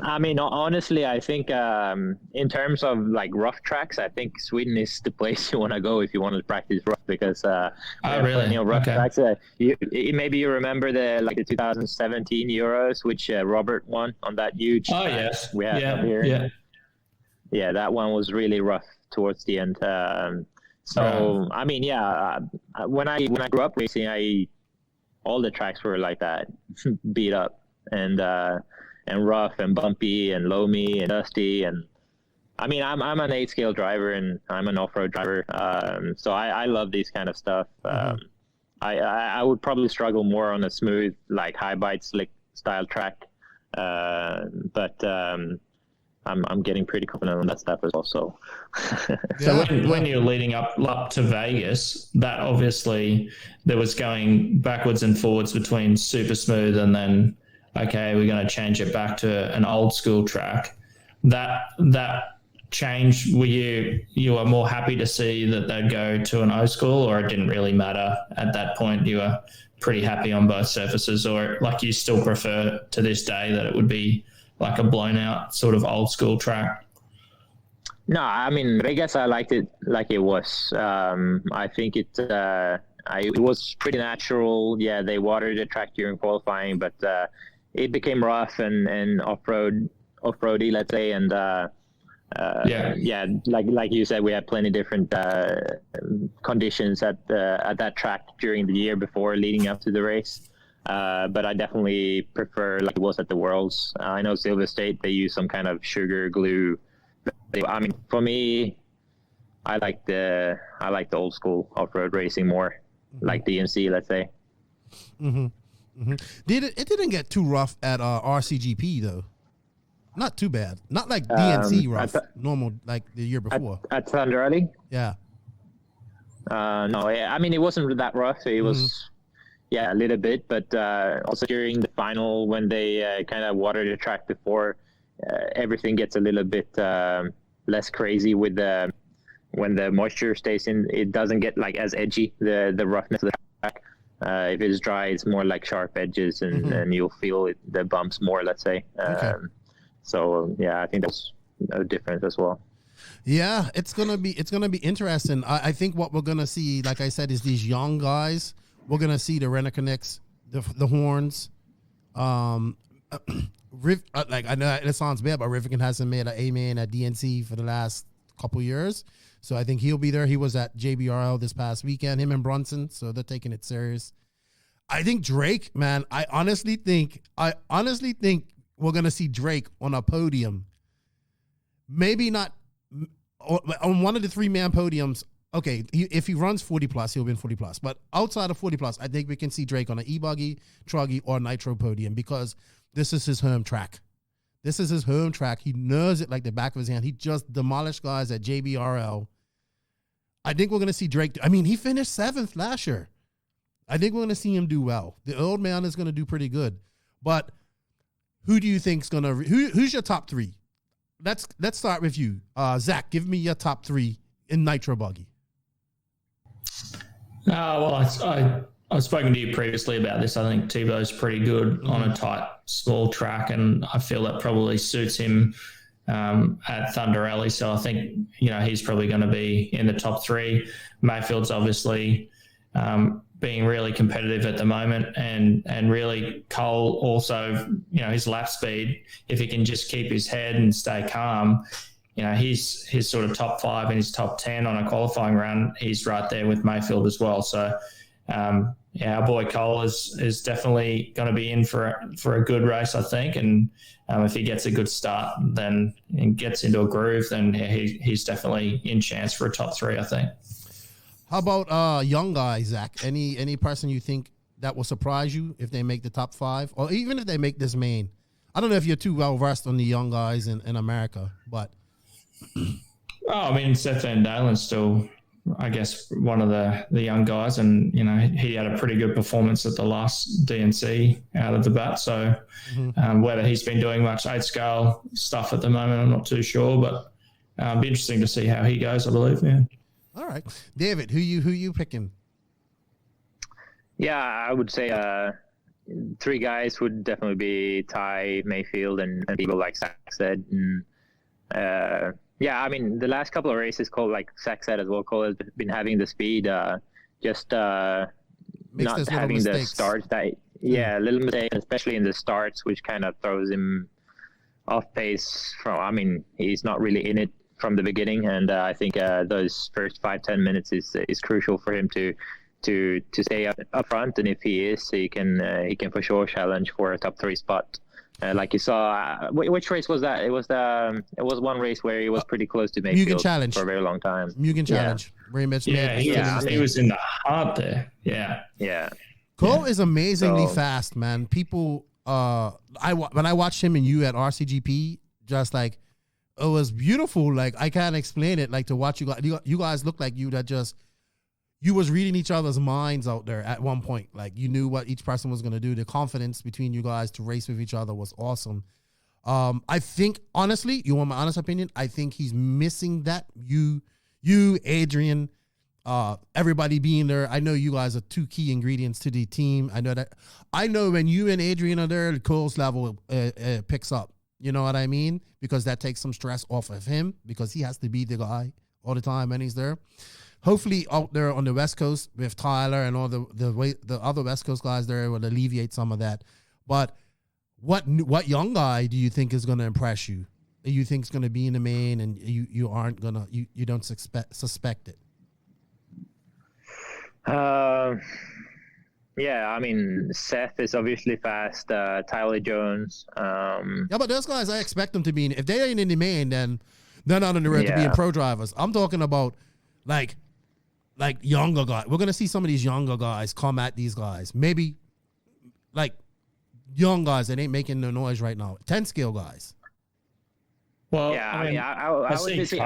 I mean, honestly, I think in terms of like rough tracks, I think Sweden is the place you want to go if you want to practice rough, because really? Rough tracks. Maybe you remember the 2017 Euros, which Robert won on that huge. Oh yes, we have up here. Yeah, that one was really rough towards the end. I mean, when I grew up racing, all the tracks were like that, beat up and rough and bumpy and loamy and dusty. And I mean, I'm an 8-scale driver and I'm an off-road driver. So I love these kind of stuff. I would probably struggle more on a smooth, like high bite slick style track. But I'm getting pretty confident on that stuff as well. So, when you're leading up to Vegas, that obviously there was going backwards and forwards between super smooth and then, okay, we're going to change it back to an old school track. That change, were you were more happy to see that they'd go to an old school, or it didn't really matter at that point? You were pretty happy on both surfaces, or like you still prefer to this day that it would be like a blown out sort of old school track? No, I mean, Vegas, I liked it like it was. I think it was pretty natural. Yeah, they watered the track during qualifying, but it became rough and off-roady, let's say. And like you said, we had plenty different conditions at that track during the year before leading up to the race. But I definitely prefer like it was at the Worlds. I know Silver State, they use some kind of sugar glue. I mean, for me, I like the old school off-road racing more, like DNC, let's say. It didn't get too rough at RCGP though. Not too bad. Not like DNC rough, normal like the year before. At Thunder Alley? Yeah. No, I mean, it wasn't that rough. It was... Yeah, a little bit, but also during the final when they kind of water the track before, everything gets a little bit less crazy with when the moisture stays in. It doesn't get like as edgy, the roughness of the track. If it's dry, it's more like sharp edges, and you'll feel the bumps more, let's say. So yeah, I think that's a difference as well. Yeah, it's gonna be interesting. I think what we're gonna see, like I said, is these young guys. We're gonna see the Renneconnects, the Horns. I know it sounds bad, but Rivkin hasn't made an A-man at DNC for the last couple years, so I think he'll be there. He was at JBRL this past weekend, him and Brunson, so they're taking it serious. I think Drake, man. I honestly think we're gonna see Drake on a podium. Maybe not on one of the 3-man podiums. Okay, if he runs 40 plus, he'll win 40 plus. But outside of 40 plus, I think we can see Drake on an e-buggy, truggy, or nitro podium, because this is his home track. This is his home track. He knows it like the back of his hand. He just demolished guys at JBRL. I think we're going to see Drake. I mean, he finished 7th last year. I think we're going to see him do well. The old man is going to do pretty good. But who do you think's going to who's your top 3? Let's start with you. Zac, give me your top 3 in Nitro Buggy. Well, I've spoken to you previously about this. I think Tebow's pretty good on a tight, small track, and I feel that probably suits him at Thunder Alley. So I think, he's probably going to be in the top 3. Mayfield's obviously being really competitive at the moment, and really Cole also, his lap speed, if he can just keep his head and stay calm, he's his sort of top 5 and his top 10 on a qualifying run. He's right there with Mayfield as well. So, our boy Cole is definitely going to be in for a good race, I think. And if he gets a good start, then and gets into a groove, then he's definitely in chance for a top 3, I think. How about young guy, Zac? Any person you think that will surprise you if they make the top 5, or even if they make this main? I don't know if you're too well versed on the young guys in America, but Seth Van Dalen's still, I guess, one of the young guys, and he had a pretty good performance at the last DNC out of the bat. So whether he's been doing much 8-scale stuff at the moment, I'm not too sure, but it'll be interesting to see how he goes, I believe. Yeah. All right, David, who you picking? Yeah, I would say 3 guys would definitely be Ty, Mayfield, and people like Zac said. And the last couple of races, Cole, like Zac said as well, Cole has been having the speed, not having the starts that, little mistake, especially in the starts, which kind of throws him off pace he's not really in it from the beginning. And I think those first 5-10 minutes is crucial for him to stay up front. And if he is, he can for sure challenge for a top 3 spot. Like you saw, which race was that? It was one race where he was pretty close to Mayfield for a very long time. Mugen Challenge. Very much. He was in the heart there. Yeah. Cole is amazingly fast, man. People, when I watched him and you at RCGP, just like, it was beautiful. Like, I can't explain it. Like, to watch you guys look like you was reading each other's minds out there at one point. Like, you knew what each person was going to do. The confidence between you guys to race with each other was awesome. I think, honestly, you want my honest opinion? I think he's missing that. You, Adrian, everybody being there. I know you guys are 2 key ingredients to the team. I know that. I know when you and Adrian are there, Cole's level picks up. You know what I mean? Because that takes some stress off of him, because he has to be the guy all the time when he's there. Hopefully out there on the West Coast with Tyler and all the other West Coast guys there will alleviate some of that. But what young guy do you think is going to impress you? You think is going to be in the main, and you aren't gonna you don't suspect it? Yeah, Seth is obviously fast. Tyler Jones. Yeah, but those guys, I expect them to be if they ain't in the main, then they're not on the road to being pro drivers. I'm talking about like younger guys. We're gonna see some of these younger guys come at these guys. Maybe like young guys that ain't making no noise right now. 10-scale guys. Well, I would say,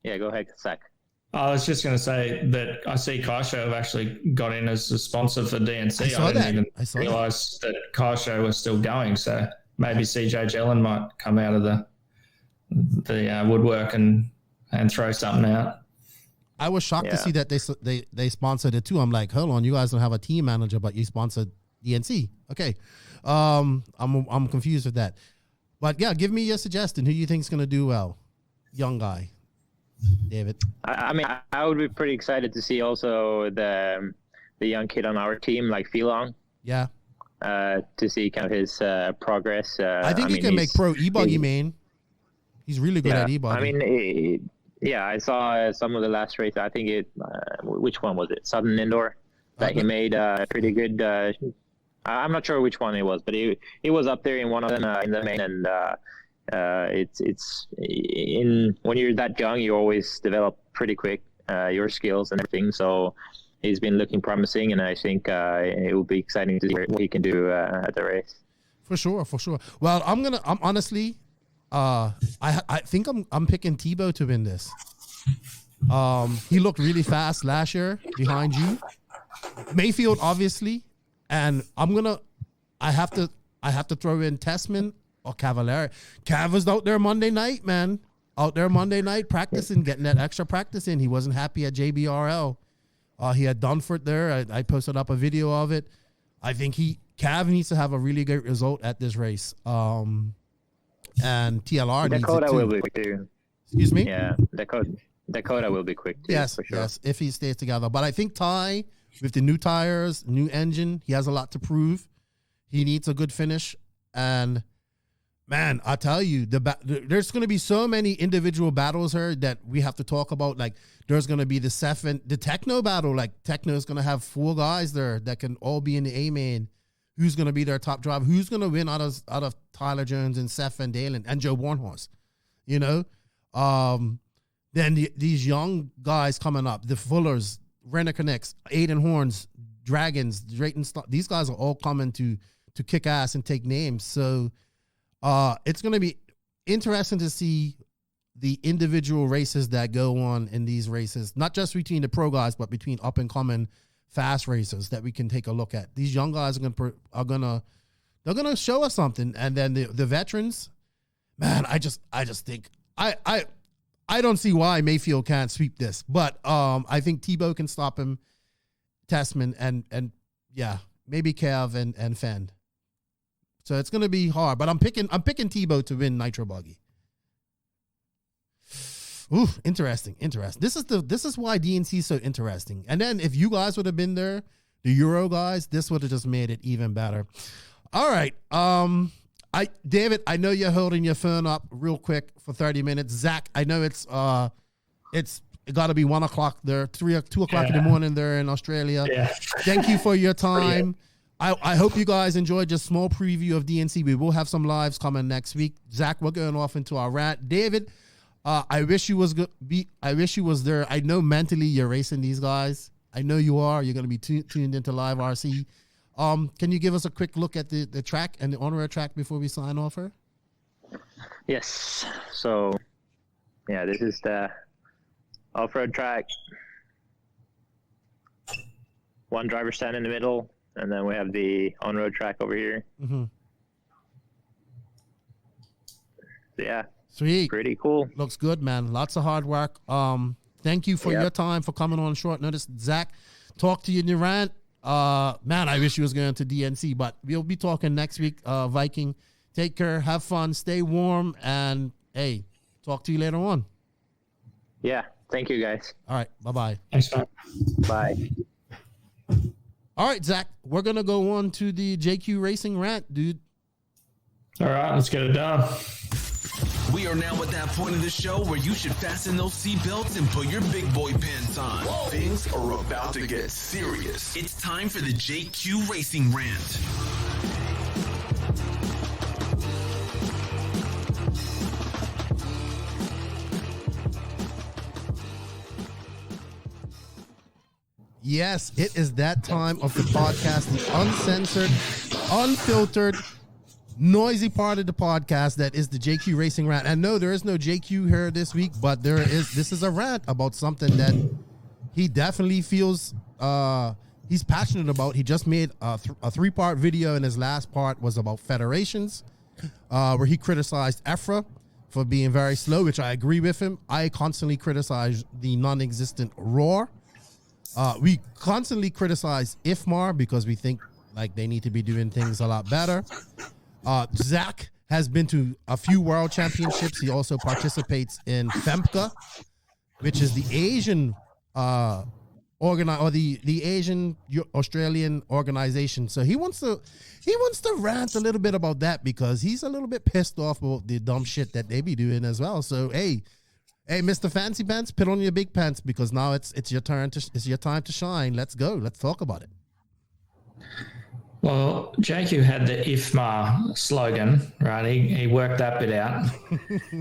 go ahead, Zac. I was just going to say that I see Kaisho have actually got in as a sponsor for DNC. I didn't even realize that Kaisho was still going. So maybe CJ Jellin might come out of the woodwork and throw something out. I was shocked to see that they sponsored it too. I'm like, hold on, you guys don't have a team manager, but you sponsored DNC. Okay, I'm confused with that. But yeah, give me your suggestion. Who you think is going to do well? Young guy. David. I would be pretty excited to see also the young kid on our team, like Filong. Yeah. To see kind of his progress. I think he can make pro e-buggy main. He's really good at e-buggy. I saw some of the last race. I think which one was it? Southern Indoor. That he made pretty good. I'm not sure which one it was, but he was up there in one of them in the main, and it's when you're that young, you always develop pretty quick your skills and everything. So he's been looking promising, and I think it will be exciting to see what he can do at the race. For sure. Well, I'm honestly, I think I'm picking Tebow to win this. He looked really fast last year behind you. Mayfield, obviously, and I have to throw in Tessman or Cavallari. Cav was out there Monday night, man. Out there Monday night practicing, getting that extra practice in. He wasn't happy at JBRL. He had Dunford there. I posted up a video of it. I think Cav needs to have a really great result at this race. And TLR needs it too. Dakota will be quick too. Excuse me? Yeah, Dakota will be quick too. Yes, for sure. yes, if he stays together. But I think Ty, with the new tires, new engine, he has a lot to prove. He needs a good finish. And, man, I tell you, there's going to be so many individual battles here that we have to talk about. Like, there's going to be the Tekno battle. Like, Tekno is going to have 4 guys there that can all be in the A-main. Who's going to be their top driver? Who's going to win out of Tyler Jones and Seth Van Dalen and Joe Bornhorst? You know? Then these young guys coming up, the Fullers, Renner Connects, Aiden Horns, Dragons, Drayton, these guys are all coming to kick ass and take names. So it's going to be interesting to see the individual races that go on in these races, not just between the pro guys, but between up and coming fast racers that we can take a look at. These young guys are gonna show us something, and then the veterans, man. I just think I don't see why Mayfield can't sweep this, but I think Tebow can stop him, Tessman, and yeah, maybe Cav and Fend. So it's gonna be hard, but I'm picking Tebow to win Nitro Buggy. Ooh, interesting. This is why DNC is so interesting. And then if you guys would have been there, the Euro guys, this would have just made it even better. All right. David, I know you're holding your phone up real quick for 30 minutes. Zac, I know it's got to be 1 o'clock there, 2 o'clock in the morning there in Australia. Yeah. Thank you for your time. I hope you guys enjoyed just small preview of DNC. We will have some lives coming next week. Zac, we're going off into our rant. David, I wish you was I wish you was there. I know mentally you're racing these guys. I know you are. You're going to be tuned into Live RC. Can you give us a quick look at the track and the on-road track before we sign off here? Yes. So, yeah, this is the off-road track. 1 driver stand in the middle, and then we have the on-road track over here. Mm-hmm. So, yeah. Sweet. Pretty cool. Looks good, man. Lots of hard work. Thank you for your time, for coming on short notice. Zac, talk to you in your rant. Man, I wish you was going to DNC, but we'll be talking next week. Viking, take care, have fun, stay warm, and hey, talk to you later on. Yeah. Thank you, guys. All right. Bye-bye. Thanks, man. Bye. All right, Zac, we're going to go on to the JQ Racing rant, dude. All right, let's get it done. We are now at that point of the show where you should fasten those seatbelts and put your big boy pants on. Whoa. Things are about to get serious. It's time for the JQ Racing Rant. Yes, it is that time of the podcast, the uncensored, unfiltered, noisy part of the podcast that is the JQ Racing Rant. And no, there is no JQ here this week, but this is a rant about something that he definitely feels he's passionate about. He just made a 3-part video, and his last part was about federations, where he criticized EFRA for being very slow, which I agree with him. I constantly criticize the non-existent ROAR. We constantly criticize IFMAR because we think like they need to be doing things a lot better. Zac has been to a few world championships. He also participates in FEMCA, which is the Asian the Asian Australian organization. So he wants to rant a little bit about that because he's a little bit pissed off about the dumb shit that they be doing as well. So hey, Mr. Fancy Pants, put on your big pants because now it's your turn it's your time to shine. Let's go. Let's talk about it. Well, JQ had the IFMA slogan, right? He worked that bit out.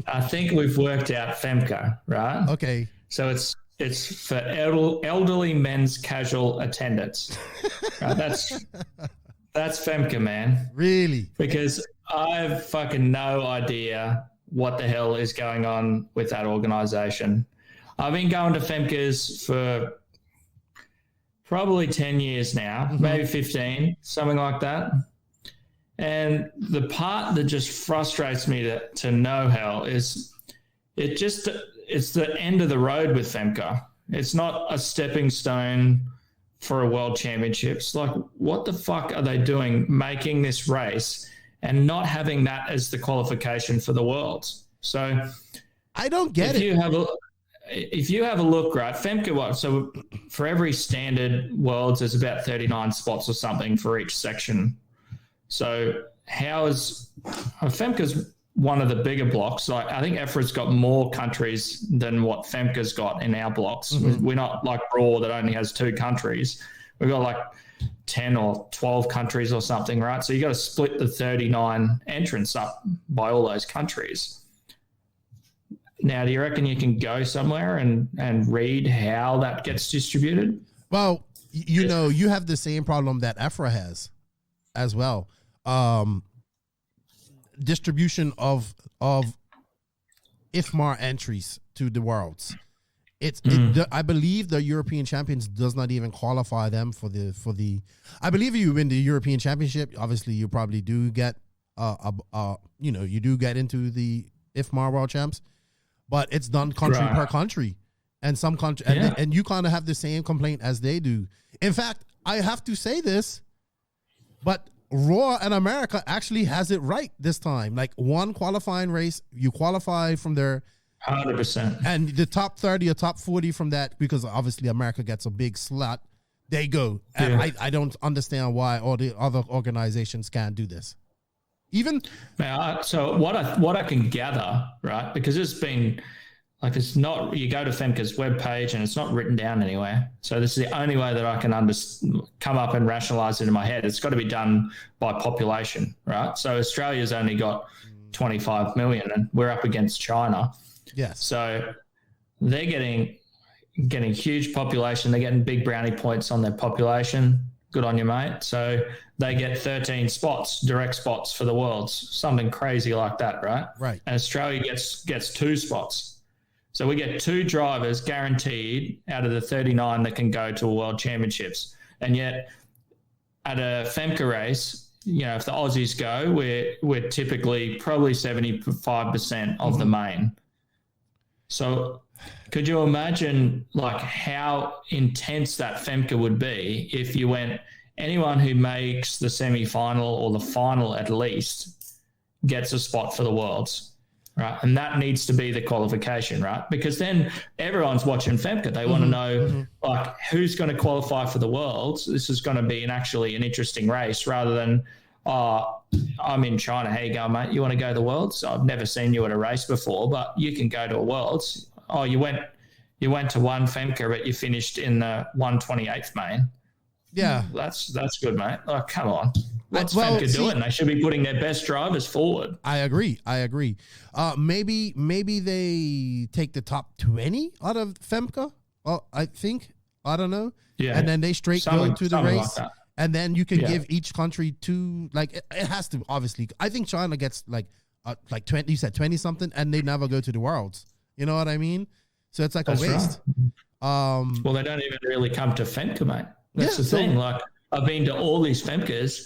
I think we've worked out FEMCA, right? Okay. So it's for elderly men's casual attendance. Right? That's Femke, man. Really? Because I have fucking no idea what the hell is going on with that organization. I've been going to Femke's for probably 10 years now, maybe 15, something like that. And the part that just frustrates me to no hell is it's the end of the road with Femke. It's not a stepping stone for a world championships. Like, what the fuck are they doing making this race and not having that as the qualification for the worlds? So I don't get it. If you have a look, right, Femke, what? So for every standard worlds, there's about 39 spots or something for each section. So how is Femke's one of the bigger blocks? Like, I think Efra's got more countries than what Femke's got in our blocks. We're not like Raw that only has 2 countries. We've got like 10 or 12 countries or something, right? So you got to split the 39 entrants up by all those countries. Now, do you reckon you can go somewhere and read how that gets distributed? Well, you know, you have the same problem that Efra has as well. Distribution of IFMAR entries to the worlds. I believe the European champions does not even qualify them for the. I believe if you win the European Championship, obviously you probably do get you do get into the IFMAR World Champs, but it's done country per country, and some country and you kind of have the same complaint as they do. In fact, I have to say this, but Raw and America actually has it right this time. Like, one qualifying race, you qualify from there 100%. And the top 30 or top 40 from that, because obviously America gets a big slot, they go. And I don't understand why all the other organizations can't do this. Even so what I can gather, right, because it's been like, it's not, you go to Femke's webpage and it's not written down anywhere. So this is the only way that I can come up and rationalize it in my head. It's got to be done by population, right? So Australia's only got 25 million and we're up against China. Yes. So they're getting huge population. They're getting big brownie points on their population. Good on you, mate. So they get 13 spots, direct spots for the Worlds, something crazy like that, right? Right. And Australia gets 2 spots. So we get 2 drivers guaranteed out of the 39 that can go to a World Championships. And yet at a Femke race, you know, if the Aussies go, we're typically probably 75% of the main. So could you imagine like how intense that Femke would be if you went, anyone who makes the semi-final or the final at least gets a spot for the Worlds, right? And that needs to be the qualification, right? Because then everyone's watching Femke. They want to know like who's going to qualify for the Worlds. This is going to be an interesting race rather than, I'm in China. How you going, mate? You want to go to the Worlds? I've never seen you at a race before, but you can go to a Worlds. Oh, you went to one Femke, but you finished in the 128th main. Yeah. That's good, mate. Oh, come on. What's Femke doing? They should be putting their best drivers forward. I agree. Maybe they take the top 20 out of Femke. I think. I don't know. Yeah. And then they straight go to the race. Like, and then you can give each country 2, like it has to, obviously. I think China gets like 20, you said 20 something, and they never go to the Worlds. You know what I mean? So it's like a waste. Right. Well, they don't even really come to Femke, mate. That's the thing. Like, I've been to all these Femkes,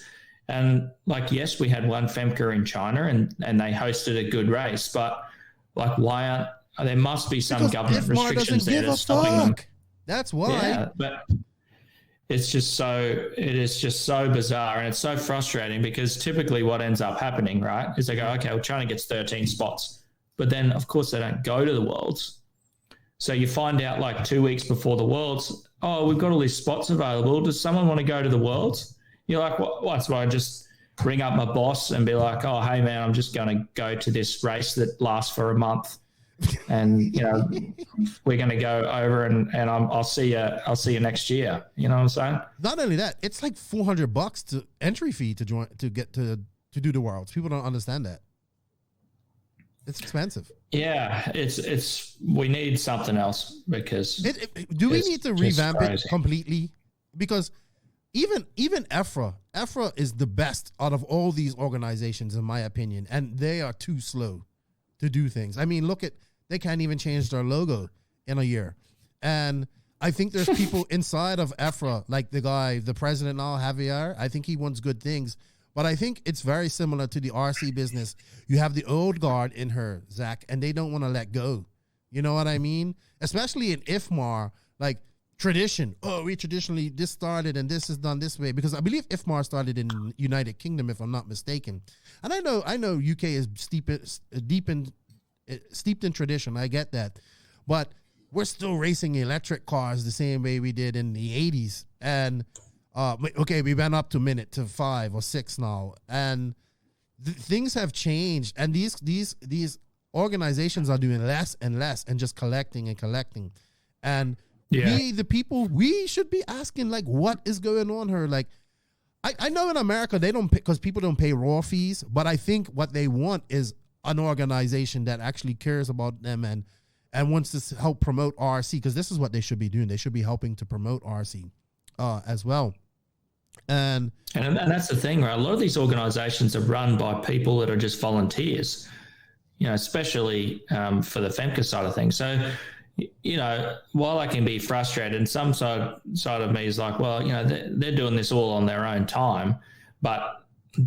and like, yes, we had one Femke in China, and they hosted a good race, but like, why aren't there must be some government restrictions there that's stopping them. That's why. Yeah, but it is just so bizarre, and it's so frustrating because typically what ends up happening, right, is they go, okay, well, China gets 13 spots, but then of course they don't go to the Worlds. So you find out like 2 weeks before the Worlds, oh, we've got all these spots available. Does someone want to go to the Worlds? You're like, what? So I just ring up my boss and be like, oh, hey man, I'm just going to go to this race that lasts for a month. And, you know, we're going to go over and I'll see you next year. You know what I'm saying? Not only that, it's like $400 to entry fee to join, to get to do the Worlds. People don't understand that. It's expensive. Yeah, it's we need something else because do we need to revamp it completely? Because even EFRA is the best out of all these organizations, in my opinion, and they are too slow to do things. I mean, they can't even change their logo in a year. And I think there's people inside of EFRA, like the president now, Javier. I think he wants good things. But I think it's very similar to the RC business. You have the old guard in her, Zac, and they don't want to let go. You know what I mean? Especially in IFMAR, like tradition. Oh, we traditionally, this started and this is done this way. Because I believe IFMAR started in United Kingdom, if I'm not mistaken. And I know UK is steeped in tradition. I get that. But we're still racing electric cars the same way we did in the 80s. And okay, we went up to 5 or 6 now, and things have changed. And these organizations are doing less and less, and just collecting. And we, the people, we should be asking, like, what is going on here? Like, I know in America they don't pay, because people don't pay raw fees, but I think what they want is an organization that actually cares about them and wants to help promote RC, because this is what they should be doing. They should be helping to promote RC as well. And that's the thing, right? A lot of these organizations are run by people that are just volunteers, you know, especially for the FEMCA side of things. So, you know, while I can be frustrated, and some side of me is like, well, you know, they're doing this all on their own time, but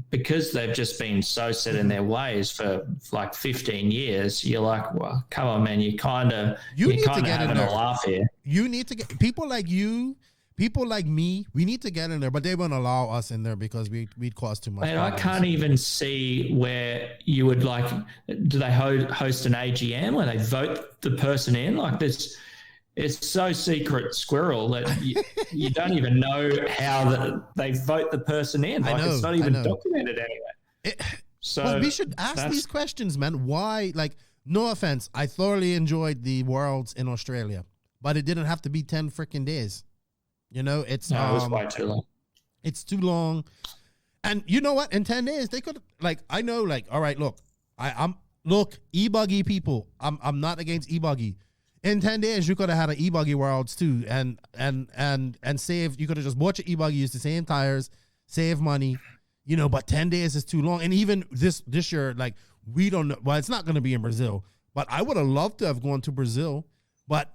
because they've just been so set in their ways for like 15 years, you're like, well, come on, man, you kind of having a laugh here. You need to get people like you. People like me, we need to get in there, but they won't allow us in there because we'd cause too much. And I can't even see where you would like. Do they host an AGM where they vote the person in? Like this, it's so secret squirrel that you don't even know how they vote the person in. Like it's not even documented anywhere. Well, we should ask these questions, man. Why? Like, no offense, I thoroughly enjoyed the Worlds in Australia, but it didn't have to be 10 freaking days. You know, it was way too long. It's too long. And you know what? In 10 days, they could, like, I know, like, all right, look, look, e-buggy people, I'm not against e-buggy. In 10 days, you could have had an e-buggy Worlds too, and save. You could have just bought your e-buggy, used the same tires, save money, you know. But 10 days is too long. And even this year, like, we don't know. Well, it's not going to be in Brazil, but I would have loved to have gone to Brazil, but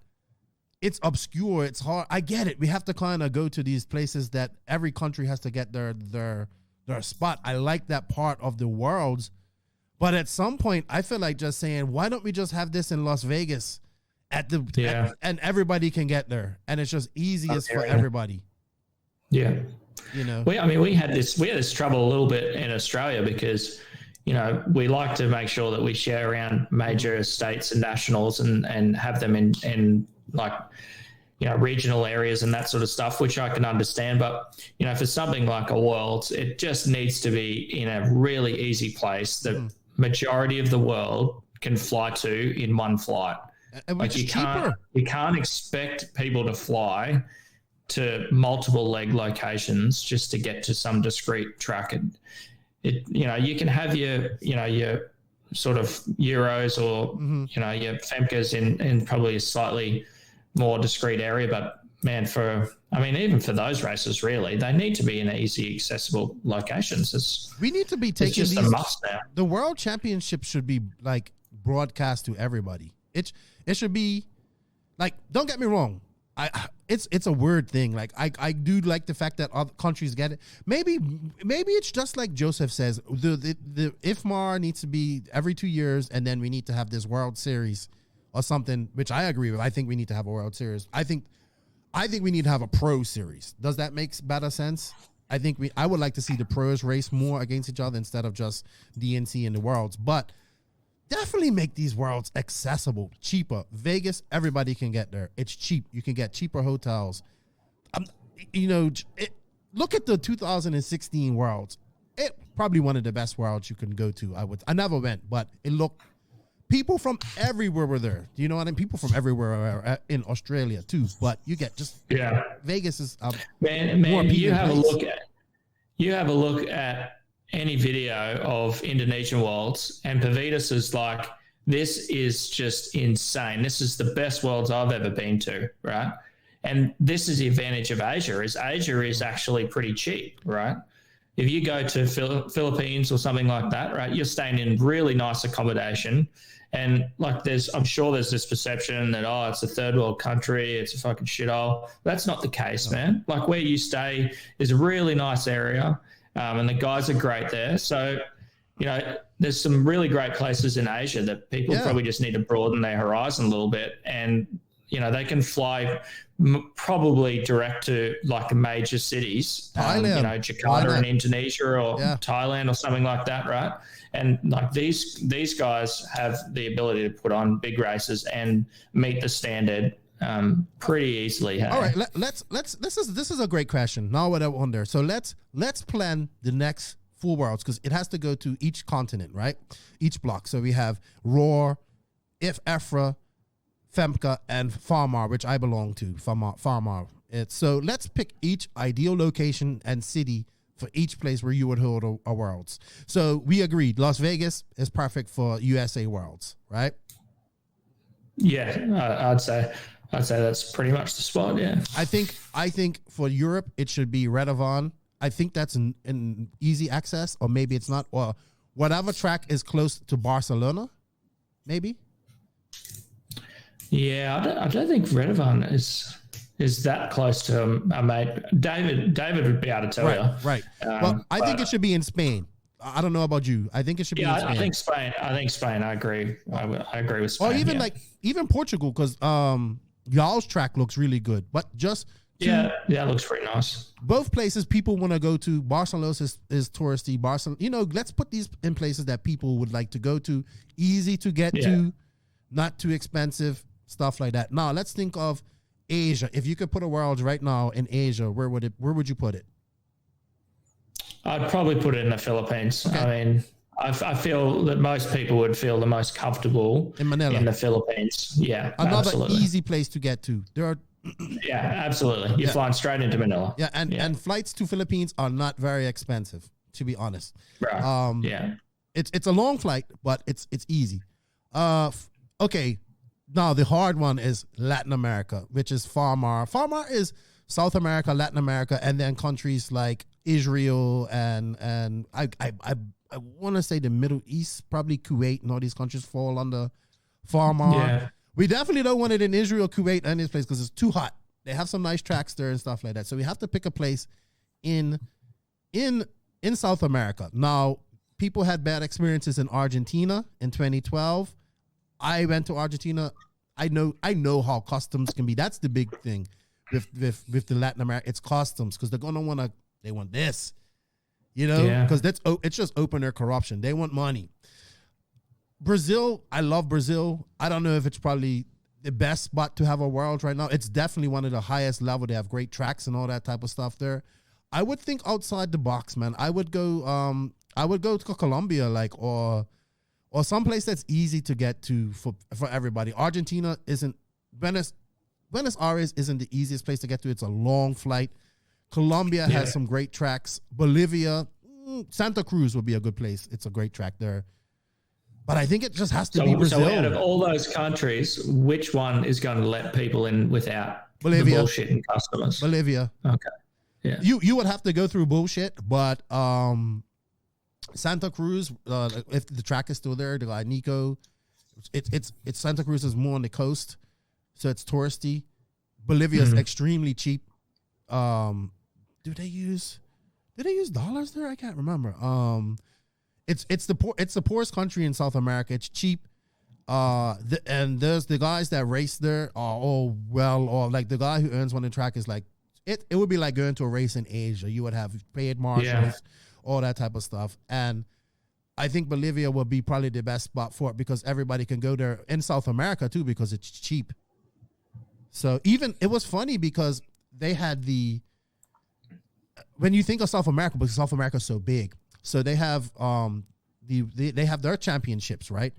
it's obscure. It's hard. I get it. We have to kind of go to these places that every country has to get their spot. I like that part of the Worlds, but at some point, I feel like just saying, why don't we just have this in Las Vegas and everybody can get there, and it's just easiest for everybody. Yeah, you know. We had this trouble a little bit in Australia because, you know, we like to make sure that we share around major states and nationals and have them in like, you know, regional areas and that sort of stuff, which I can understand. But, you know, for something like a Worlds, it just needs to be in a really easy place that majority of the world can fly to in one flight. And like you can't expect people to fly to multiple leg locations just to get to some discrete track. And you know, you can have your sort of Euros or, you know, your FEMCAs in probably a slightly more discrete area. But man, even for those races, really, they need to be in easy, accessible locations. We need to be taking just a must now. The World Championship should be like broadcast to everybody. It should be like, don't get me wrong, it's a weird thing. Like I do like the fact that other countries get it. Maybe it's just like Joseph says. The IFMAR needs to be every 2 years, and then we need to have this World Series or something, which I agree with. I think we need to have a World Series. I think we need to have a Pro Series. Does that make better sense? I would like to see the pros race more against each other instead of just DNC and the Worlds. But definitely make these Worlds accessible, cheaper. Vegas, everybody can get there. It's cheap. You can get cheaper hotels. Look at the 2016 Worlds. It probably one of the best Worlds you can go to. I never went, but it looked. People from everywhere were there. Do you know what I mean? People from everywhere in Australia too. But you get Vegas is man. You have a look at any video of Indonesian Worlds, and Pavitas is like, this is just insane. This is the best Worlds I've ever been to, right? And this is the advantage of Asia is actually pretty cheap, right? If you go to Philippines or something like that, right, you're staying in really nice accommodation. And like I'm sure there's this perception that, it's a third world country, it's a fucking shithole. That's not the case, man. Like where you stay is a really nice area, and the guys are great there. So, there's some really great places in Asia that people probably just need to broaden their horizon a little bit. And, they can fly probably direct to like major cities, Jakarta in Indonesia or Thailand or something like that, right? And like these guys have the ability to put on big races and meet the standard pretty easily. Hey? All right, let's this is a great question. Now what I wonder. So let's plan the next 4 worlds, because it has to go to each continent, right? Each block. So we have Roar, EFRA, Femke, and Farmar, which I belong to. Farmar. So let's pick each ideal location and city for each place where you would hold a worlds. So we agreed Las Vegas is perfect for USA worlds, right? Yeah, I'd say that's pretty much the spot. Yeah, I think for Europe it should be Redovan. I think that's an easy access, or maybe it's not, or whatever track is close to Barcelona, maybe. Yeah, I don't think Redovan is that close to a mate. David would be able to tell you. Right. Well, I think it should be in Spain. I don't know about you. I think it should be in Spain. I think Spain. I agree. I agree with Spain. Or even even Portugal, because y'all's track looks really good. But just it looks pretty nice. Both places people want to go to. Barcelona is touristy. Barcelona, let's put these in places that people would like to go to. Easy to get to, not too expensive, stuff like that. Now let's think of Asia. If you could put a world right now in Asia, where would you put it? I'd probably put it in the Philippines. Okay. I mean, I feel that most people would feel the most comfortable in Manila, in the Philippines. Yeah, another absolutely. easy place to get to. There are. Yeah, absolutely. You're flying straight into Manila. Yeah, and flights to Philippines are not very expensive, to be honest. Right. It's a long flight, but it's easy. Okay. Now the hard one is Latin America, which is Farmar. Farmar is South America, Latin America, and then countries like Israel and I want to say the Middle East, probably Kuwait and all these countries fall under Farmar. Yeah. We definitely don't want it in Israel, Kuwait, and this place because it's too hot. They have some nice tracks there and stuff like that. So we have to pick a place in South America. Now, people had bad experiences in Argentina in 2012. I went to Argentina. I know how customs can be. That's the big thing with the Latin America. It's customs, because they're gonna they want this, because it's just open air corruption. They want money. Brazil, I love Brazil. I don't know if it's probably the best spot to have a world right now. It's definitely one of the highest level. They have great tracks and all that type of stuff there. I would think outside the box, man. I would go to Colombia, or someplace that's easy to get to for everybody. Argentina isn't. Buenos Aires isn't the easiest place to get to. It's a long flight. Colombia has some great tracks. Bolivia, Santa Cruz would be a good place. It's a great track there. But I think it just has to be Brazil. So out of all those countries, which one is going to let people in without Bolivia. The bullshit and customers? Bolivia. Okay. Yeah. You would have to go through bullshit, but Santa Cruz, if the track is still there, the guy Nico, it's Santa Cruz is more on the coast, so it's touristy. Bolivia is extremely cheap. Do they use dollars there? I can't remember. It's the poorest country in South America. It's cheap. And there's the guys that race there are all or like the guy who earns one in track is like it would be like going to a race in Asia. You would have paid marshals, all that type of stuff. And I think Bolivia will be probably the best spot for it because everybody can go there in South America too because it's cheap. So even it was funny because they had when you think of South America, because South America is so big, so they have they have their championships, right?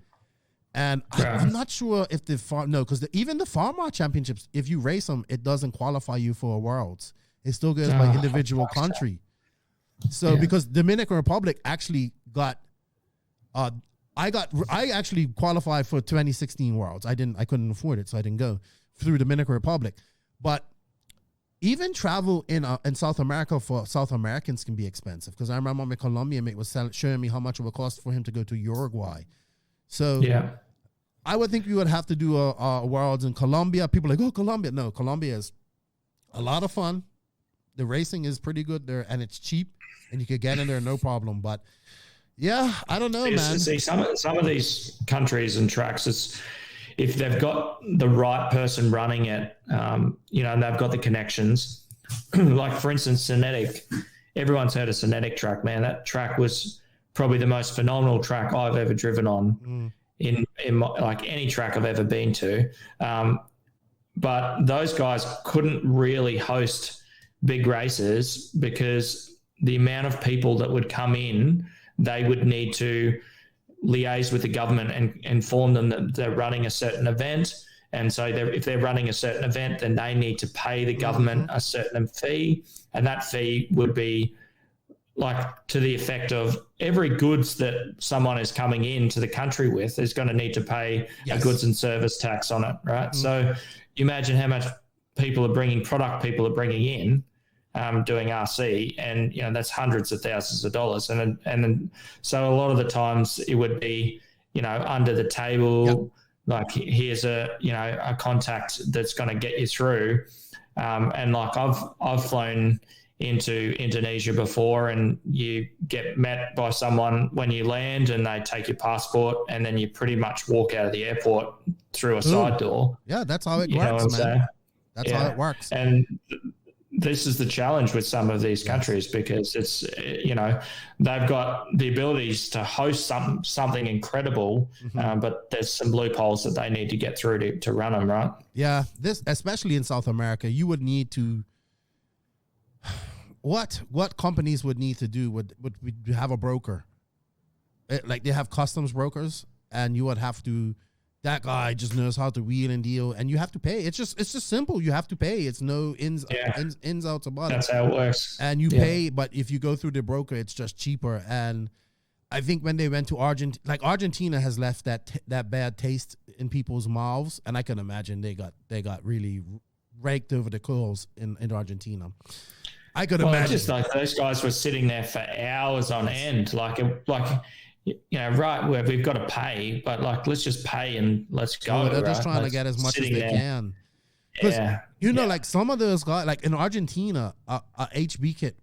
And I'm not sure if because even the Farmar championships, if you race them, it doesn't qualify you for a Worlds. It still goes by individual country. So because Dominican Republic actually got, I actually qualified for 2016 Worlds. I couldn't afford it, so I didn't go through Dominican Republic. But even travel in South America for South Americans can be expensive. Because I remember my Colombian mate was showing me how much it would cost for him to go to Uruguay. So I would think we would have to do a Worlds in Colombia. People are like, oh, Colombia. No, Colombia is a lot of fun. The racing is pretty good there, and it's cheap, and you could get in there no problem. But yeah, I don't know, man. See, some of these countries and tracks, if they've got the right person running it, and they've got the connections. Like for instance, Cinetic. Everyone's heard of Cinetic track, man. That track was probably the most phenomenal track I've ever driven on in like any track I've ever been to. But those guys couldn't really host big races because the amount of people that would come in, they would need to liaise with the government and inform them that they're running a certain event. And so if they're running a certain event, then they need to pay the government a certain fee. And that fee would be like to the effect of every goods that someone is coming into the country with is going to need to pay a goods and service tax on it, right? So you imagine how much people are bringing in doing RC, and that's hundreds of thousands of dollars, and then so a lot of the times it would be under the table, like here's a contact that's going to get you through, and like I've flown into Indonesia before, and you get met by someone when you land, and they take your passport, and then you pretty much walk out of the airport through a side door. Yeah, that's how it works, man. That's how it works. And this is the challenge with some of these countries because it's, they've got the abilities to host something incredible, but there's some loopholes that they need to get through to run them, right? Yeah, especially in South America, you would need to, what companies would need to do would have a broker. Like they have customs brokers, and you would have to, that guy just knows how to wheel and deal, and you have to pay. It's just simple. You have to pay. It's no ins outs about it. That's how it works. And you pay, but if you go through the broker, it's just cheaper. And I think when they went to Argentina has left that bad taste in people's mouths, and I can imagine they got really raked over the coals in Argentina. I could imagine. Just like those guys were sitting there for hours on end, right, where we've got to pay, but like, let's just pay and let's go. They're just trying to get as much as they can. Like some of those guys, like in Argentina, a HB kit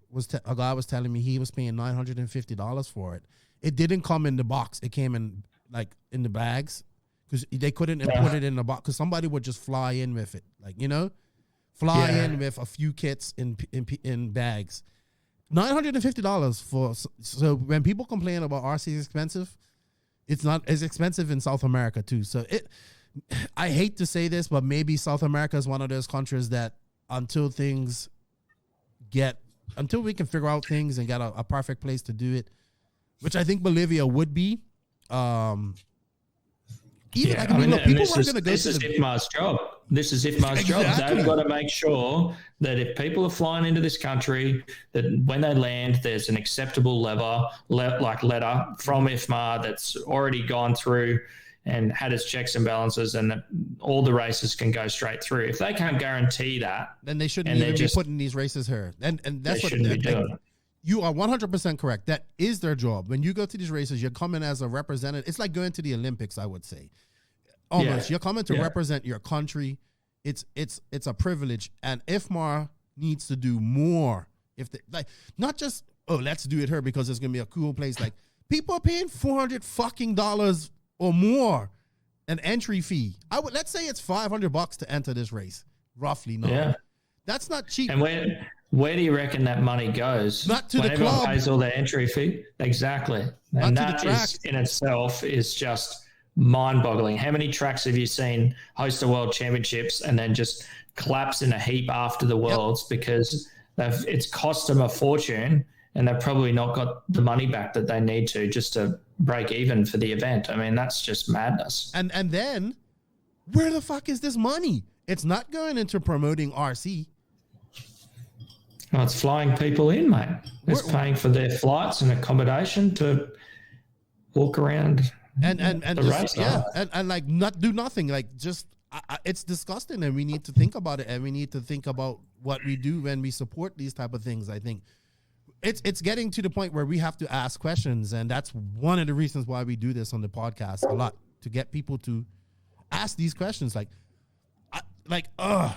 a guy was telling me he was paying $950 for it. It didn't come in the box. It came in like in the bags because they couldn't put it in the box because somebody would just fly in with it, in with a few kits in bags. $950 for, so when people complain about RC is expensive, it's not as expensive in South America too. So I hate to say this, but maybe South America is one of those countries that until we can figure out things and get a perfect place to do it, which I think Bolivia would be. People are going to go to this is IFMA's job. This is IFMA's job. They've got to make sure that if people are flying into this country, that when they land, there's an acceptable letter from IFMA that's already gone through and had its checks and balances, and that all the races can go straight through. If they can't guarantee that, then they shouldn't even be putting these races here. And that's what they're doing. You are 100% correct. That is their job. When you go to these races, you're coming as a representative. It's like going to the Olympics, I would say. Almost. You're coming to represent your country. It's a privilege. And IFMAR needs to do more. If they, not just, let's do it here because it's going to be a cool place. Like, people are paying $400 or more an entry fee. Let's say it's $500 to enter this race, roughly. No. Yeah. That's not cheap. And where do you reckon that money goes? Not to the club. Pays all their entry fee. Exactly. And that is in itself is just mind-boggling. How many tracks have you seen host the World Championships and then just collapse in a heap after the Worlds because it's cost them a fortune and they've probably not got the money back that they need to just to break even for the event? I mean, that's just madness. And then where the fuck is this money? It's not going into promoting RC. Well, it's flying people in, mate. It's paying for their flights and accommodation to walk around and the just, race. Yeah, and like not do nothing. Like just it's disgusting, and we need to think about it, and we need to think about what we do when we support these type of things. I think it's getting to the point where we have to ask questions, and that's one of the reasons why we do this on the podcast a lot, to get people to ask these questions.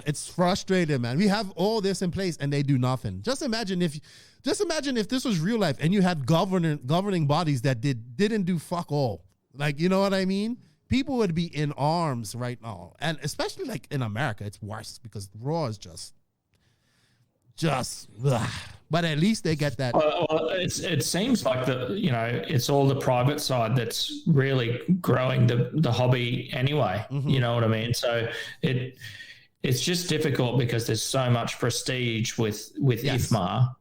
It's frustrating, man. We have all this in place and they do nothing. Just imagine if this was real life and you had governing bodies that didn't do fuck all. Like, you know what I mean? People would be in arms right now. And especially like in America, it's worse because Raw is just ugh. But at least they get that. Well, it seems like it's all the private side that's really growing the hobby anyway. Mm-hmm. You know what I mean? So it's just difficult because there's so much prestige with yes. IFMAR.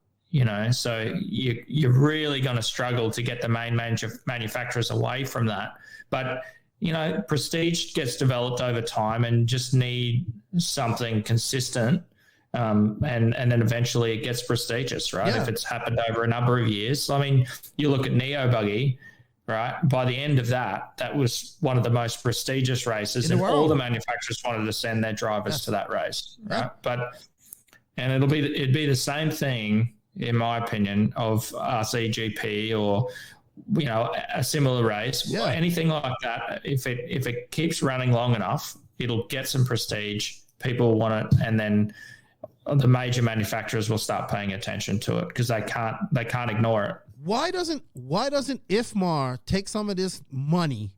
So you're really going to struggle to get the main manufacturers away from that. But prestige gets developed over time, and just need something consistent. And then eventually it gets prestigious, right? Yeah. If it's happened over a number of years. I mean, you look at Neo Buggy, right? By the end of that was one of the most prestigious races, and all the manufacturers wanted to send their drivers to that race, right? And it'd be the same thing, in my opinion, of RCGP or a similar race, anything like that. If it keeps running long enough, it'll get some prestige. People want it, and then the major manufacturers will start paying attention to it because they can't ignore it. Why doesn't IFMAR take some of this money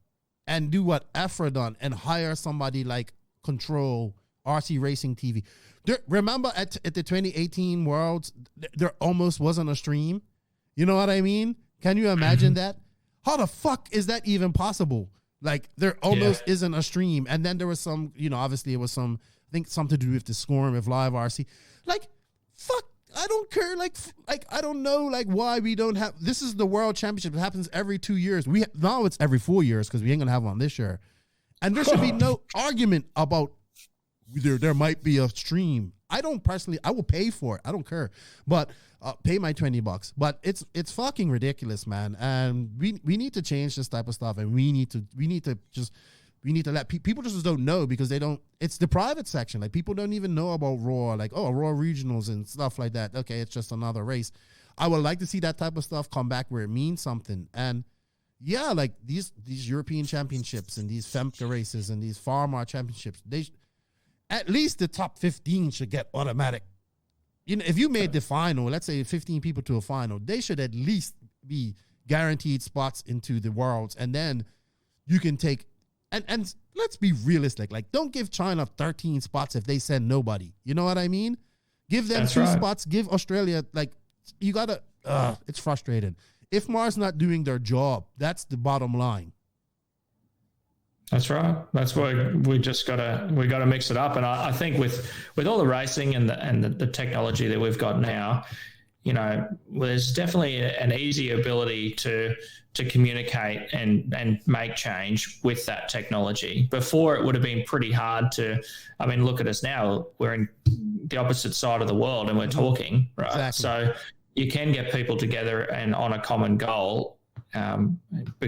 and do what Afra done and hire somebody like Control RC Racing TV? Remember at the 2018 Worlds, there almost wasn't a stream. You know what I mean? Can you imagine that? How the fuck is that even possible? Like, there almost isn't a stream. And then there was some, obviously it was some, I think something to do with the scoring of live RC. Like, fuck, I don't care. Like I don't know, like, why we don't have, this is the World Championship. It happens every 2 years. Now it's every 4 years because we ain't going to have one this year. And there should be no argument about there might be a stream. I will pay for it. I don't care. But pay my $20. But it's fucking ridiculous, man. And we need to change this type of stuff, and we need to let people just don't know because they don't. It's the private section. Like, people don't even know about Raw, like, Raw regionals and stuff like that. Okay, it's just another race. I would like to see that type of stuff come back where it means something. And yeah, like these European championships and these FEMCA races and these Farmar championships, at least the top 15 should get automatic. If you made the final, let's say 15 people to a final, they should at least be guaranteed spots into the Worlds, and then you can take. And let's be realistic. Like, don't give China 13 spots if they send nobody. You know what I mean? Give them two spots. Give Australia, like, you got to, it's frustrating. If Mars not doing their job, that's the bottom line. That's right. That's why we got to mix it up. And I think with all the racing and the technology that we've got now, there's definitely an easy ability to communicate and make change with that technology. Before, it would have been pretty hard to, look at us now. We're in the opposite side of the world and we're talking, right? Exactly. So you can get people together and on a common goal.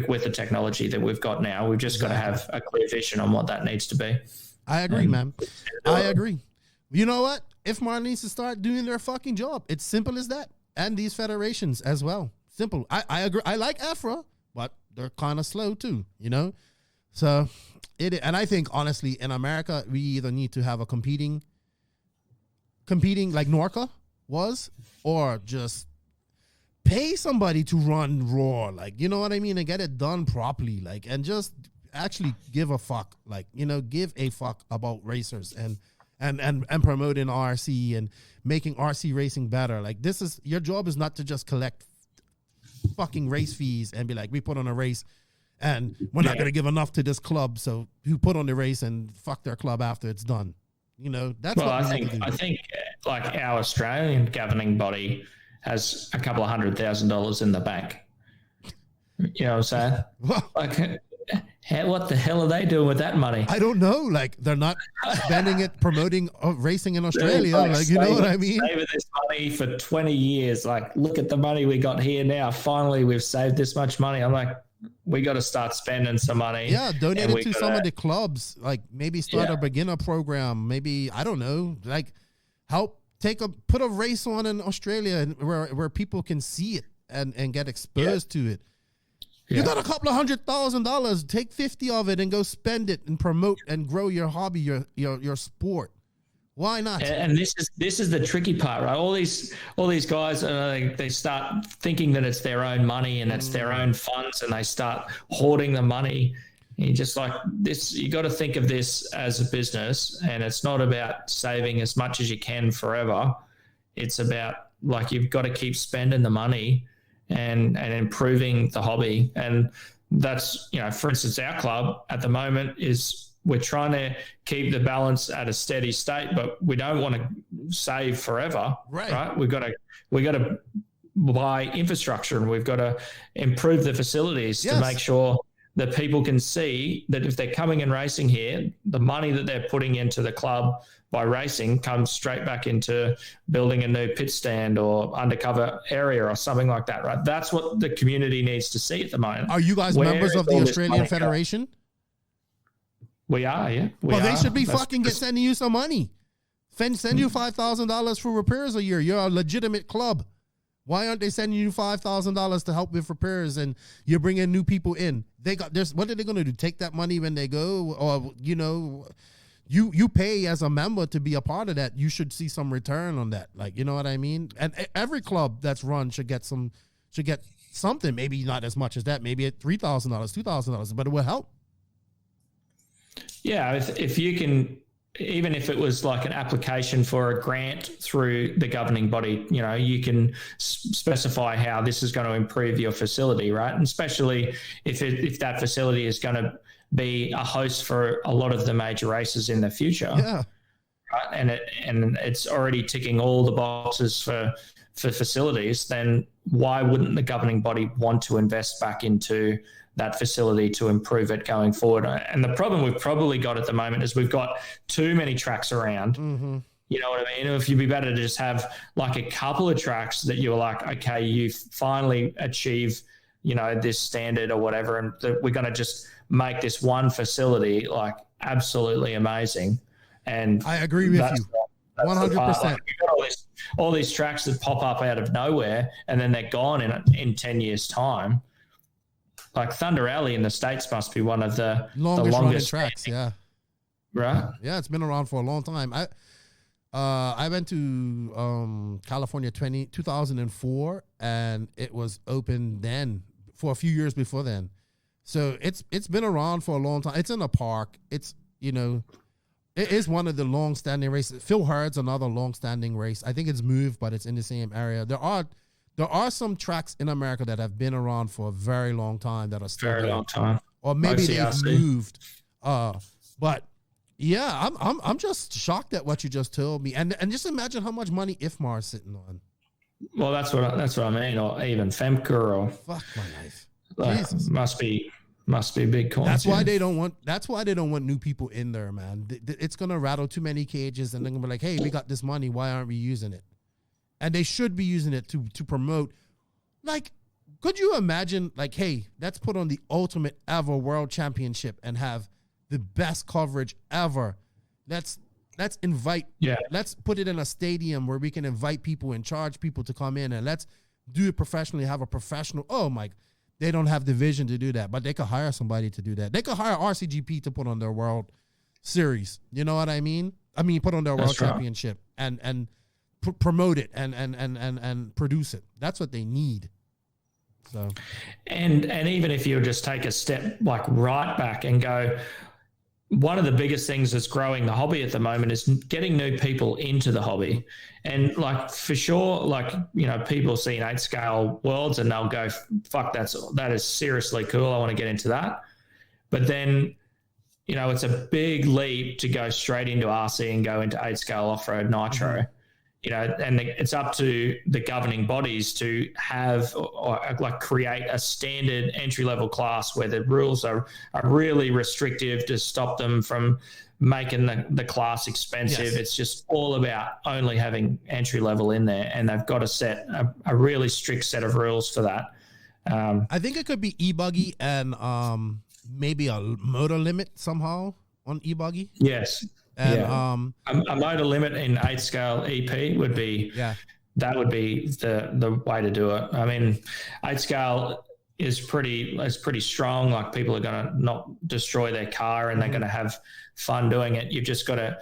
With the technology that we've got now, we've just got to have a clear vision on what that needs to be. I agree, man. I agree. You know what? IFMAR needs to start doing their fucking job. It's simple as that. And these federations as well. Simple. I agree. I like Afra, but they're kind of slow too, So and I think, honestly, in America, we either need to have a competing like Norca was, or just pay somebody to run Raw, like, you know what I mean, and get it done properly, like, and just actually give a fuck, like, give a fuck about racers and promoting RC and making RC racing better. Like, your job is not to just collect fucking race fees and be like, we put on a race and we're not going to give enough to this club, so who put on the race and fuck their club after it's done. That's what I think like our Australian governing body has a couple of $100,000 in the bank. You know what I'm saying? Like, what the hell are they doing with that money? I don't know. Like, they're not spending it promoting racing in Australia. Like, you know what I mean? Saving this money for 20 years. Like, look at the money we got here now. Finally, we've saved this much money. I'm like, we got to start spending some money. Yeah, donate it to some of the clubs. Like maybe start a beginner program. Maybe, I don't know, like help put a race on in Australia where people can see it and get exposed to it. You got a couple of $100,000. Take 50 of it and go spend it and promote and grow your hobby, your sport. Why not? And this is the tricky part, right? All these guys, they start thinking that it's their own money and it's their own funds, and they start hoarding the money. And you just like this. You got to think of this as a business, and it's not about saving as much as you can forever. It's about like you've got to keep spending the money and improving the hobby. And that's, for instance, our club at the moment is we're trying to keep the balance at a steady state, but we don't want to save forever, right? We've got to buy infrastructure, and we've got to improve the facilities to make sure that people can see that if they're coming and racing here, the money that they're putting into the club by racing comes straight back into building a new pit stand or undercover area or something like that, right? That's what the community needs to see at the moment. Are you guys members of the Australian Federation? We are, yeah. They should be sending you some money. Send you $5,000 for repairs a year. You're a legitimate club. Why aren't they sending you $5,000 to help with repairs, and you're bringing new people in? What are they going to do? Take that money when they go? Or, you pay as a member to be a part of that. You should see some return on that. Like, you know what I mean? And every club that's run should get something. Maybe not as much as that. Maybe at $3,000, $2,000, but it will help. Yeah, if you can, even if it was like an application for a grant through the governing body, you can specify how this is going to improve your facility, right? And especially if that facility is going to be a host for a lot of the major races in the future. Yeah. Right? And it's already ticking all the boxes for facilities, then why wouldn't the governing body want to invest back into that facility to improve it going forward? And the problem we've probably got at the moment is we've got too many tracks around. Mm-hmm. You know what I mean? If you'd be better to just have like a couple of tracks that you're like, okay, you finally achieve, this standard or whatever, and we're going to just make this one facility like absolutely amazing. And I agree with you 100%. Like, we've got all these tracks that pop up out of nowhere, and then they're gone in 10 years' time. Like Thunder Alley in the States must be one of the longest tracks. standing. Yeah. Right. Yeah. It's been around for a long time. I went to California 2004, and it was open then for a few years before then. So it's been around for a long time. It's in a park. It's, it is one of the long-standing races. Phil Hurd's another long-standing race. I think it's moved, but it's in the same area. There are some tracks in America that have been around for a very long time that are still very there. long time, or maybe they've moved. But yeah, I'm just shocked at what you just told me, and just imagine how much money IFMAR is sitting on. Well, that's what I mean, or even Femke, or fuck my life. Jesus. Must be big coins. That's why they don't want new people in there, man. It's gonna rattle too many cages, and they're gonna be like, hey, we got this money, why aren't we using it? And they should be using it to promote. Like, could you imagine, like, hey, let's put on the ultimate ever world championship and have the best coverage ever. Let's invite, let's put it in a stadium where we can invite people and charge people to come in, and let's do it professionally, have a professional. Oh my, they don't have the vision to do that, but they could hire somebody to do that. They could hire RCGP to put on their World Series. You know what I mean? Put on their World Championship and promote it and produce it. That's what they need. So, and even if you just take a step like right back and go, one of the biggest things that's growing the hobby at the moment is getting new people into the hobby. And like, for sure, like, people see an 8-scale worlds and they'll go, fuck, that is seriously cool. I want to get into that. But then, it's a big leap to go straight into RC and go into 8-scale off-road Nitro. Mm-hmm. And it's up to the governing bodies to have or create a standard entry-level class where the rules are really restrictive to stop them from making the class expensive. Yes. It's just all about only having entry-level in there, and they've got to set a really strict set of rules for that. I think it could be e-buggy and maybe a motor limit somehow on e-buggy. Yes. And a motor limit in 8-scale EP would be that would be the way to do it. I mean, 8-scale is pretty strong. Like, people are going to not destroy their car, and they're going to have fun doing it. You've just got to,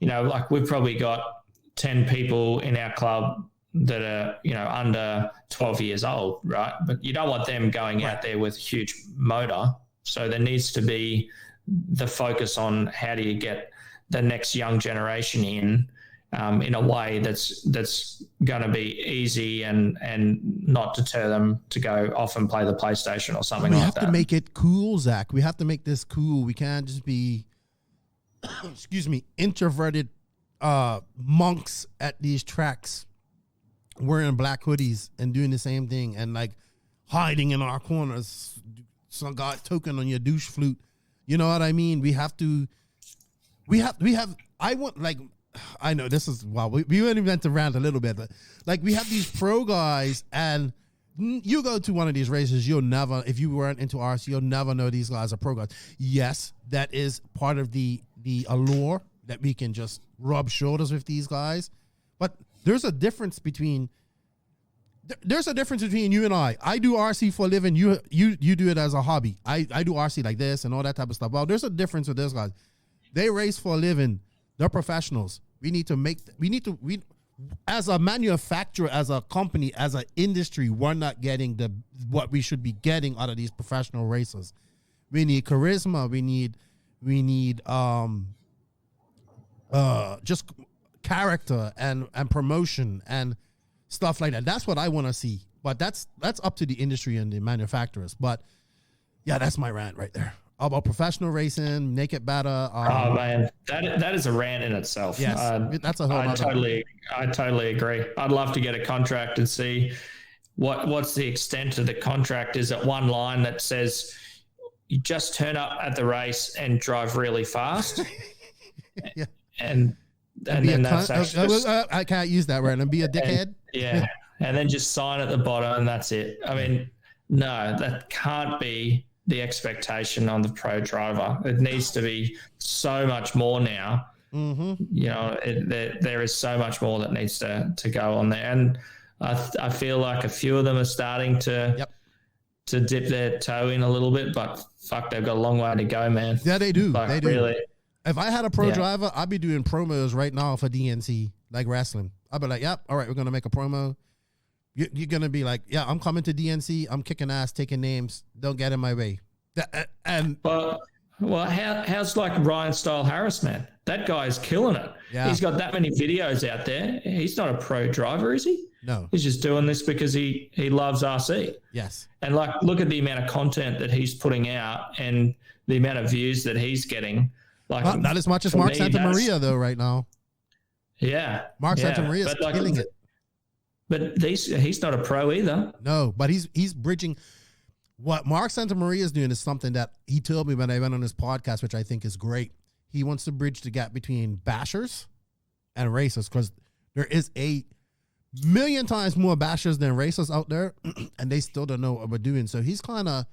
like, we've probably got 10 people in our club that are, under 12 years old, right? But you don't want them going out there with huge motor. So there needs to be the focus on how do you get the next young generation in a way that's going to be easy and not deter them to go off and play the PlayStation or something like that. We have to make it cool, Zach. We have to make this cool. We can't just be, introverted monks at these tracks wearing black hoodies and doing the same thing and like hiding in our corners. Some guy token on your douche flute. You know what I mean? I know this is, well, we only meant to rant a little bit, but like, we have these pro guys, and you go to one of these races, you'll never, if you weren't into RC, you'll never know these guys are pro guys. Yes, that is part of the allure, that we can just rub shoulders with these guys. But there's a difference between you and I. I do RC for a living. You do it as a hobby. I do RC like this and all that type of stuff. Well, there's a difference with those guys. They race for a living. They're professionals. We as a manufacturer, as a company, as an industry, we're not getting what we should be getting out of these professional racers. We need charisma. We need just character and promotion and stuff like that. That's what I want to see. But that's up to the industry and the manufacturers. But yeah, that's my rant right there. About professional racing, make it better. Oh man, that is a rant in itself. Yes, that's a whole. I totally agree. I'd love to get a contract and see what's the extent of the contract. Is it one line that says you just turn up at the race and drive really fast, yeah, and then that's actually I can't use that right. And be a dickhead. And then just sign at the bottom and that's it. I mean, no, that can't be the expectation on the pro driver. It needs to be so much more now. Mm-hmm. There is so much more that needs to go on there. And I feel like a few of them are starting to dip their toe in a little bit, but fuck, they've got a long way to go, man. Yeah, they do. Like, they do. Really. If I had a pro driver, I'd be doing promos right now for DNC, like wrestling. I'd be like, yep, all right, we're going to make a promo. You're going to be like, yeah, I'm coming to DNC. I'm kicking ass, taking names. Don't get in my way. Well, how's like Ryan Style Harris, man? That guy's killing it. Yeah. He's got that many videos out there. He's not a pro driver, is he? No. He's just doing this because he loves RC. Yes. And like, look at the amount of content that he's putting out and the amount of views that he's getting. Like, not as much as Mark Santamaria though right now. Yeah. Mark Santamaria is killing it. But he's not a pro either. No, but he's bridging. What Mark Santamaria is doing is something that he told me when I went on his podcast, which I think is great. He wants to bridge the gap between bashers and racers, because there is a million times more bashers than racers out there, and they still don't know what we're doing. So he's kind of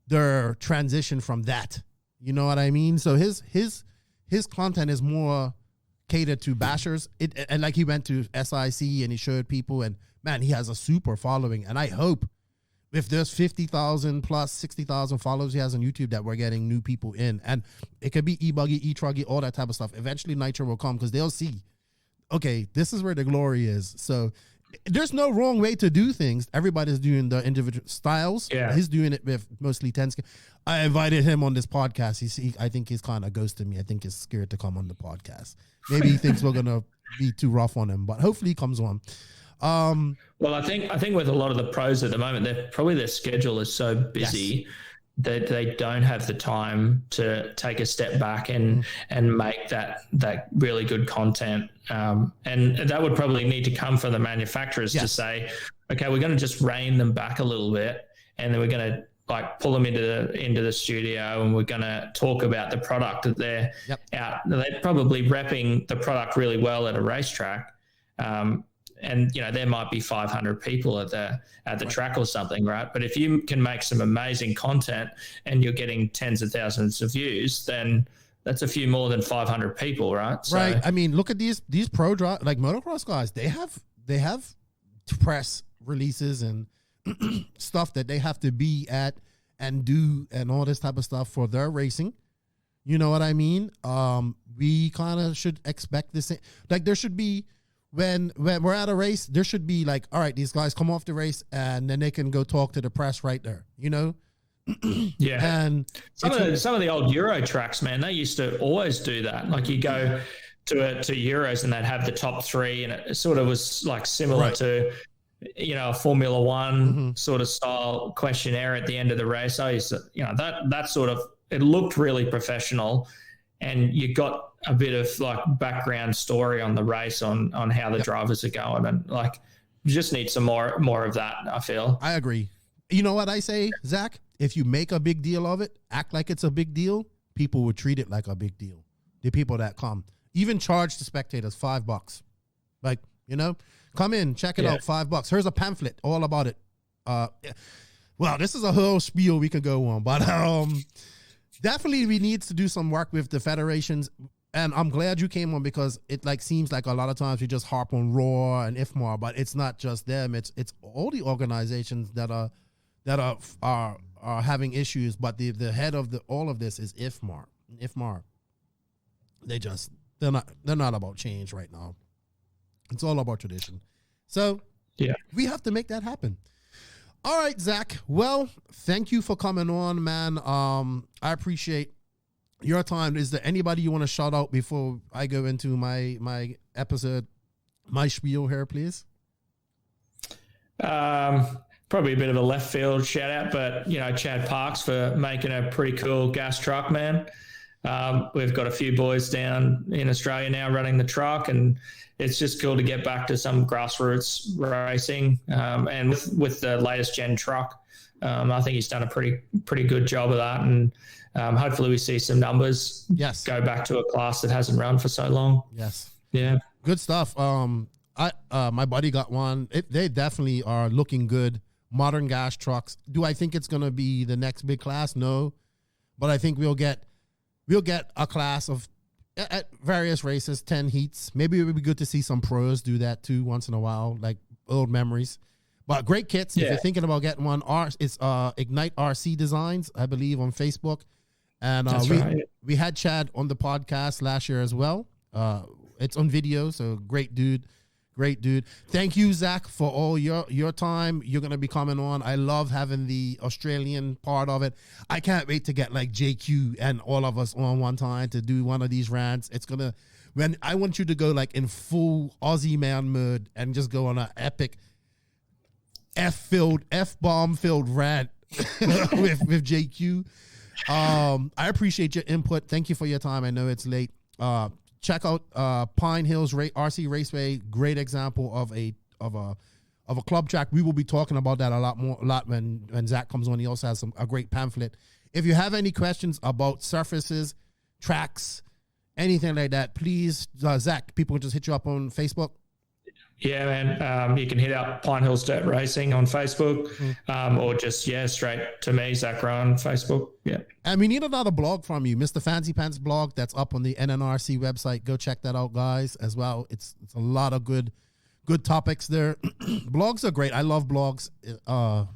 their transition from that. You know what I mean? So his content is more catered to bashers. And like, he went to SIC and he showed people, and man, he has a super following. And I hope if there's 50,000 plus 60,000 followers he has on YouTube, that we're getting new people in. And it could be e-buggy, e-truggy, all that type of stuff. Eventually Nitro will come, because they'll see, okay, this is where the glory is. So there's no wrong way to do things. Everybody's doing the individual styles. Yeah. He's doing it with mostly 10. I invited him on this podcast. I think he's kind of ghosted me. I think he's scared to come on the podcast. Maybe he thinks we're going to be too rough on him, but hopefully he comes on. Well, I think with a lot of the pros at the moment, their schedule is so busy that they don't have the time to take a step back and make that really good content. And that would probably need to come from the manufacturers to say, okay, we're going to just rein them back a little bit, and then we're going to like pull them into the studio, and we're going to talk about the product that they're out. They're probably repping the product really well at a racetrack. and there might be 500 people at the track or something, right? But if you can make some amazing content and you're getting tens of thousands of views, then that's a few more than 500 people, right? So, right. I mean, look at these pro like motocross guys. They have press releases and stuff that they have to be at and do and all this type of stuff for their racing. You know what I mean? We kind of should expect this. Like there should be, when we're at a race, there should be like, all right, these guys come off the race and then they can go talk to the press right there, Yeah. And some of the old Euro tracks, man, they used to always do that. Like you go to Euros and they'd have the top three, and it sort of was like similar to, a Formula One sort of style questionnaire at the end of the race. I used to, that sort of, it looked really professional, and you got a bit of like background story on the race on how the drivers are going, and like you just need some more of that, I feel. I agree. You know what I say, Zach? If you make a big deal of it, act like it's a big deal, people will treat it like a big deal. The people that come, even charge the spectators $5. Like, come in, check it out, $5. Here's a pamphlet all about it. Well, this is a whole spiel we could go on, but definitely we need to do some work with the federations. And I'm glad you came on, because it seems like a lot of times we just harp on Raw and IFMAR, but it's not just them. It's all the organizations that are having issues. But the head of all of this is IFMAR. IFMAR. They're not about change right now. It's all about tradition. So we have to make that happen. All right, Zach. Well, thank you for coming on, man. I appreciate your time. Is there anybody you want to shout out before I go into my episode, my spiel here, please? Probably a bit of a left field shout out, but Chad Parks for making a pretty cool gas truck, man. We've got a few boys down in Australia now running the truck, and it's just cool to get back to some grassroots racing. And with the latest gen truck, I think he's done a pretty good job of that, and hopefully we see some numbers. Yes, go back to a class that hasn't run for so long. Yes, yeah, good stuff. My buddy got one. They definitely are looking good. Modern gas trucks. Do I think it's going to be the next big class? No, but I think we'll get a class of at various races, 10 heats. Maybe it would be good to see some pros do that too once in a while, like old memories. But great kits. If you're thinking about getting one, it's Ignite RC Designs, I believe, on Facebook. And we had Chad on the podcast last year as well. It's on video, so great dude. Great dude. Thank you, Zach, for all your time. You're going to be coming on. I love having the Australian part of it. I can't wait to get like JQ and all of us on one time to do one of these rants. I want you to go like in full Aussie man mode and just go on an epic F-bomb filled rant with JQ. I appreciate your input. Thank you for your time. I know it's late. Check out Pine Hills RC Raceway. Great example of a club track. We will be talking about that a lot when Zach comes on. He also has a great pamphlet. If you have any questions about surfaces, tracks, anything like that, please, Zach, people can just hit you up on Facebook. Yeah, man. You can hit up Pine Hills Dirt Racing on Facebook, or just, straight to me, Zac Ryan, Facebook. Yeah. And we need another blog from you, Mr. Fancy Pants blog that's up on the NNRC website. Go check that out, guys, as well. It's a lot of good topics there. Blogs are great. I love blogs,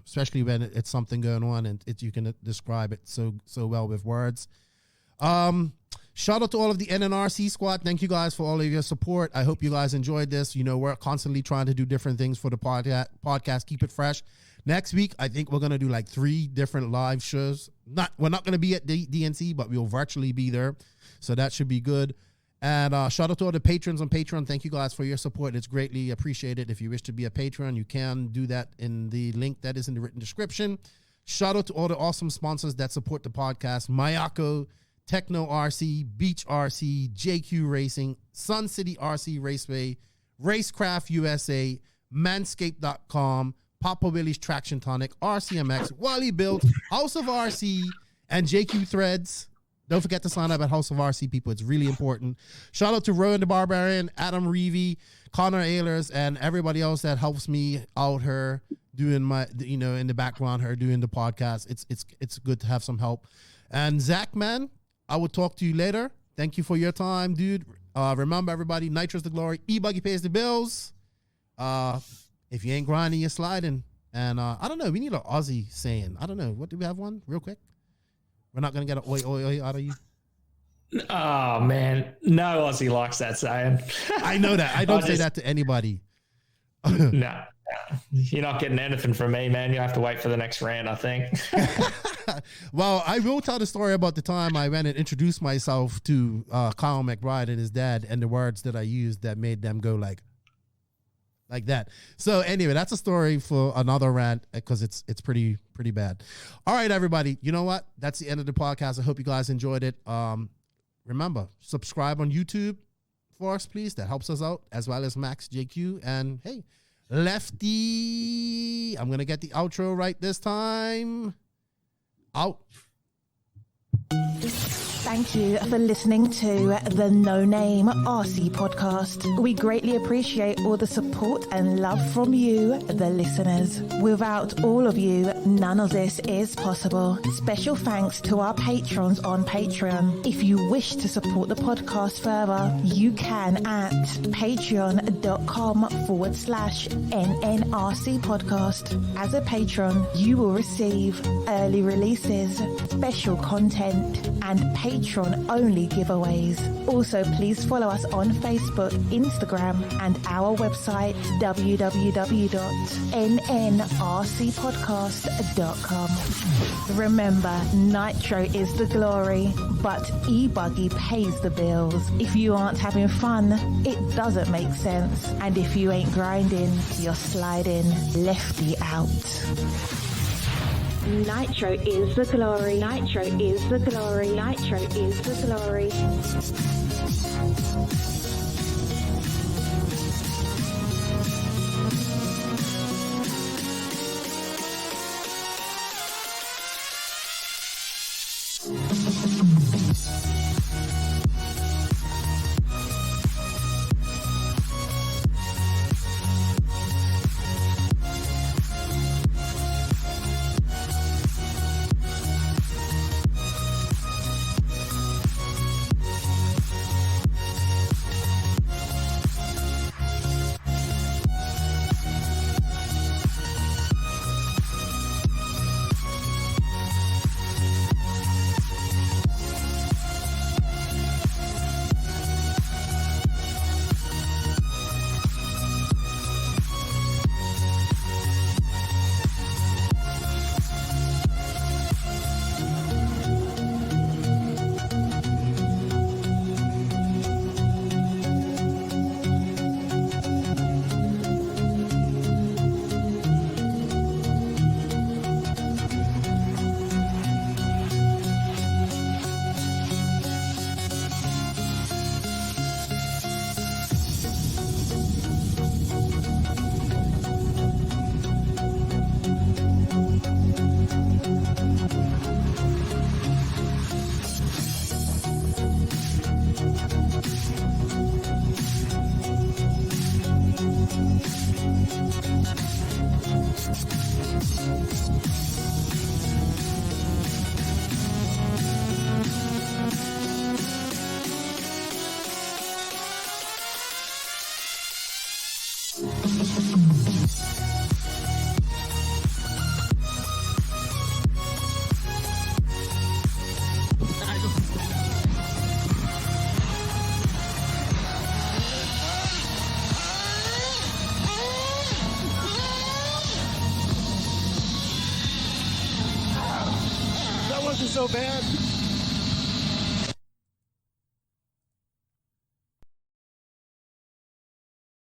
especially when it's something going on and you can describe it so well with words. Shout out to all of the NNRC squad. Thank you guys for all of your support. I hope you guys enjoyed this. We're constantly trying to do different things for the podcast. Keep it fresh. Next week, I think we're going to do like 3 different live shows. We're not going to be at the DNC, but we'll virtually be there. So that should be good. And shout out to all the patrons on Patreon. Thank you guys for your support. It's greatly appreciated. If you wish to be a patron, you can do that in the link that is in the written description. Shout out to all the awesome sponsors that support the podcast. Mayako, Tekno RC, Beach RC, JQ Racing, Sun City RC Raceway, Racecraft USA, Manscaped.com, Papa Willie's Traction Tonic, RCMX, Wally Built, House of RC, and JQ Threads. Don't forget to sign up at House of RC, people. It's really important. Shout out to Rowan the Barbarian, Adam Reevy, Connor Ehlers, and everybody else that helps me out here doing my, in the background, her doing the podcast. It's good to have some help. And Zac, man, I will talk to you later. Thank you for your time, dude. Remember, everybody, Nitro's the glory. E-Buggy pays the bills. If you ain't grinding, you're sliding. And I don't know. We need an Aussie saying. I don't know. What do we have one real quick? We're not going to get an oi, oi, oi out of you. Oh, man. No Aussie likes that saying. I know that. I don't say that to anybody. No. You're not getting anything from me, man. You have to wait for the next rant, I think. Well, I will tell the story about the time I went and introduced myself to Kyle McBride and his dad and the words that I used that made them go like that. So anyway, that's a story for another rant because it's pretty bad. All right, everybody. You know what? That's the end of the podcast. I hope you guys enjoyed it. Remember, subscribe on YouTube for us, please. That helps us out, as well as Max JQ. And hey, Lefty, I'm going to get the outro right this time. Out. Thank you for listening to the No Name RC podcast. We greatly appreciate all the support and love from you, the listeners. Without all of you, none of this is possible. Special thanks to our patrons on Patreon. If you wish to support the podcast further, you can at patreon.com/NNRC podcast. As a patron, you will receive early releases, special content, and Patreon-only giveaways. Also, please follow us on Facebook, Instagram, and our website, www.nnrcpodcast.com. Remember, Nitro is the glory, but E-Buggy pays the bills. If you aren't having fun, it doesn't make sense. And if you ain't grinding, you're sliding. Lefty out. Nitro is the glory. Nitro is the glory. Nitro is the glory. So bad.